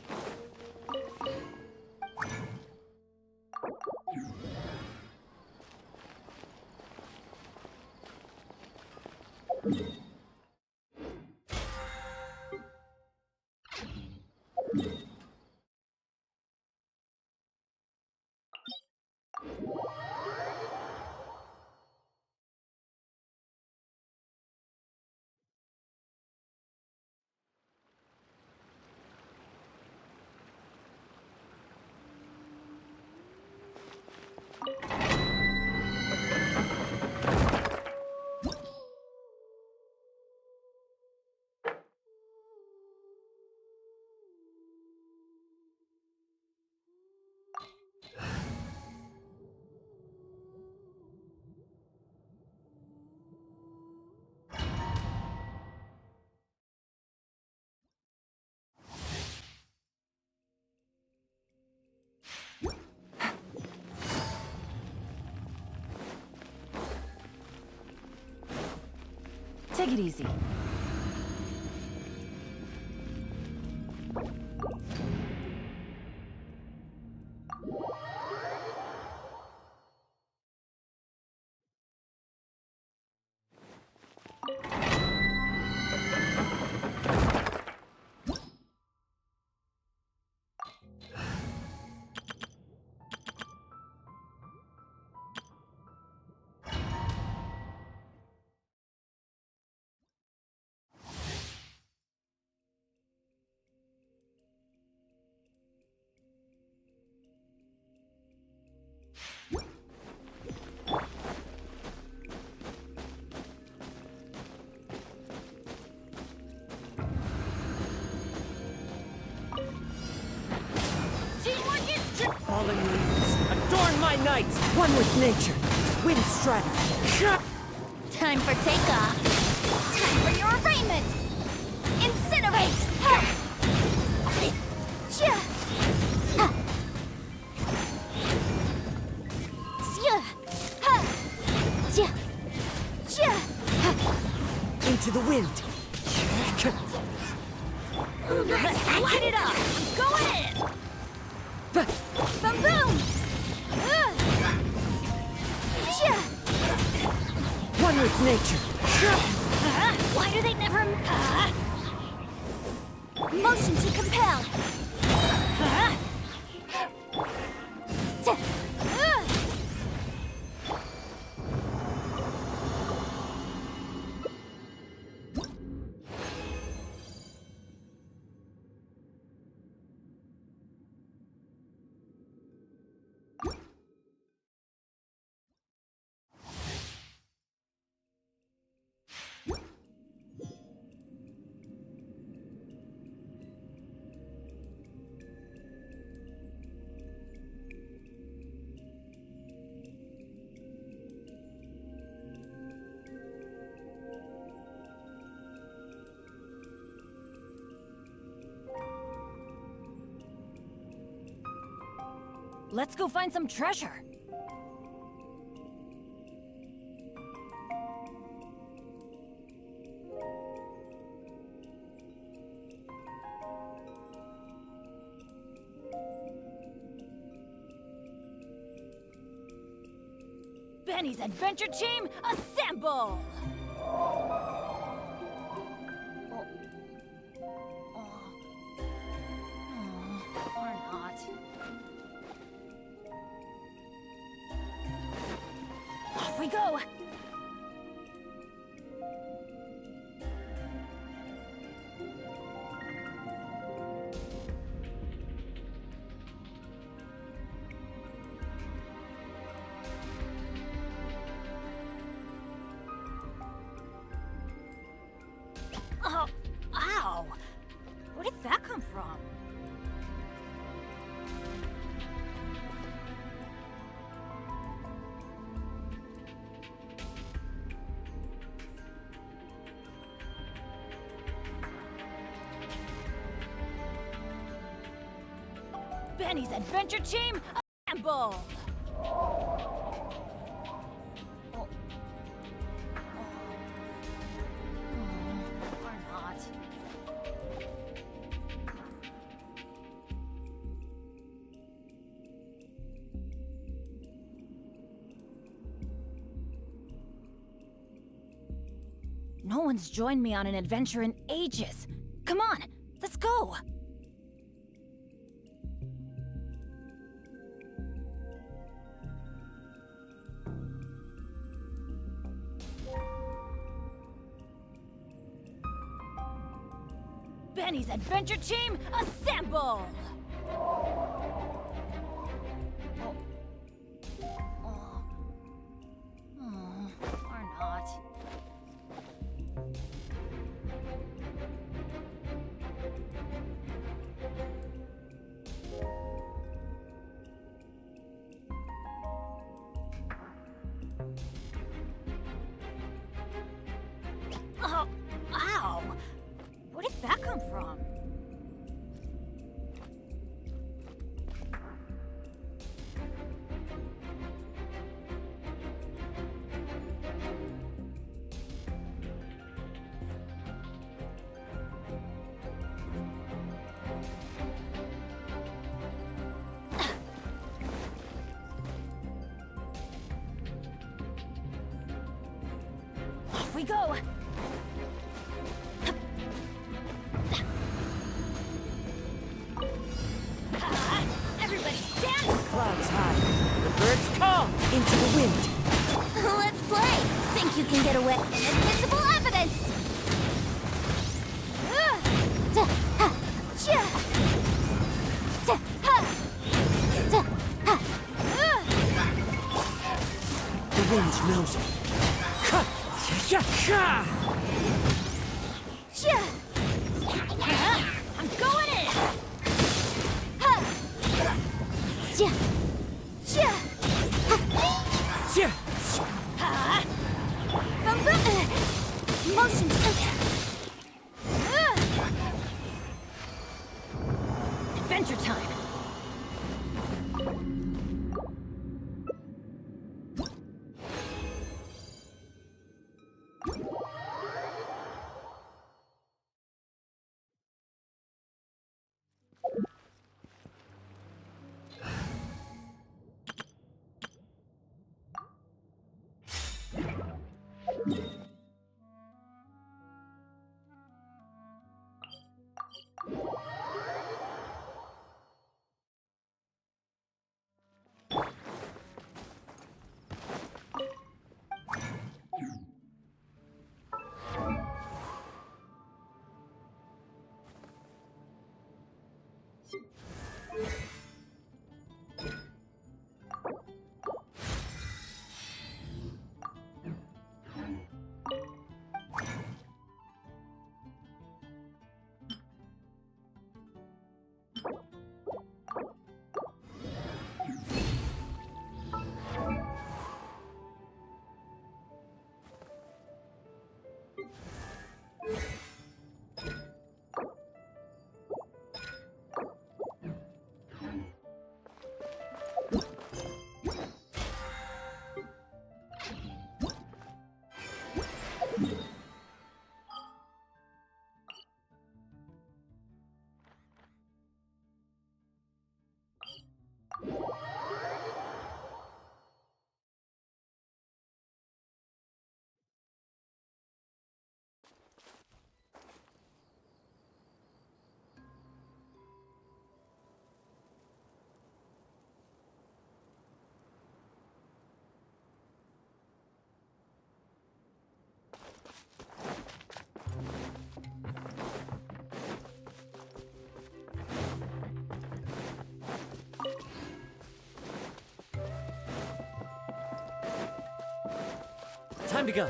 S2: Take it easy.
S4: Fallen leaves, adorn my night! One with nature, wind strategy.
S7: Time for takeoff. Time for your arraignment. Incinerate!
S4: Into the wind.
S7: Light it up! Go in! Boom boom!
S4: One with nature.
S7: Why do they never... Motion to compel!
S12: Let's go find some treasure. Benny's Adventure Team, assemble! Or not. Off we go! Oh, ow! Where did that come from? Benny's Adventure Team, assemble! Or not. No one's joined me on an adventure in ages. Come on, let's go! Benny's adventure team, assemble! Or not. Oh, ow! Where did that come from? Off we go! Everybody stand!
S4: Clouds high. The birds call into the wind.
S9: Let's play! Think you can get away? Invisible evidence!
S4: The wind knows me.
S12: I'm going in!
S9: Motion
S12: Adventure time!
S4: Time to go.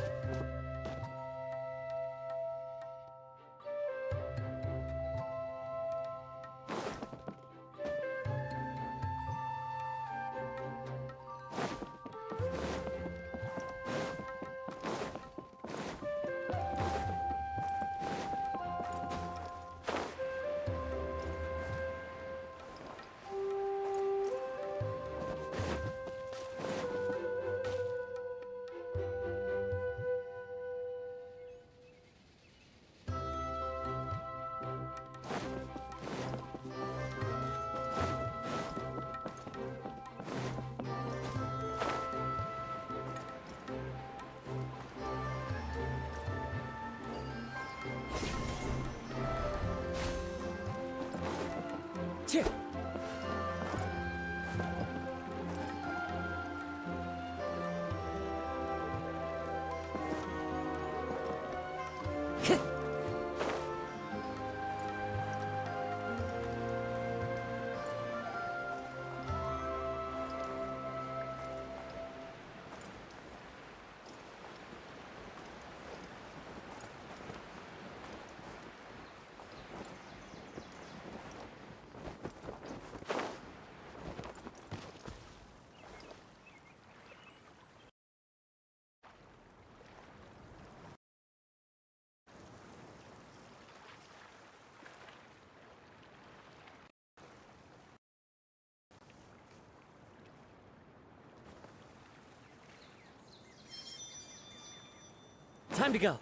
S4: Time to go.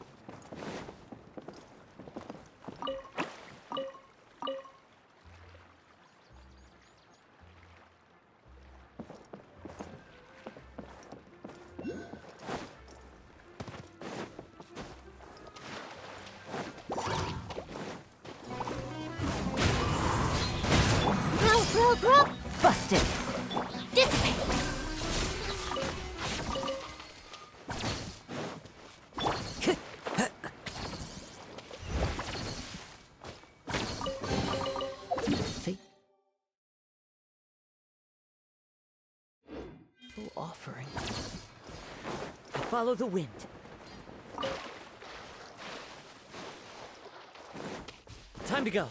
S9: Busted. Dissipate.
S3: Full offering.
S4: Follow the wind. Time to go.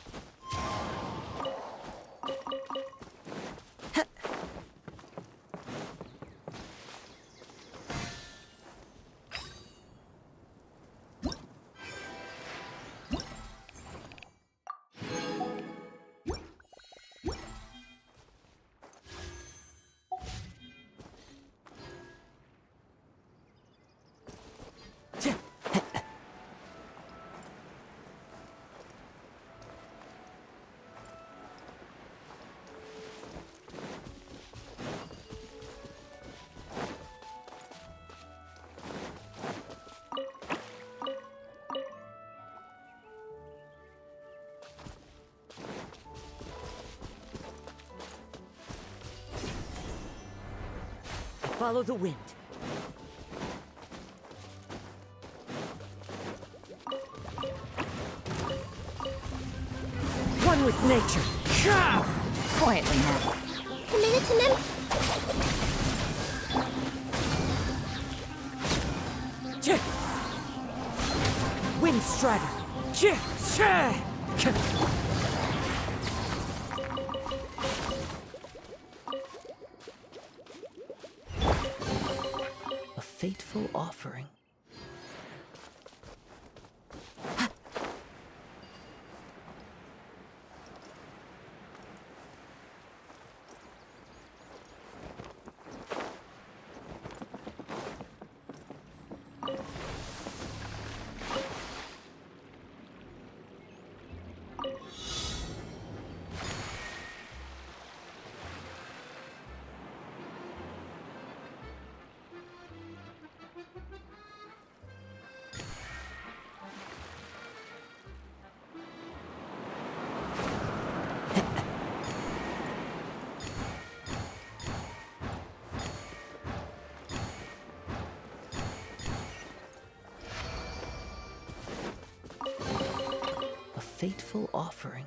S4: Follow the wind. One with nature.
S2: Quietly now.
S4: Wind strider.
S3: A fateful offering. A fateful offering.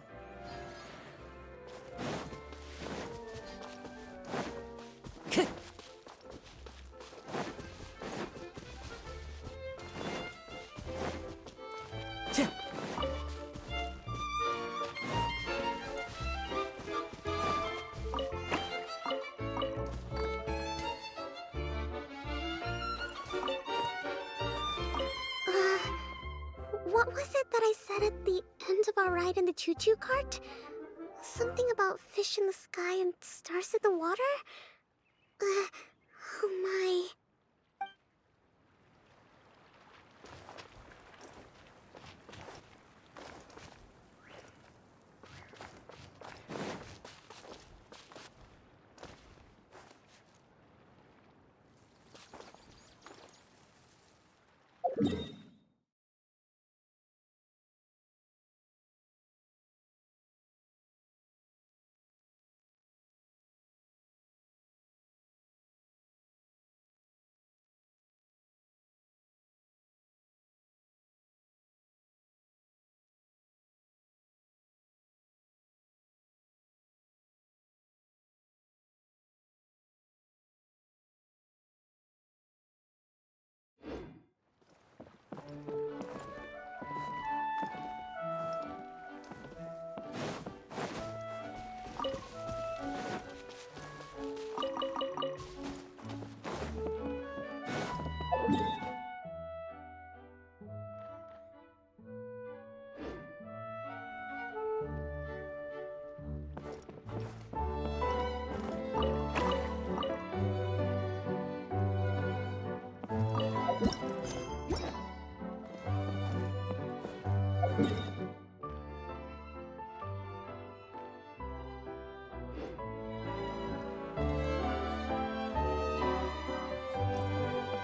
S10: What was it that I said at the end of our ride in the choo-choo cart? Something about fish in the sky and stars in the water? Oh my.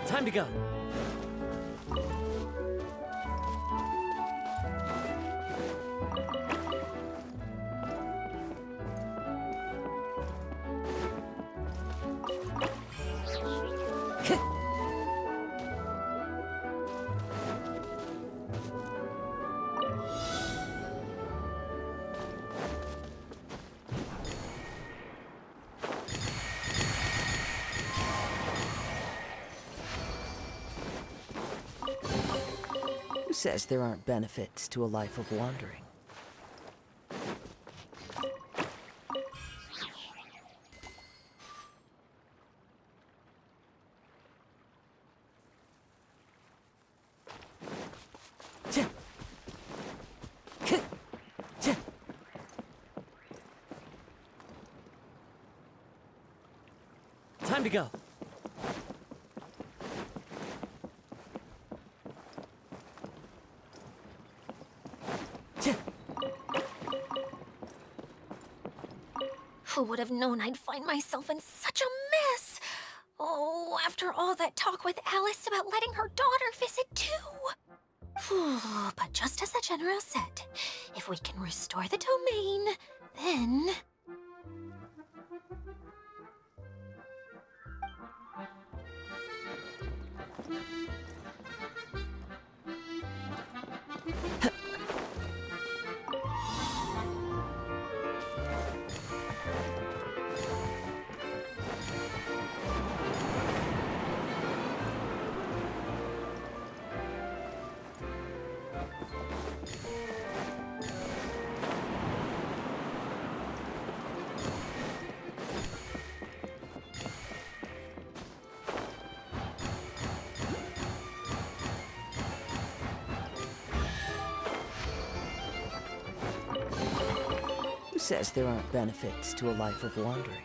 S4: Time to go.
S15: Who says there aren't benefits to a life of wandering?
S4: Time to go.
S9: Who would have known I'd find myself in such a mess? Oh, after all that talk with Alice about letting her daughter visit too. But just as the General said, if we can restore the domain, then...
S15: Who says there aren't benefits to a life of wandering?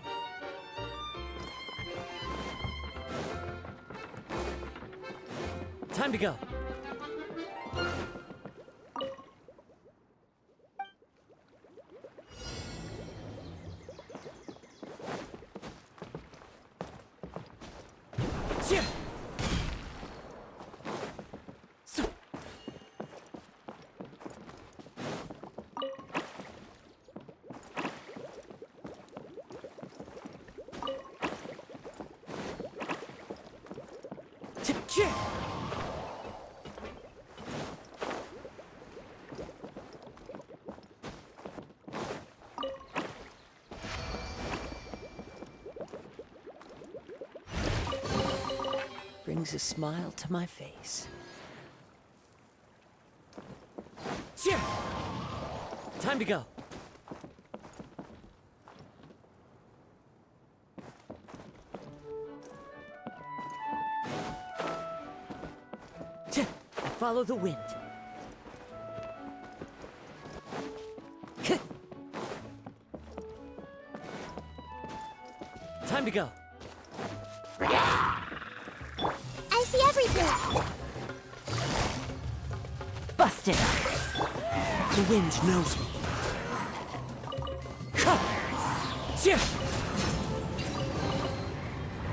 S4: Time to go.
S15: Brings a smile to my face.
S4: Time to go. Follow the wind. Time to go.
S6: I see everything.
S4: Busted. The wind knows me.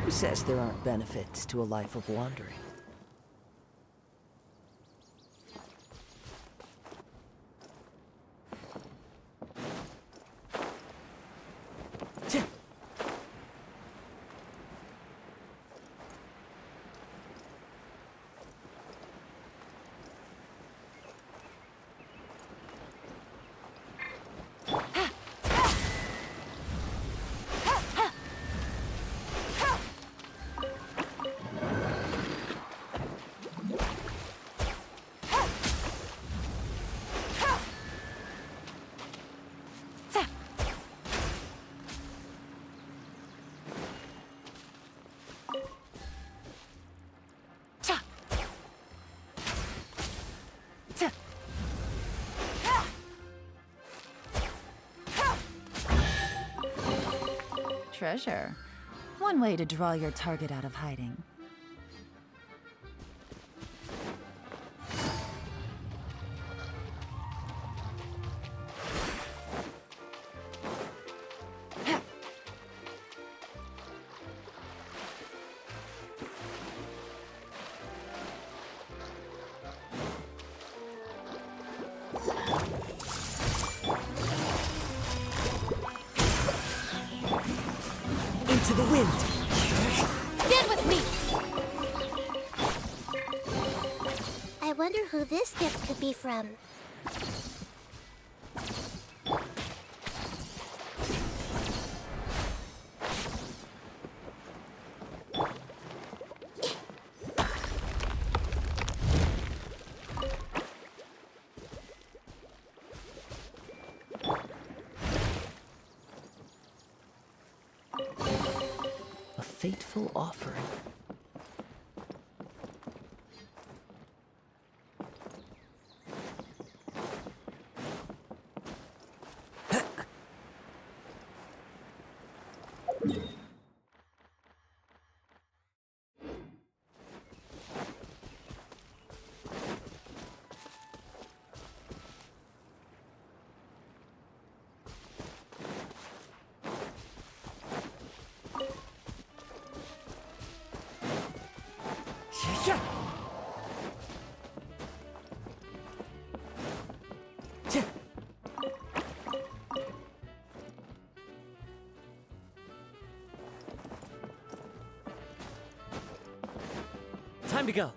S15: Who says there aren't benefits to a life of wandering?
S2: Treasure. One way to draw your target out of hiding.
S4: Into the wind!
S9: Stand with me!
S10: I wonder who this gift could be from.
S15: A fateful offering.
S4: Time to go.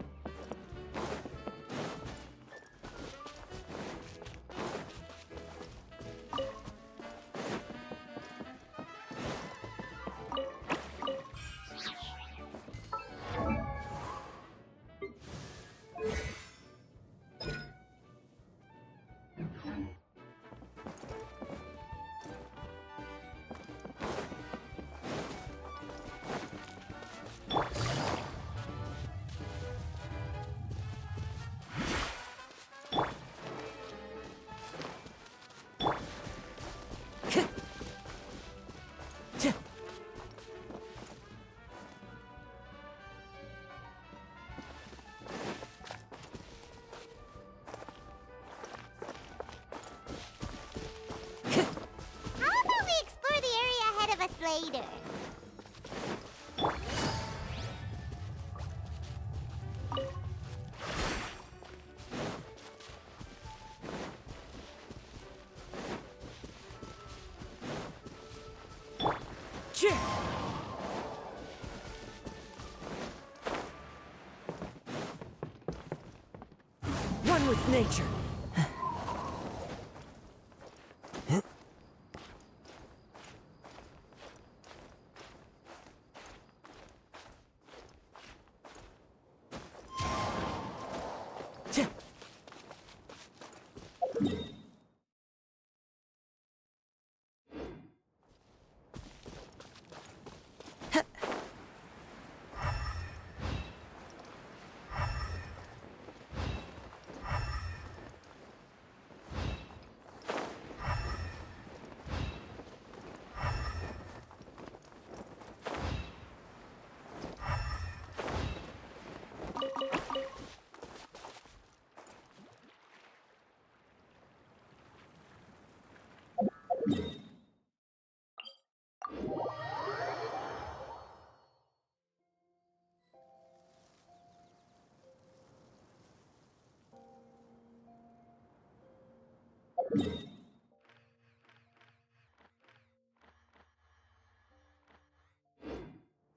S6: How about we explore the area ahead of us later?
S4: One with nature.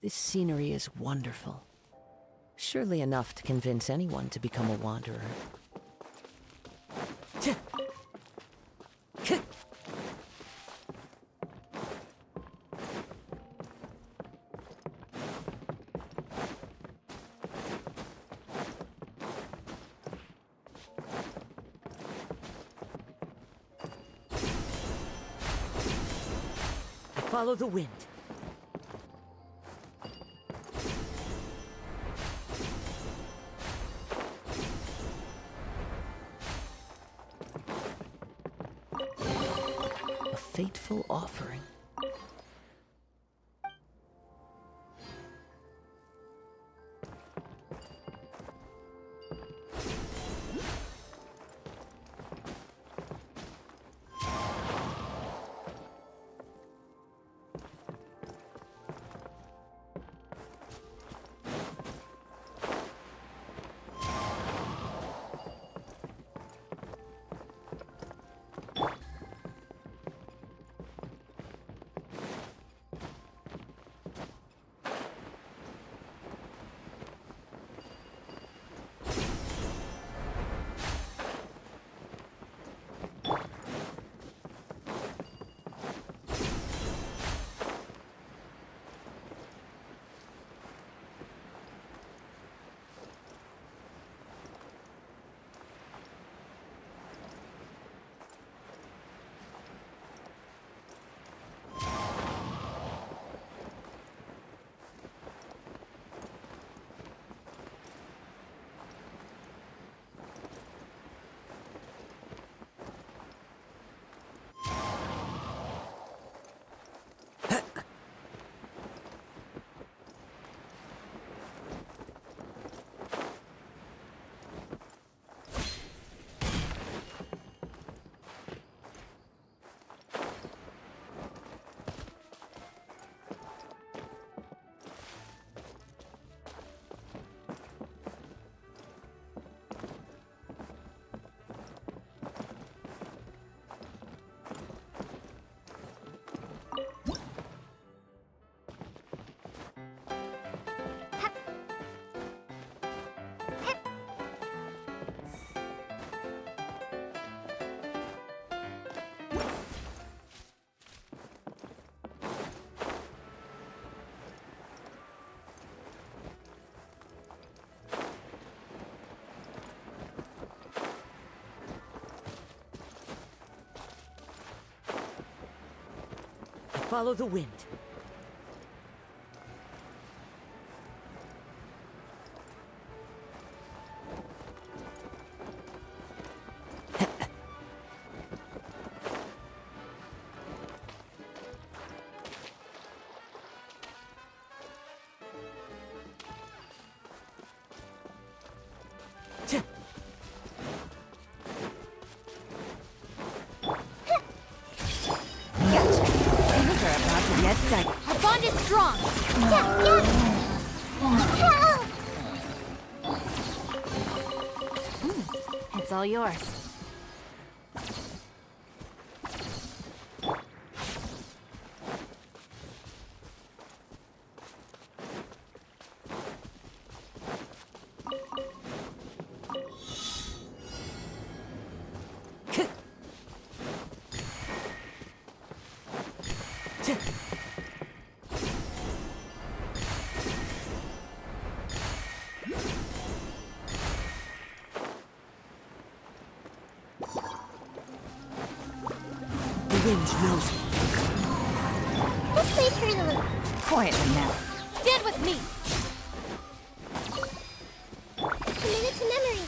S15: This scenery is wonderful. Surely enough to convince anyone to become a wanderer.
S4: Follow the wind.
S15: A fateful offering.
S4: Follow the wind.
S9: Our bond is strong.
S2: It's all yours.
S4: The wind knows me.
S10: Let's leave her in the loop.
S2: Quietly now.
S9: Stand with me.
S10: Commit it to memory.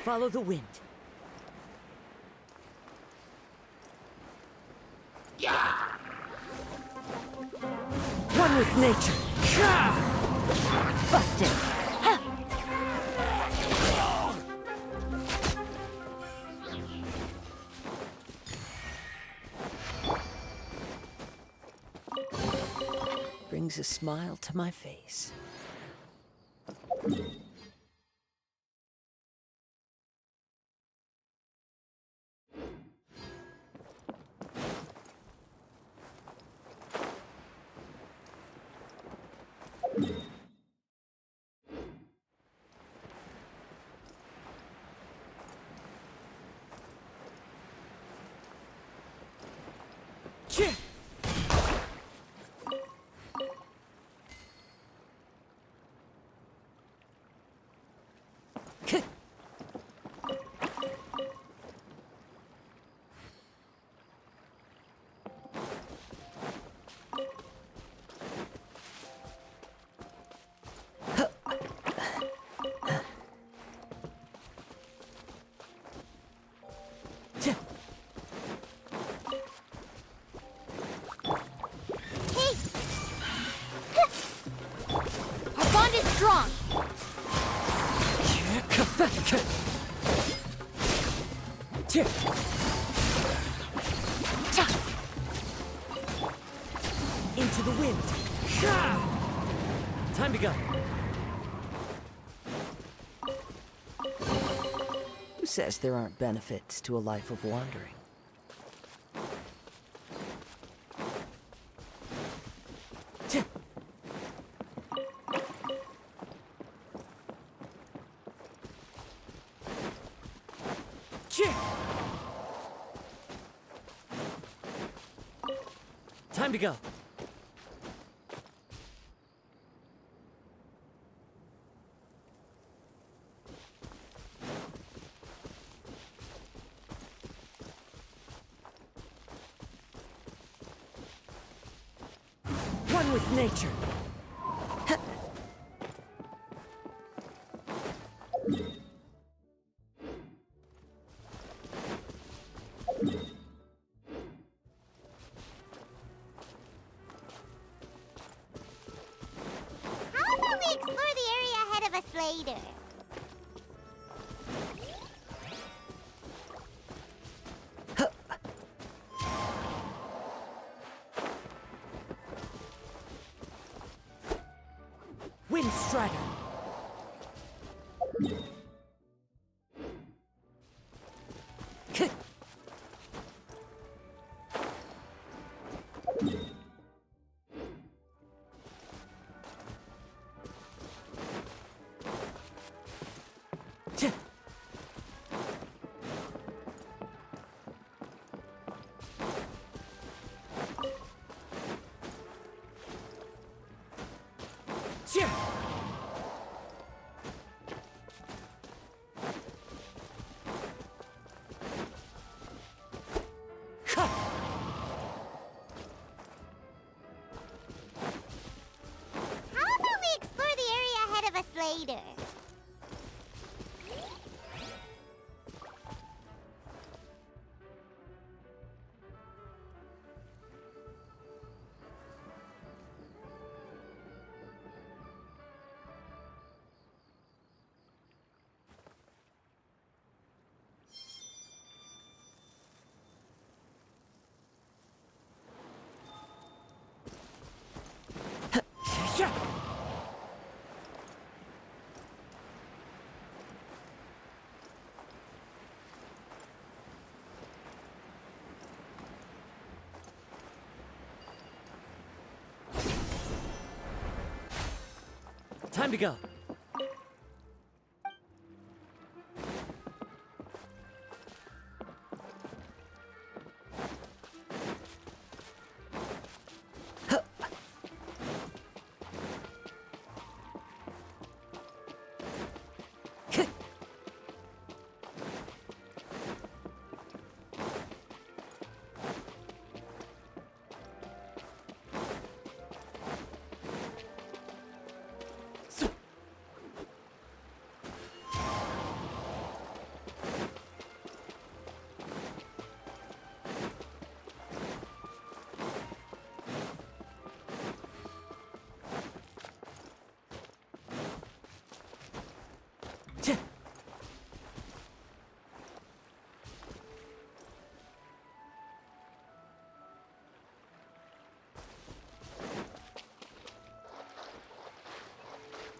S4: Follow the wind. One with nature.
S2: Busted.
S15: Brings a smile to my face.
S9: Our bond is strong.
S4: Into the wind. Time to go.
S15: Who says there aren't benefits to a life of wandering?
S4: Time to go. One with nature.
S6: How about we explore the area ahead of us later?
S4: Wind Strider.
S6: later.
S4: Time to go.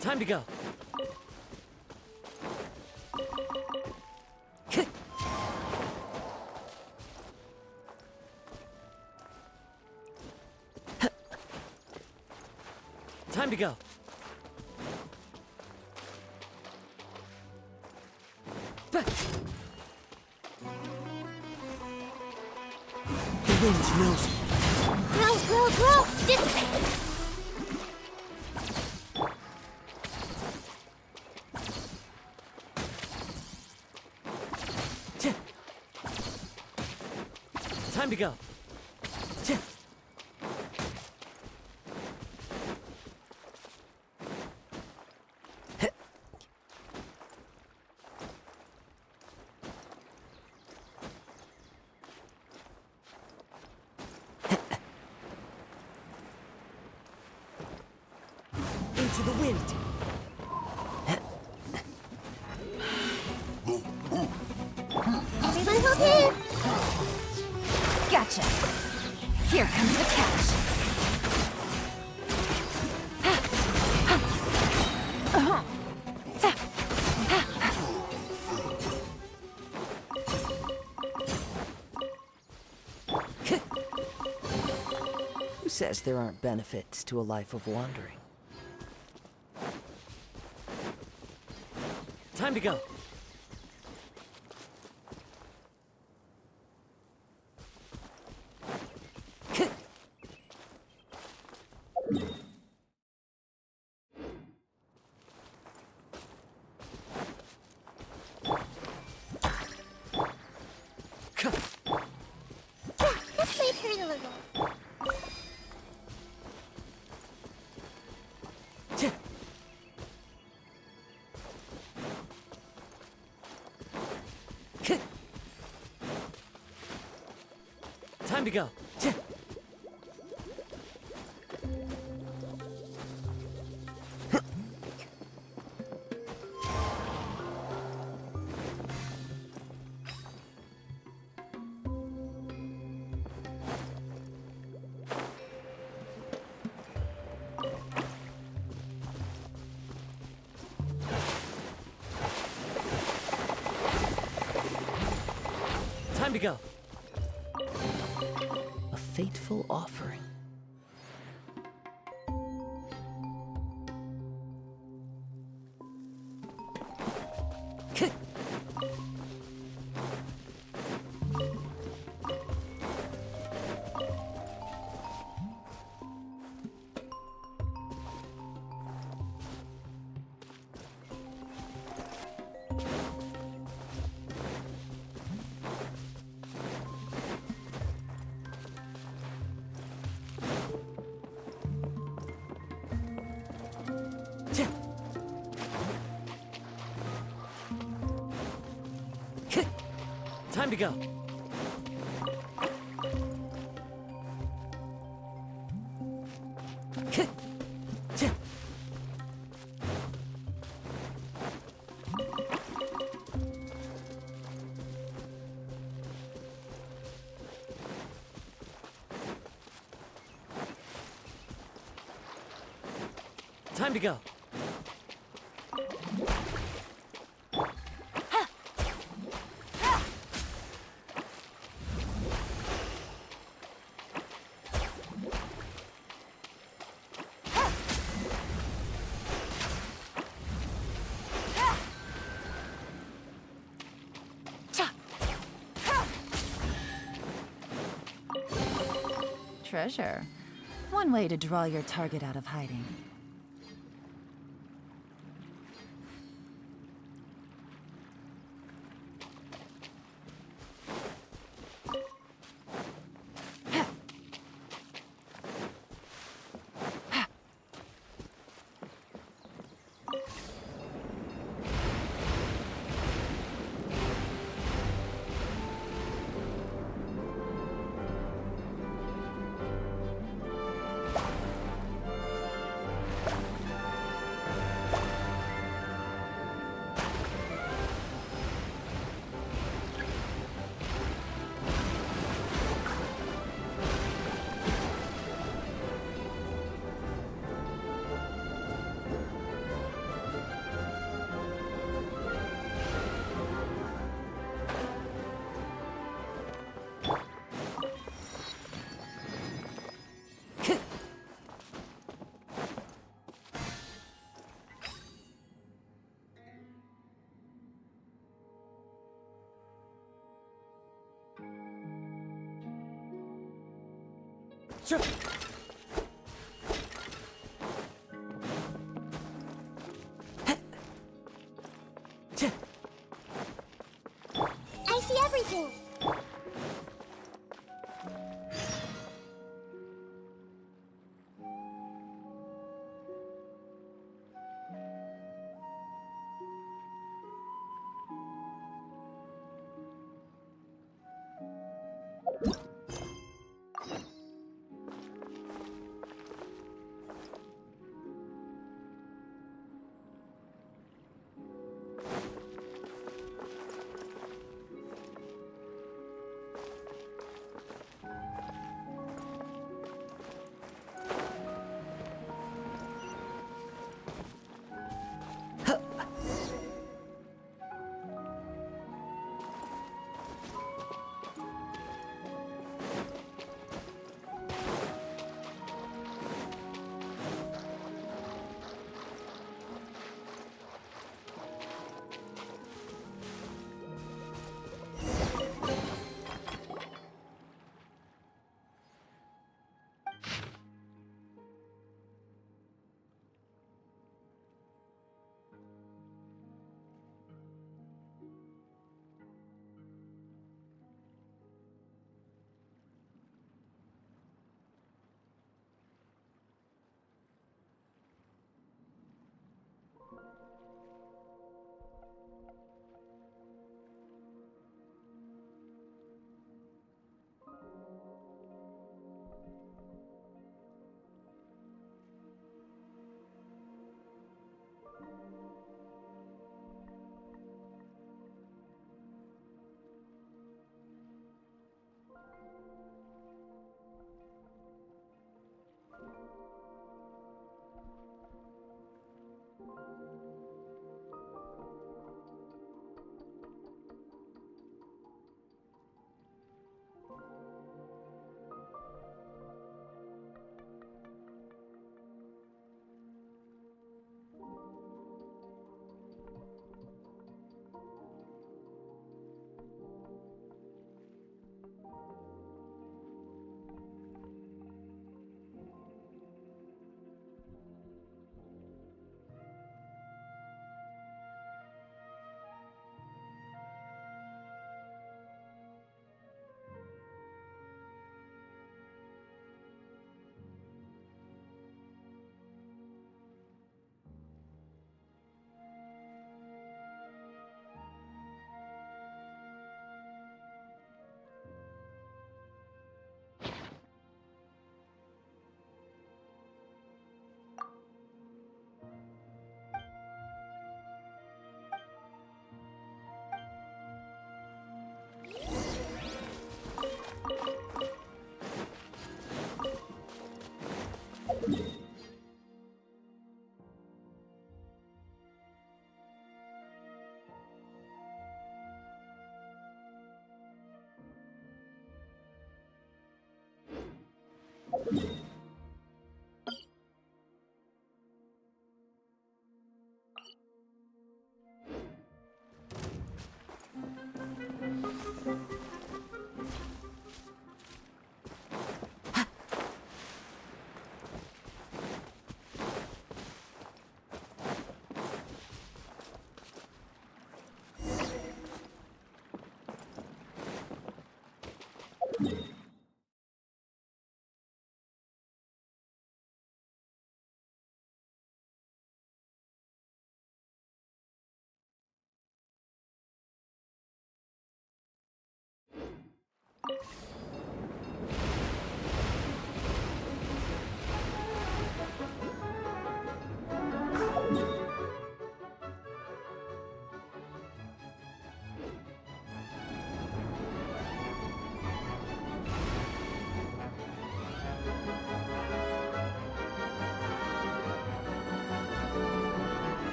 S4: Time to go. Time to go. The wind knows me.
S6: Grow! Dissipate!
S4: Time to go. Into the wind.
S6: Everyone hold hands!
S9: Gotcha. Here comes the catch.
S15: Who says there aren't benefits to a life of wandering?
S4: Time to go.
S6: This might hurt a little.
S4: Time to go. Time to go.
S15: A fateful offering.
S4: Time to go. Time to go.
S2: Treasure. One way to draw your target out of hiding.
S4: Sure.
S6: I see everything.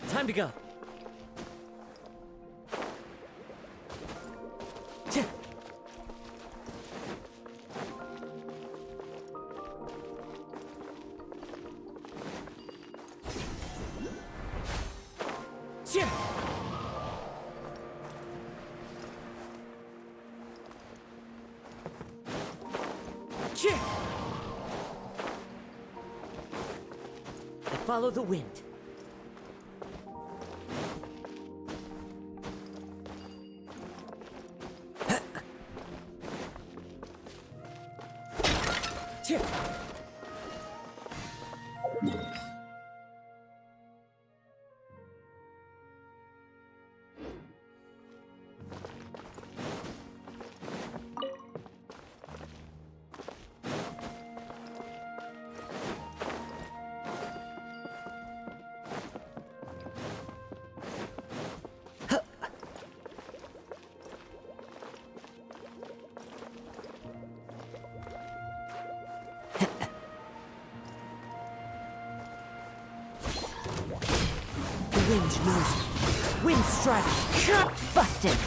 S4: Time to go. I follow the wind. The wind knows me. Wind strike. Busted.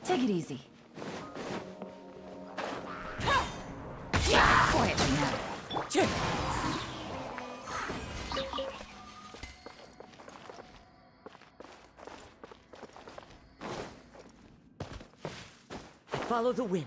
S2: Take it easy. Quietly now.
S4: Follow the wind.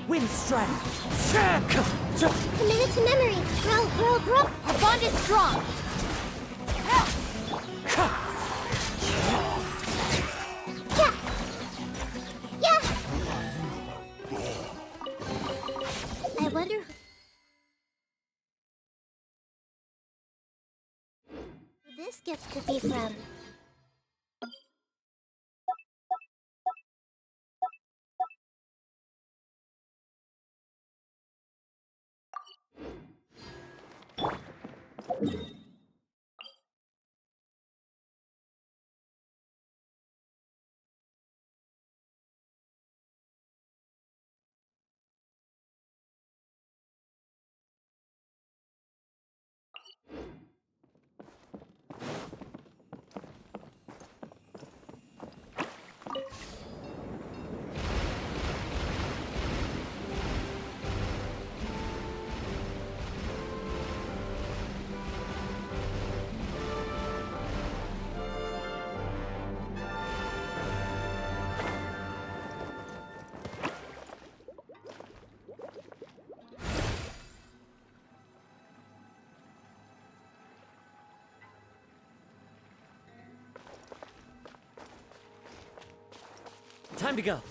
S4: Wind strike.
S10: Commit it to memory. Grow.
S9: Our bond is strong.
S10: Yeah. I wonder who this gift could be from.
S4: Time to go.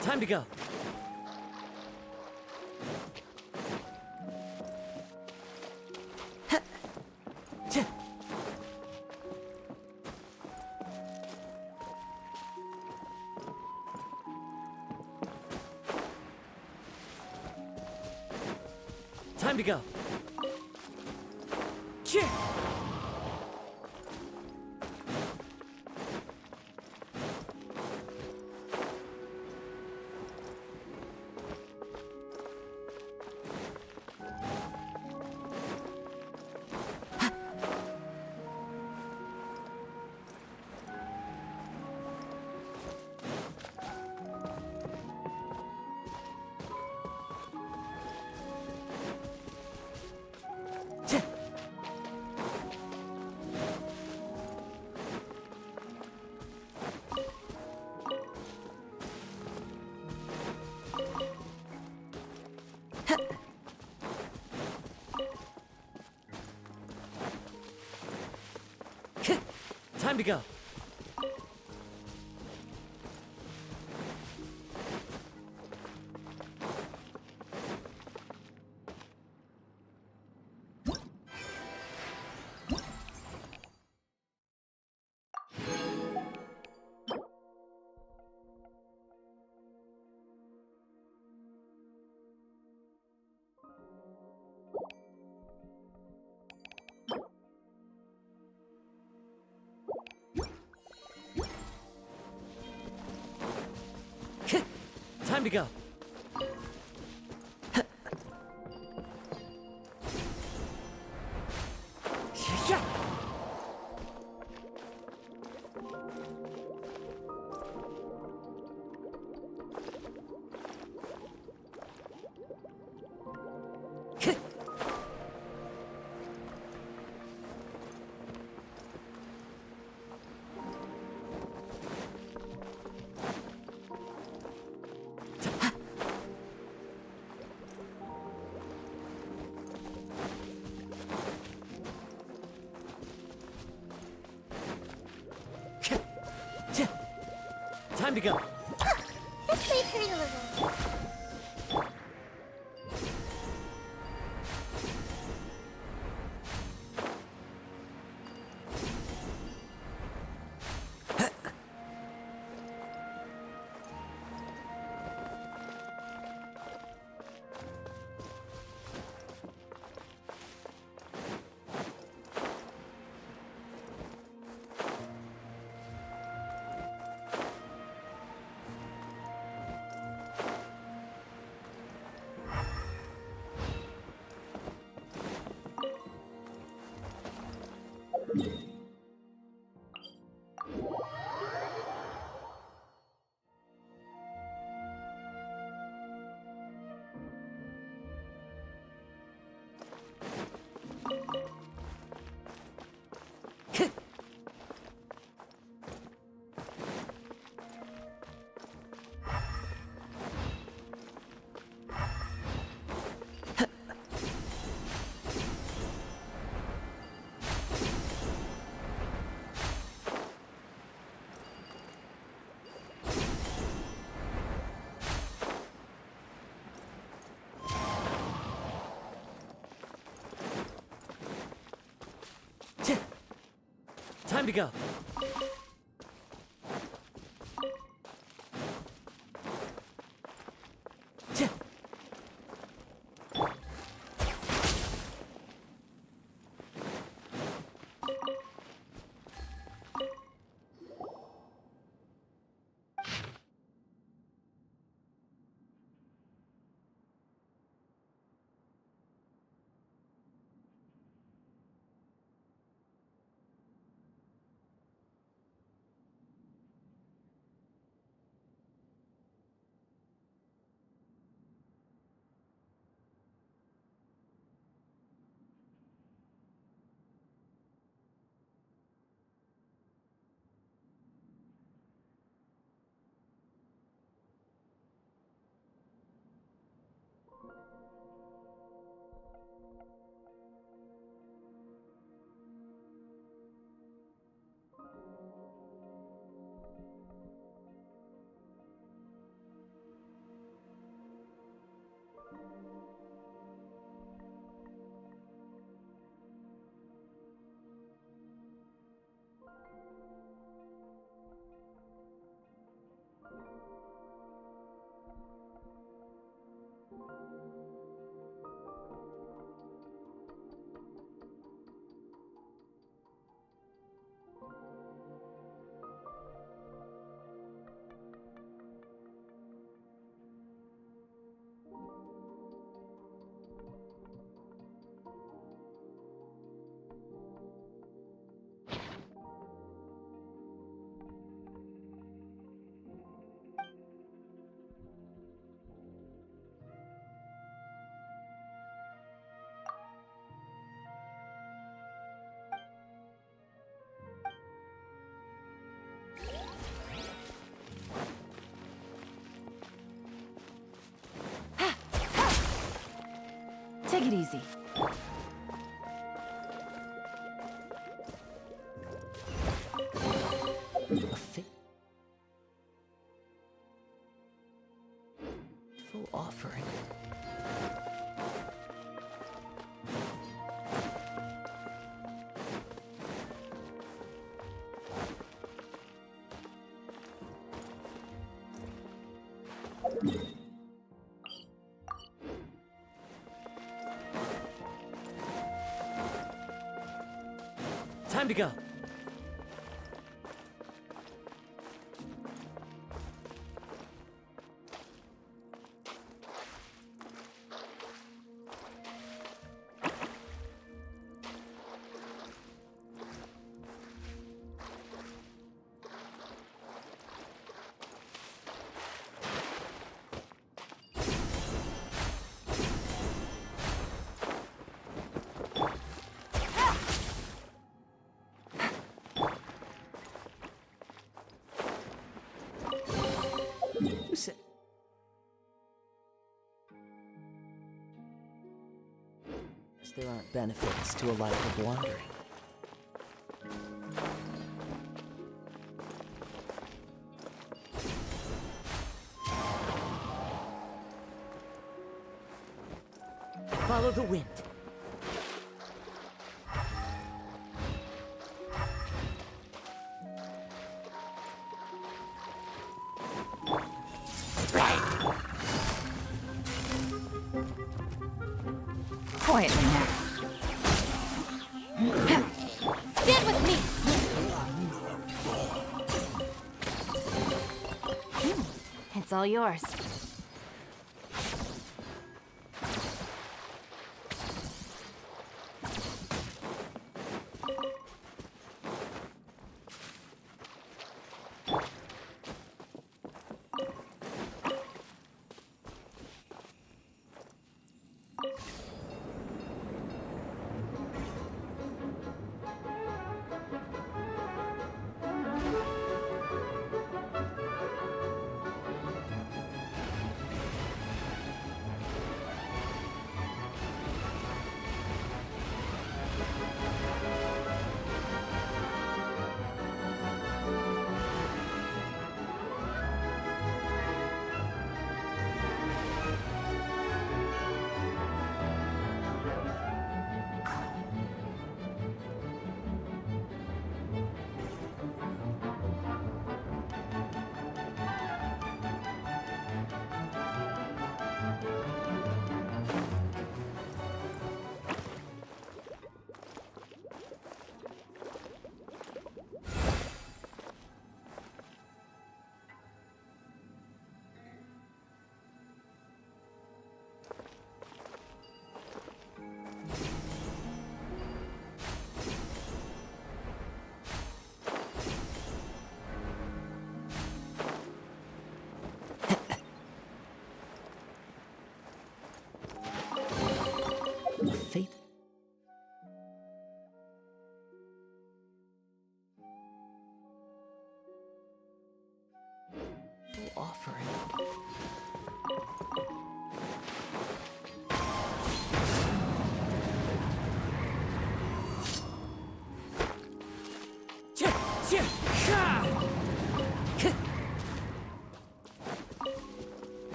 S4: Time to go. Time to go. Time to go. Time to go. Time to go.
S6: Let's wait for a little.
S4: Time to go.
S2: Take it easy.
S15: A full offering.
S4: Time to go.
S15: There aren't benefits to a life of wandering.
S4: Follow the wind.
S2: Quietly now.
S9: Stand with me!
S12: It's all yours.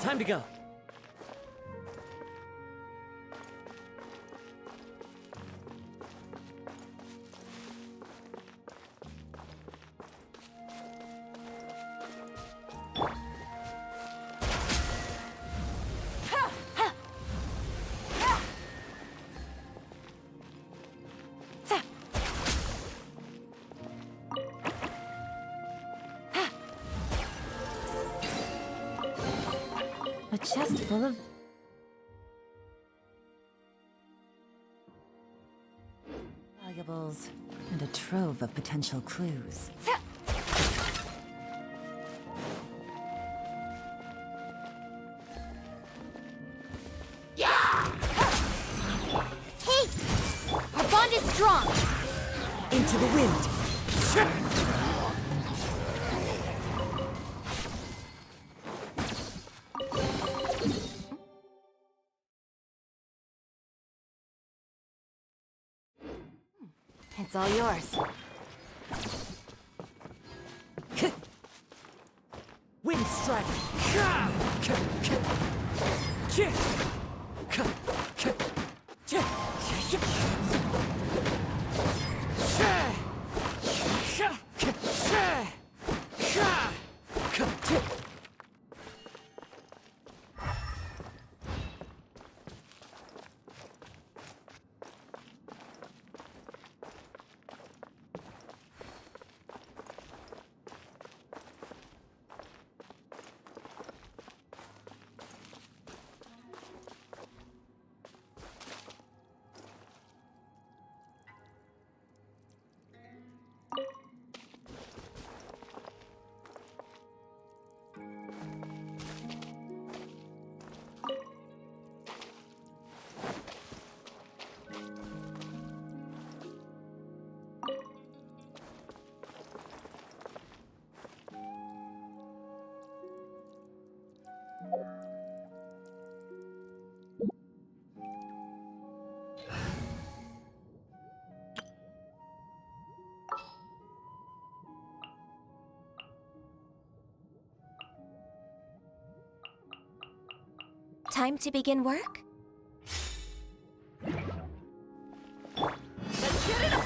S4: Time to go.
S2: A chest full of... valuables, and a trove of potential clues.
S9: Hey! Our bond is strong!
S4: Into the wind!
S9: It's all yours.
S4: Wind Strider!
S9: Time to begin work?
S4: Let's get it up!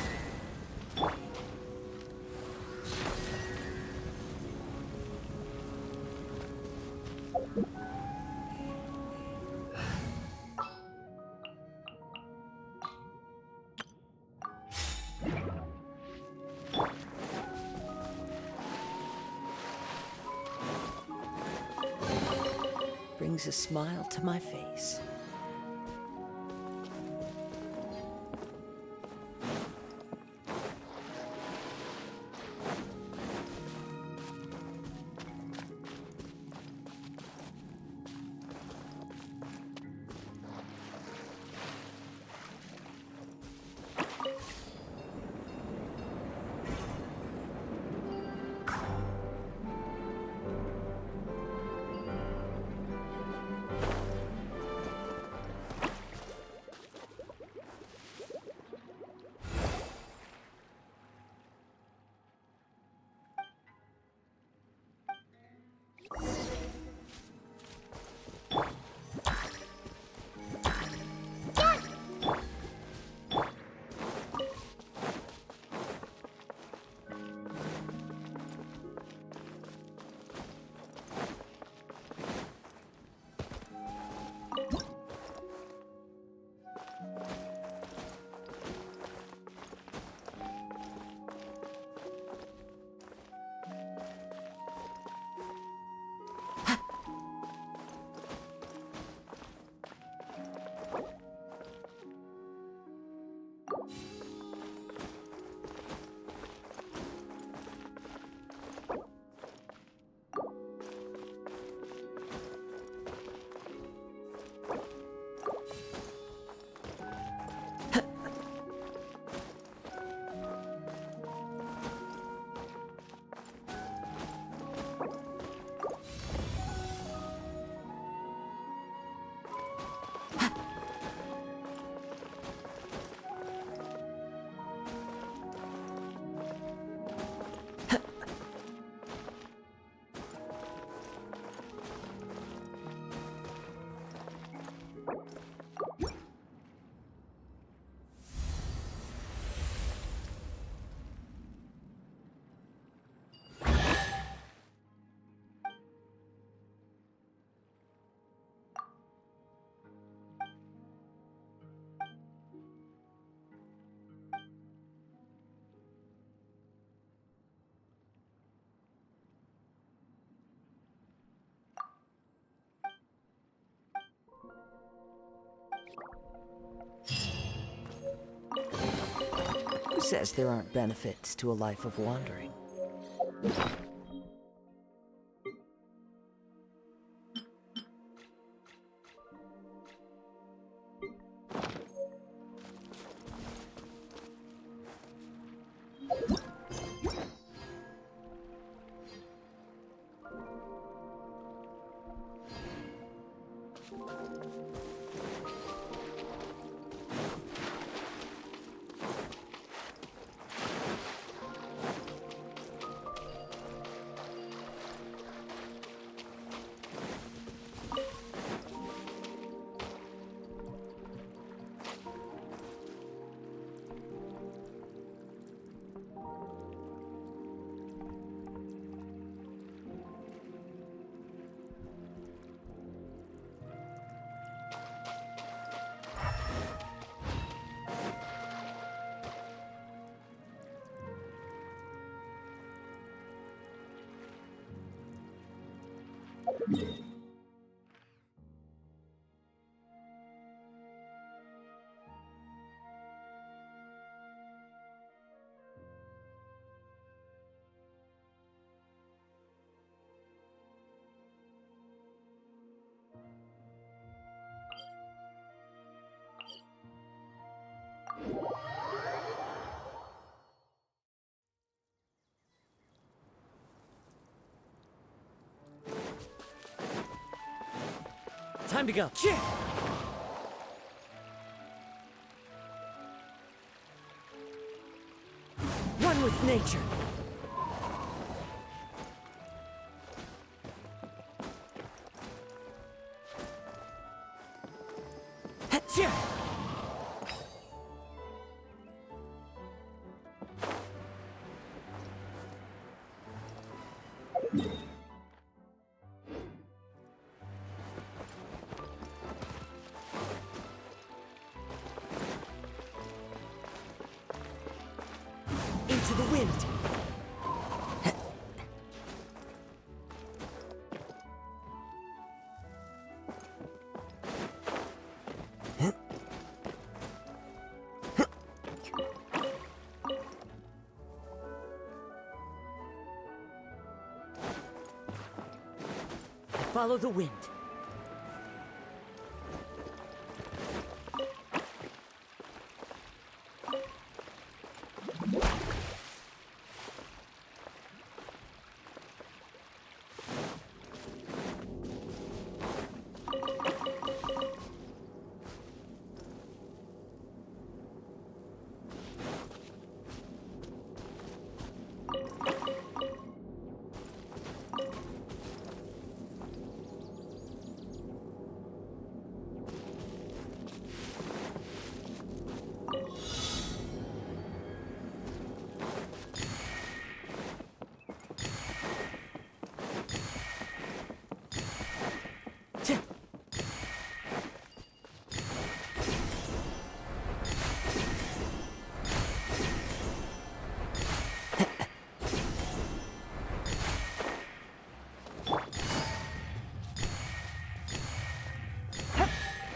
S15: Brings a smile to my face. Who says there aren't benefits to a life of wandering?
S4: Time to go. One with nature. Into the wind. Follow the wind.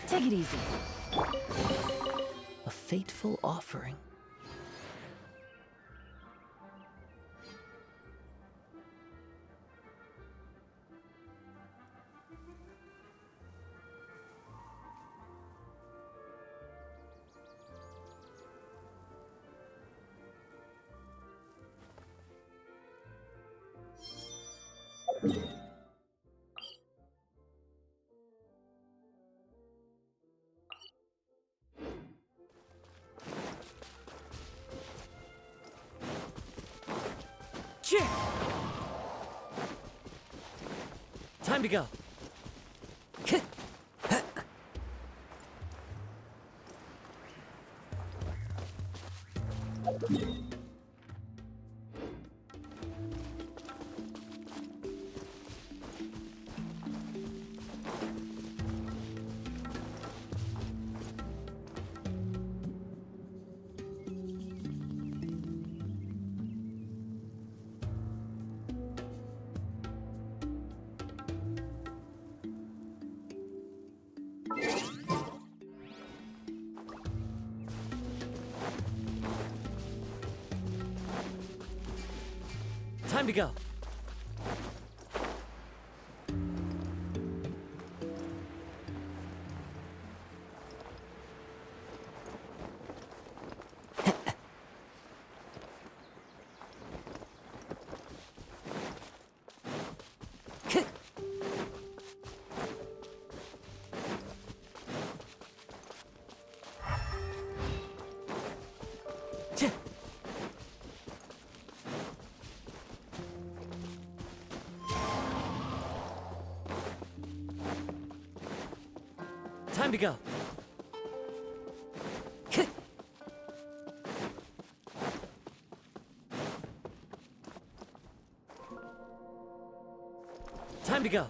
S2: Take it easy.
S15: A fateful offering.
S4: Time to go. Time to go. Time to go. Time to go.